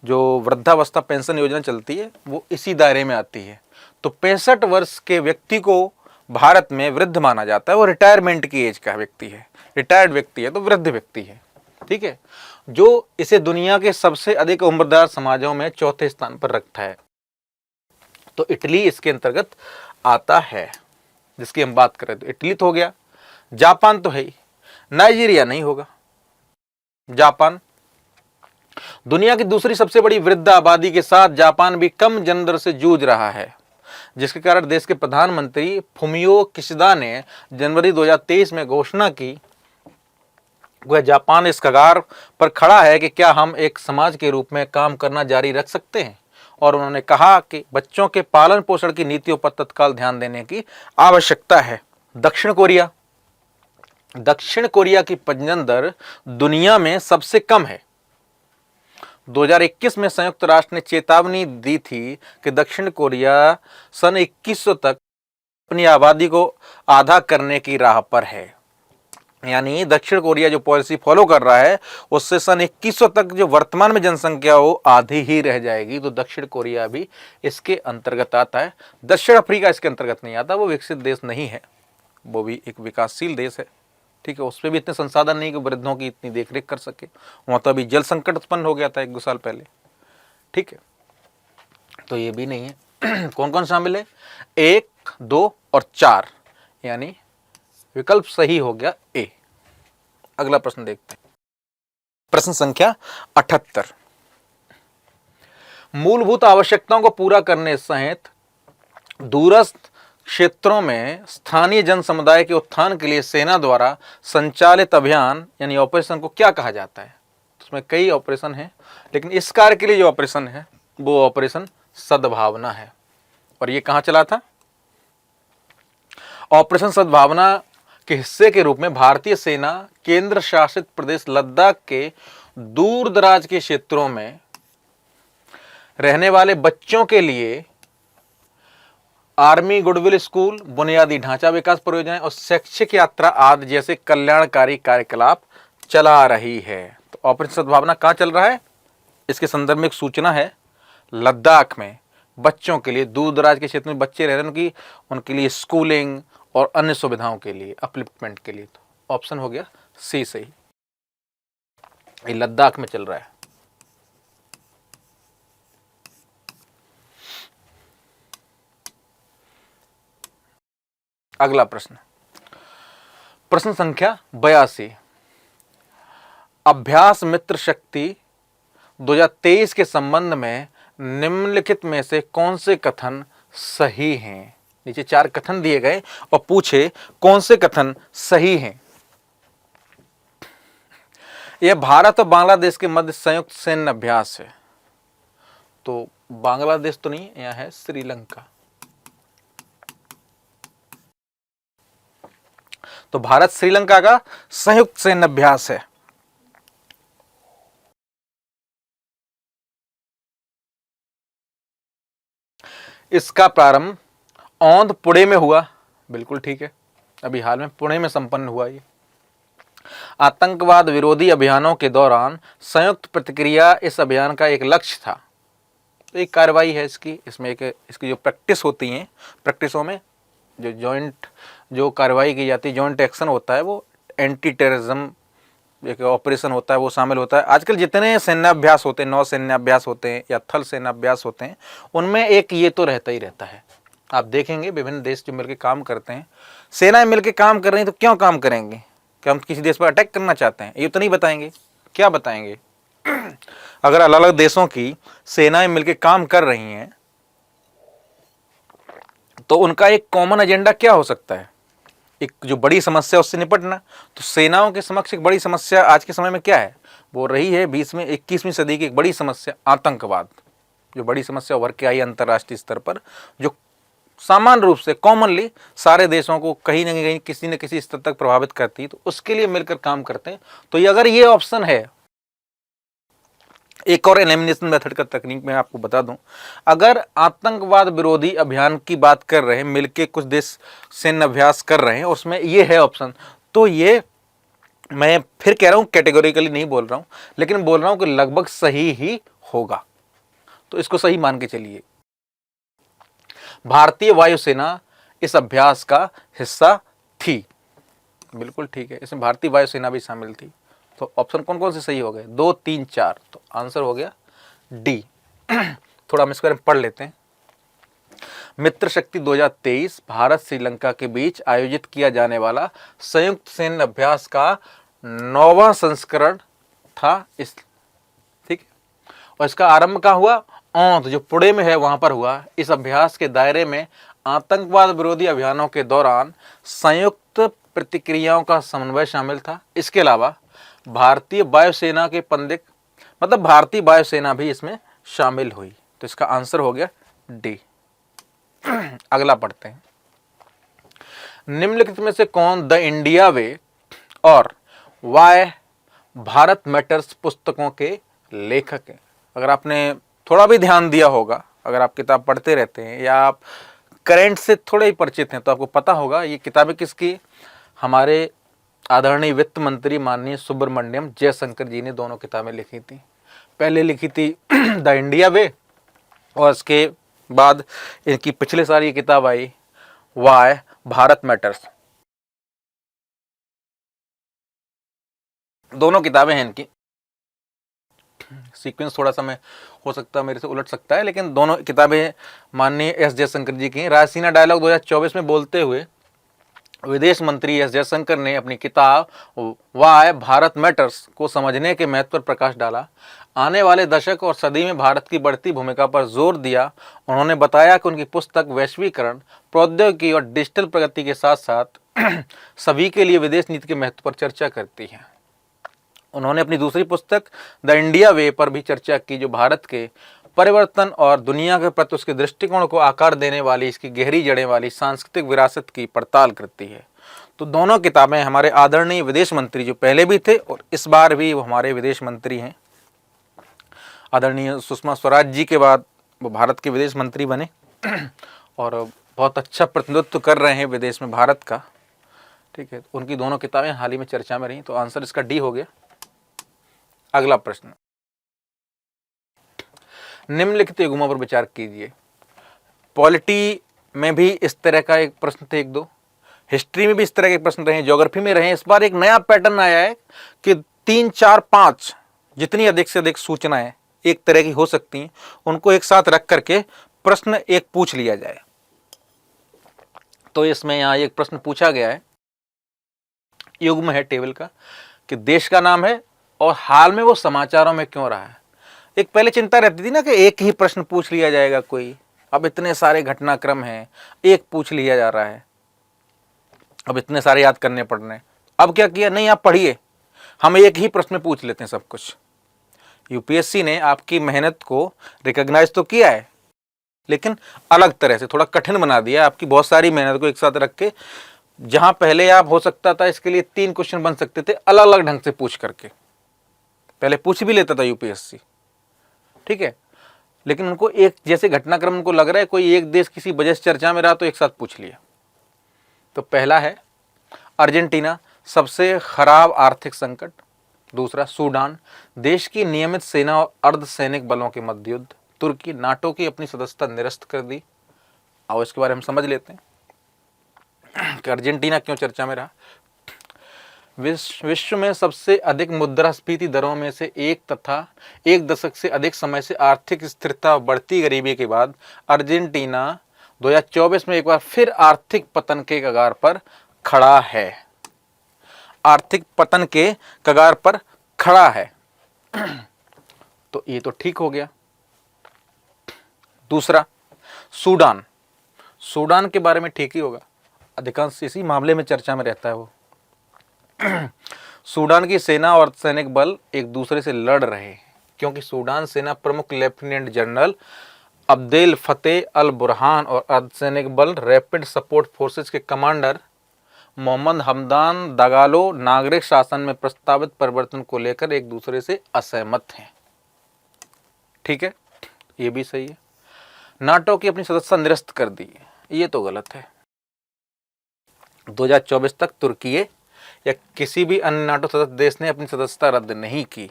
जो वृद्धावस्था पेंशन योजना चलती है वो इसी दायरे में आती है। तो 65 वर्ष के व्यक्ति को भारत में वृद्ध माना जाता है। वो रिटायरमेंट की एज का व्यक्ति है, रिटायर्ड व्यक्ति है, तो वृद्ध व्यक्ति है। ठीक है, जो इसे दुनिया के सबसे अधिक उम्रदार समाजों में 4थे स्थान पर रखता है। तो इटली इसके अंतर्गत आता है जिसकी हम बात करें तो इटली तो हो गया, जापान तो है ही, नाइजीरिया नहीं होगा। जापान दुनिया की दूसरी सबसे बड़ी वृद्ध आबादी के साथ जापान भी कम जन्म दर से जूझ रहा है, जिसके कारण देश के प्रधानमंत्री फुमियो किशिदा ने जनवरी 2023 में घोषणा की वह जापान इस कगार पर खड़ा है कि क्या हम एक समाज के रूप में काम करना जारी रख सकते हैं, और उन्होंने कहा कि बच्चों के पालन पोषण की नीतियों पर तत्काल ध्यान देने की आवश्यकता है। दक्षिण कोरिया की प्रजनन दर दुनिया में सबसे कम है। 2021 में संयुक्त राष्ट्र ने चेतावनी दी थी कि दक्षिण कोरिया सन 2100 तक अपनी आबादी को आधा करने की राह पर है। यानी दक्षिण कोरिया जो पॉलिसी फॉलो कर रहा है उससे सन 2100 तक जो वर्तमान में जनसंख्या हो आधी ही रह जाएगी। तो दक्षिण कोरिया भी इसके अंतर्गत आता है। दक्षिण अफ्रीका इसके अंतर्गत नहीं आता, वो विकसित देश नहीं है, वो भी एक विकासशील देश है। ठीक है, उसमें भी इतने संसाधन नहीं कि वृद्धों की इतनी देखरेख कर सके। वहाँ तो अभी जल संकट उत्पन्न हो गया था 1-2 साल पहले। ठीक है, तो ये भी नहीं है। कौन कौन शामिल है? 1, 2 और 4, यानी विकल्प सही हो गया ए। अगला प्रश्न देखते हैं, प्रश्न संख्या 78। मूलभूत आवश्यकताओं को पूरा करने सहित दूरस्थ क्षेत्रों में स्थानीय जन समुदाय के उत्थान के लिए सेना द्वारा संचालित अभियान यानी ऑपरेशन को क्या कहा जाता है? उसमें कई ऑपरेशन हैं, लेकिन इस कार्य के लिए जो ऑपरेशन है वो ऑपरेशन सद्भावना है। और ये कहां चला था? ऑपरेशन सद्भावना के हिस्से के रूप में भारतीय सेना केंद्र शासित प्रदेश लद्दाख के दूर दराज के क्षेत्रों में रहने वाले बच्चों के लिए आर्मी गुडविल स्कूल, बुनियादी ढांचा विकास परियोजनाएं और शैक्षिक यात्रा आदि जैसे कल्याणकारी कार्यकलाप चला रही है। तो ऑपरेशन सद्भावना कहां चल रहा है? इसके संदर्भ में एक सूचना है, लद्दाख में बच्चों के लिए, दूर दराज के क्षेत्र में बच्चे रह रहे हैं, उनके लिए स्कूलिंग और अन्य सुविधाओं के लिए, अपलिफ्टमेंट के लिए। तो ऑप्शन हो गया सी सही, ये लद्दाख में चल रहा है। अगला प्रश्न, प्रश्न संख्या 82। अभ्यास मित्र शक्ति 2023 के संबंध में निम्नलिखित में से कौन से कथन सही हैं? नीचे 4 कथन दिए गए और पूछे कौन से कथन सही हैं। यह भारत और बांग्लादेश के मध्य संयुक्त सैन्य अभ्यास है। तो बांग्लादेश तो नहीं, यहां है श्रीलंका। तो भारत श्रीलंका का संयुक्त सैन्य अभ्यास है। इसका प्रारंभ औंध पुणे में हुआ, बिल्कुल ठीक है, अभी हाल में पुणे में संपन्न हुआ। ये आतंकवाद विरोधी अभियानों के दौरान संयुक्त प्रतिक्रिया इस अभियान का एक लक्ष्य था। तो एक कार्रवाई है इसकी, इसमें इसकी जो प्रैक्टिस होती हैं, प्रैक्टिसों में जो जॉइंट जो कार्रवाई की जाती है, जॉइंट एक्शन होता है, वो एंटी टेररिज्म एक ऑपरेशन होता है, वो शामिल होता है। आजकल जितने सैन्याभ्यास होते हैं, नौ सैन्याभ्यास होते हैं या थल सैन्याभ्यास होते हैं, उनमें एक ये तो रहता ही रहता है। आप देखेंगे विभिन्न देश जो मिलकर काम करते हैं, सेनाएं मिलकर काम कर रही हैं, तो क्यों काम करेंगे? क्या हम किसी देश पर अटैक करना चाहते हैं? ये तो नहीं बताएंगे। क्या बताएंगे? अगर अलग अलग देशों की सेनाएं मिलकर काम कर रही हैं तो उनका एक कॉमन एजेंडा क्या हो सकता है? एक जो बड़ी समस्या उससे निपटना। तो सेनाओं के समक्ष एक बड़ी समस्या आज के समय में क्या है? वो रही है 21वीं सदी की एक बड़ी समस्या, आतंकवाद। जो बड़ी समस्या उभर के आई अंतर्राष्ट्रीय स्तर पर, जो सामान्य रूप से कॉमनली सारे देशों को कहीं ना कहीं किसी न किसी स्तर तक प्रभावित करती है, तो उसके लिए मिलकर काम करते हैं। तो ये अगर ये ऑप्शन है, एक और एलिमिनेशन मेथड का तकनीक मैं आपको बता दूं, अगर आतंकवाद विरोधी अभियान की बात कर रहे हैं, मिलके कुछ देश सैन्य अभ्यास कर रहे हैं, उसमें ये है ऑप्शन, तो ये मैं फिर कह रहा हूं, कैटेगोरिकली नहीं बोल रहा हूं, लेकिन बोल रहा हूं कि लगभग सही ही होगा। तो इसको सही मान के चलिए। भारतीय वायुसेना इस अभ्यास का हिस्सा थी, बिल्कुल ठीक है, इसमें भारतीय वायुसेना भी शामिल थी। तो ऑप्शन कौन कौन से सही हो गए? 2, 3, 4। तो आंसर हो गया डी। थोड़ा हम इसके बारे में पढ़ लेते हैं। मित्र शक्ति 2023 भारत श्रीलंका के बीच आयोजित किया जाने वाला संयुक्त सैन्य अभ्यास का 9वां संस्करण था। ठीक है, और इसका आरंभ कहाँ हुआ? औंध, जो पुणे में है, वहां पर हुआ। इस अभ्यास के दायरे में आतंकवाद विरोधी अभियानों के दौरान संयुक्त प्रतिक्रियाओं का समन्वय शामिल था। इसके अलावा भारतीय वायुसेना के पंडित, मतलब भारतीय वायुसेना भी इसमें शामिल हुई। तो इसका आंसर हो गया डी। अगला पढ़ते हैं। निम्नलिखित में से कौन द इंडिया वे और वाई भारत मैटर्स पुस्तकों के लेखक हैं? अगर आपने थोड़ा भी ध्यान दिया होगा, अगर आप किताब पढ़ते रहते हैं या आप करंट से थोड़े ही परिचित हैं, तो आपको पता होगा ये किताबें किसकी, हमारे आदरणीय वित्त मंत्री माननीय सुब्रमण्यम जयशंकर जी ने दोनों किताबें लिखी थी। पहले लिखी थी द इंडिया वे, और इसके बाद इनकी पिछले साल ये किताब आई वाई भारत मैटर्स। दोनों किताबें हैं इनकी, सीक्वेंस थोड़ा सा मैं हो सकता है मेरे से उलट सकता है, लेकिन दोनों किताबें माननीय एस जयशंकर जी की हैं। रायसीना डायलॉग 2024 में बोलते हुए विदेश मंत्री एस जयशंकर ने अपनी किताब वाई भारत मैटर्स को समझने के महत्व पर प्रकाश डाला। आने वाले दशक और सदी में भारत की बढ़ती भूमिका पर जोर दिया। उन्होंने बताया कि उनकी पुस्तक वैश्वीकरण, प्रौद्योगिकी और डिजिटल प्रगति के साथ साथ सभी के लिए विदेश नीति के महत्व पर चर्चा करती है। उन्होंने अपनी दूसरी पुस्तक द इंडिया वे पर भी चर्चा की, जो भारत के परिवर्तन और दुनिया के प्रति उसके दृष्टिकोण को आकार देने वाली, इसकी गहरी जड़ें वाली सांस्कृतिक विरासत की पड़ताल करती है। तो दोनों किताबें हमारे आदरणीय विदेश मंत्री, जो पहले भी थे और इस बार भी वो हमारे विदेश मंत्री हैं, आदरणीय सुषमा स्वराज जी के बाद वो भारत के विदेश मंत्री बने और बहुत अच्छा प्रतिनिधित्व कर रहे हैं विदेश में भारत का। ठीक है, उनकी दोनों किताबें हाल ही में चर्चा में रही, तो आंसर इसका डी हो गया। अगला प्रश्न, निम्नलिखित युग्मों पर विचार कीजिए। पॉलिटी में भी इस तरह का एक प्रश्न थे, एक दो, हिस्ट्री में भी इस तरह के प्रश्न रहे, ज्योग्राफी में रहे। इस बार एक नया पैटर्न आया है कि 3, 4, 5 जितनी अधिक से अधिक सूचनाएं एक तरह की हो सकती हैं, उनको एक साथ रख करके प्रश्न एक पूछ लिया जाए। तो इसमें यहां एक प्रश्न पूछा गया है, युग्म है टेबल का, कि देश का नाम है और हाल में वो समाचारों में क्यों रहा है। एक पहले चिंता रहती थी ना कि एक ही प्रश्न पूछ लिया जाएगा कोई, अब इतने सारे घटनाक्रम हैं, एक पूछ लिया जा रहा है, अब इतने सारे याद करने पड़ रहे हैं। अब क्या किया, नहीं आप पढ़िए, हम एक ही प्रश्न में पूछ लेते हैं सब कुछ। यूपीएससी ने आपकी मेहनत को रिकॉग्नाइज तो किया है, लेकिन अलग तरह से थोड़ा कठिन बना दिया आपकी बहुत सारी मेहनत को एक साथ रख के। जहां पहले आप हो सकता था इसके लिए 3 क्वेश्चन बन सकते थे अलग अलग ढंग से पूछ करके, पहले पूछ भी लेता था यूपीएससी, ठीक है, लेकिन उनको एक जैसे घटनाक्रम उनको लग रहा है कोई एक देश किसी वजह से चर्चा में रहा तो एक साथ पूछ लिया। तो पहला है अर्जेंटीना, सबसे खराब आर्थिक संकट। दूसरा सूडान, देश की नियमित सेना और अर्धसैनिक बलों के मध्य युद्ध। तुर्की, नाटो की अपनी सदस्यता निरस्त कर दी। आओ इसके बारे में समझ लेते हैं कि अर्जेंटीना क्यों चर्चा में रहा। विश्व में सबसे अधिक मुद्रास्फीति दरों में से एक तथा एक दशक से अधिक समय से आर्थिक स्थिरता और बढ़ती गरीबी के बाद अर्जेंटीना 2024 में एक बार फिर आर्थिक पतन के कगार पर खड़ा है। आर्थिक पतन के कगार पर खड़ा है, तो ये तो ठीक हो गया। दूसरा सूडान, सूडान के बारे में ठीक ही होगा, अधिकांश इसी मामले में चर्चा में रहता है वो। सूडान की सेना और सैनिक बल एक दूसरे से लड़ रहे हैं क्योंकि सूडान सेना प्रमुख लेफ्टिनेंट जनरल अब्देल फतेह अल बुरहान और अर्धसैनिक बल रैपिड सपोर्ट फोर्सेस के कमांडर मोहम्मद हमदान दगालो नागरिक शासन में प्रस्तावित परिवर्तन को लेकर एक दूसरे से असहमत हैं। ठीक है, ये भी सही है। नाटो की अपनी सदस्यता निरस्त कर दी, ये तो गलत है। 2024 तक तुर्की या किसी भी अन्य नाटो सदस्य देश ने अपनी सदस्यता रद्द नहीं की।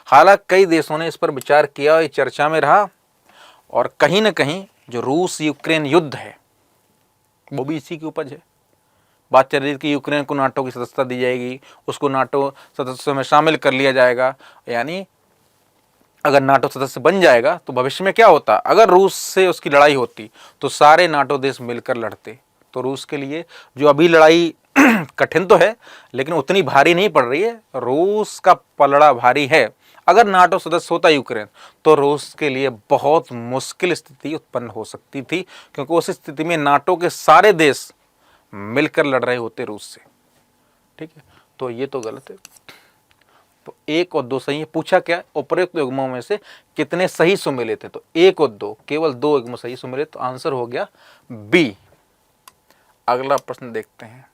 हालांकि कई देशों ने इस पर विचार किया, ये चर्चा में रहा, और कहीं ना कहीं जो रूस यूक्रेन युद्ध है वो भी इसी की उपज है। बात चल रही थी कि यूक्रेन को नाटो की सदस्यता दी जाएगी, उसको नाटो सदस्यों में शामिल कर लिया जाएगा, यानी अगर नाटो सदस्य बन जाएगा तो भविष्य में क्या होता, अगर रूस से उसकी लड़ाई होती तो सारे नाटो देश मिलकर लड़ते। तो रूस के लिए जो अभी लड़ाई कठिन तो है लेकिन उतनी भारी नहीं पड़ रही है, रूस का पलड़ा भारी है। अगर नाटो सदस्य होता यूक्रेन तो रूस के लिए बहुत मुश्किल स्थिति उत्पन्न हो सकती थी, क्योंकि उस स्थिति में नाटो के सारे देश मिलकर लड़ रहे होते रूस से। ठीक है, तो ये तो गलत है। तो 1 और 2 सही है। पूछा क्या, उपरोक्त युग्मों में से कितने सही सुमेलित है, तो 1 और 2, केवल 2 युग्म सही सुमेलित, तो आंसर हो गया बी। अगला प्रश्न देखते हैं।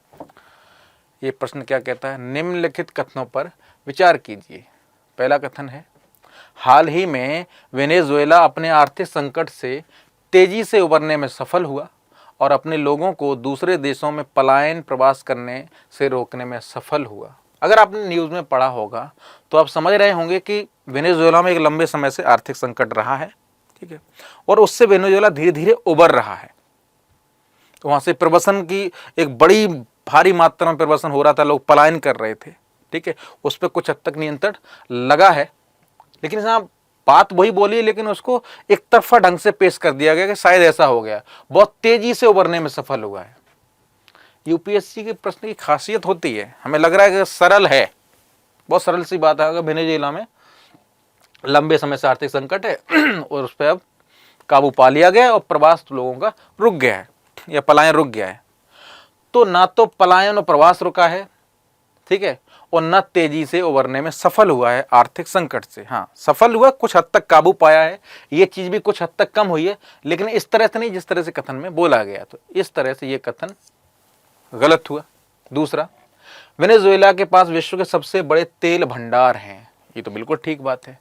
ये प्रश्न क्या कहता है, निम्नलिखित कथनों पर विचार कीजिए। पहला कथन है, हाल ही में वेनेजुएला अपने आर्थिक संकट से तेजी से उबरने में सफल हुआ और अपने लोगों को दूसरे देशों में पलायन प्रवास करने से रोकने में सफल हुआ। अगर आपने न्यूज़ में पढ़ा होगा तो आप समझ रहे होंगे कि वेनेजुएला में एक लंबे समय से आर्थिक संकट रहा है, ठीक है, और उससे वेनेजुएला धीरे धीरे उबर रहा है। तो वहाँ से प्रवसन की एक बड़ी भारी मात्रा में प्रवसन हो रहा था, लोग पलायन कर रहे थे, ठीक है, उस पर कुछ हद तक नियंत्रण लगा है। लेकिन यहाँ बात वही बोली है, लेकिन उसको एक तरफा ढंग से पेश कर दिया गया कि शायद ऐसा हो गया, बहुत तेजी से उबरने में सफल हुआ है। यूपीएससी के प्रश्न की खासियत होती है, हमें लग रहा है कि सरल है, बहुत सरल सी बात है। अगर वेनेजुएला में लंबे समय से आर्थिक संकट है और उस पर अब काबू पा लिया गया और प्रवास लोगों का रुक गया है या पलायन रुक गया है, तो ना तो पलायन और प्रवास रुका है, ठीक है, और न तेजी से उबरने में सफल हुआ है आर्थिक संकट से। हाँ, सफल हुआ, कुछ हद तक काबू पाया है, ये चीज भी कुछ हद तक कम हुई है, लेकिन इस तरह से नहीं जिस तरह से कथन में बोला गया, तो इस तरह से ये कथन गलत हुआ। दूसरा, वेनेजुएला के पास विश्व के सबसे बड़े तेल भंडार हैं, ये तो बिल्कुल ठीक बात है,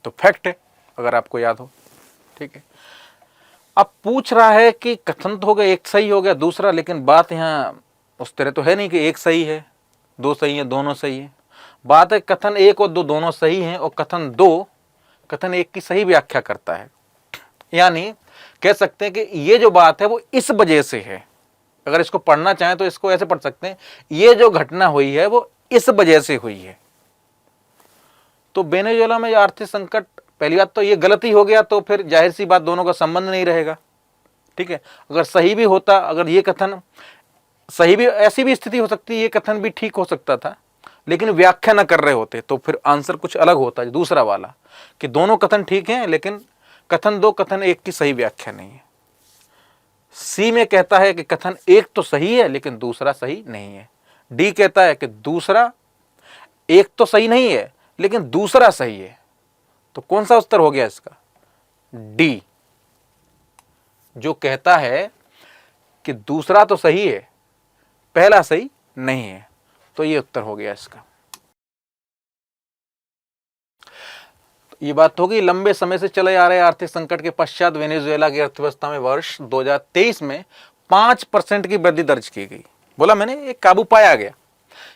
तो फैक्ट है, अगर आपको याद हो, ठीक है। अब पूछ रहा है कि कथन तो हो गया, एक सही हो गया, दूसरा, लेकिन बात यहाँ उस तरह तो है नहीं कि एक सही है, 2 सही है, दोनों सही है। बात है कथन 1 और 2 दोनों सही हैं और कथन 2 कथन 1 की सही व्याख्या करता है। यानी कह सकते हैं कि ये जो बात है वो इस वजह से है। अगर इसको पढ़ना चाहें तो इसको ऐसे पढ़ सकते हैं, ये जो घटना हुई है वो इस वजह से हुई है। तो वेनेजुएला में आर्थिक संकट, पहली बात तो ये गलती हो गया, तो फिर जाहिर सी बात दोनों का संबंध नहीं रहेगा, ठीक है। अगर सही भी होता, अगर ये कथन सही भी, ऐसी भी स्थिति हो सकती है, ये कथन भी ठीक हो सकता था, लेकिन व्याख्या न कर रहे होते तो फिर आंसर कुछ अलग होता है, दूसरा वाला कि दोनों कथन ठीक हैं लेकिन कथन 2 कथन 1 की सही व्याख्या नहीं है। सी में कहता है कि कथन 1 तो सही है लेकिन दूसरा सही नहीं है। डी कहता है कि दूसरा 1 तो सही नहीं है लेकिन दूसरा सही है। तो कौन सा उत्तर हो गया इसका? डी, जो कहता है कि दूसरा तो सही है, पहला सही नहीं है, तो ये उत्तर हो गया इसका। ये बात होगी लंबे समय से चले आ रहे आर्थिक संकट के पश्चात वेनेजुएला की अर्थव्यवस्था में वर्ष 2023 में 5% की वृद्धि दर्ज की गई। बोला मैंने, एक काबू पाया गया,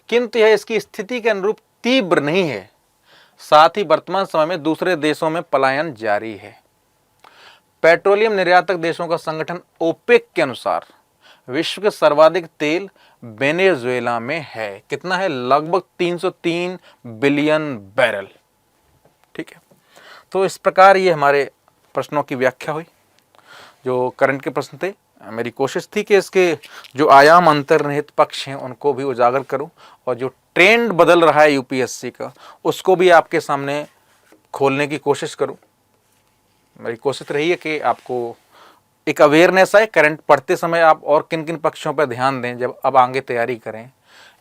किंतु यह इसकी स्थिति के अनुरूप तीव्र नहीं है। साथ ही वर्तमान समय में दूसरे देशों में पलायन जारी है। पेट्रोलियम निर्यातक देशों का संगठन ओपेक के अनुसार विश्व के सर्वाधिक तेल वेनेजुएला में है। कितना है? लगभग 303 बिलियन बैरल, ठीक है। तो इस प्रकार ये हमारे प्रश्नों की व्याख्या हुई, जो करंट के प्रश्न थे। मेरी कोशिश थी कि इसके जो आयाम अंतर्निहित पक्ष हैं उनको भी उजागर करूं, और जो ट्रेंड बदल रहा है यूपीएससी का उसको भी आपके सामने खोलने की कोशिश करूं। मेरी कोशिश रही है कि आपको एक अवेयरनेस आए, करंट पढ़ते समय आप और किन किन पक्षों पर ध्यान दें जब अब आगे तैयारी करें।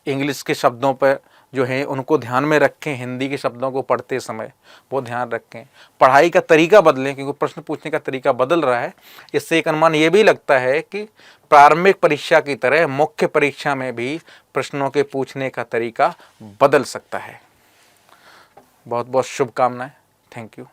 इंग्लिश के शब्दों पर जो है उनको ध्यान में रखें, हिंदी के शब्दों को पढ़ते समय वो ध्यान रखें। पढ़ाई का तरीका बदलें, क्योंकि प्रश्न पूछने का तरीका बदल रहा है। इससे एक अनुमान ये भी लगता है कि प्रारंभिक परीक्षा की तरह मुख्य परीक्षा में भी प्रश्नों के पूछने का तरीका बदल सकता है। बहुत बहुत शुभकामनाएं। Thank you.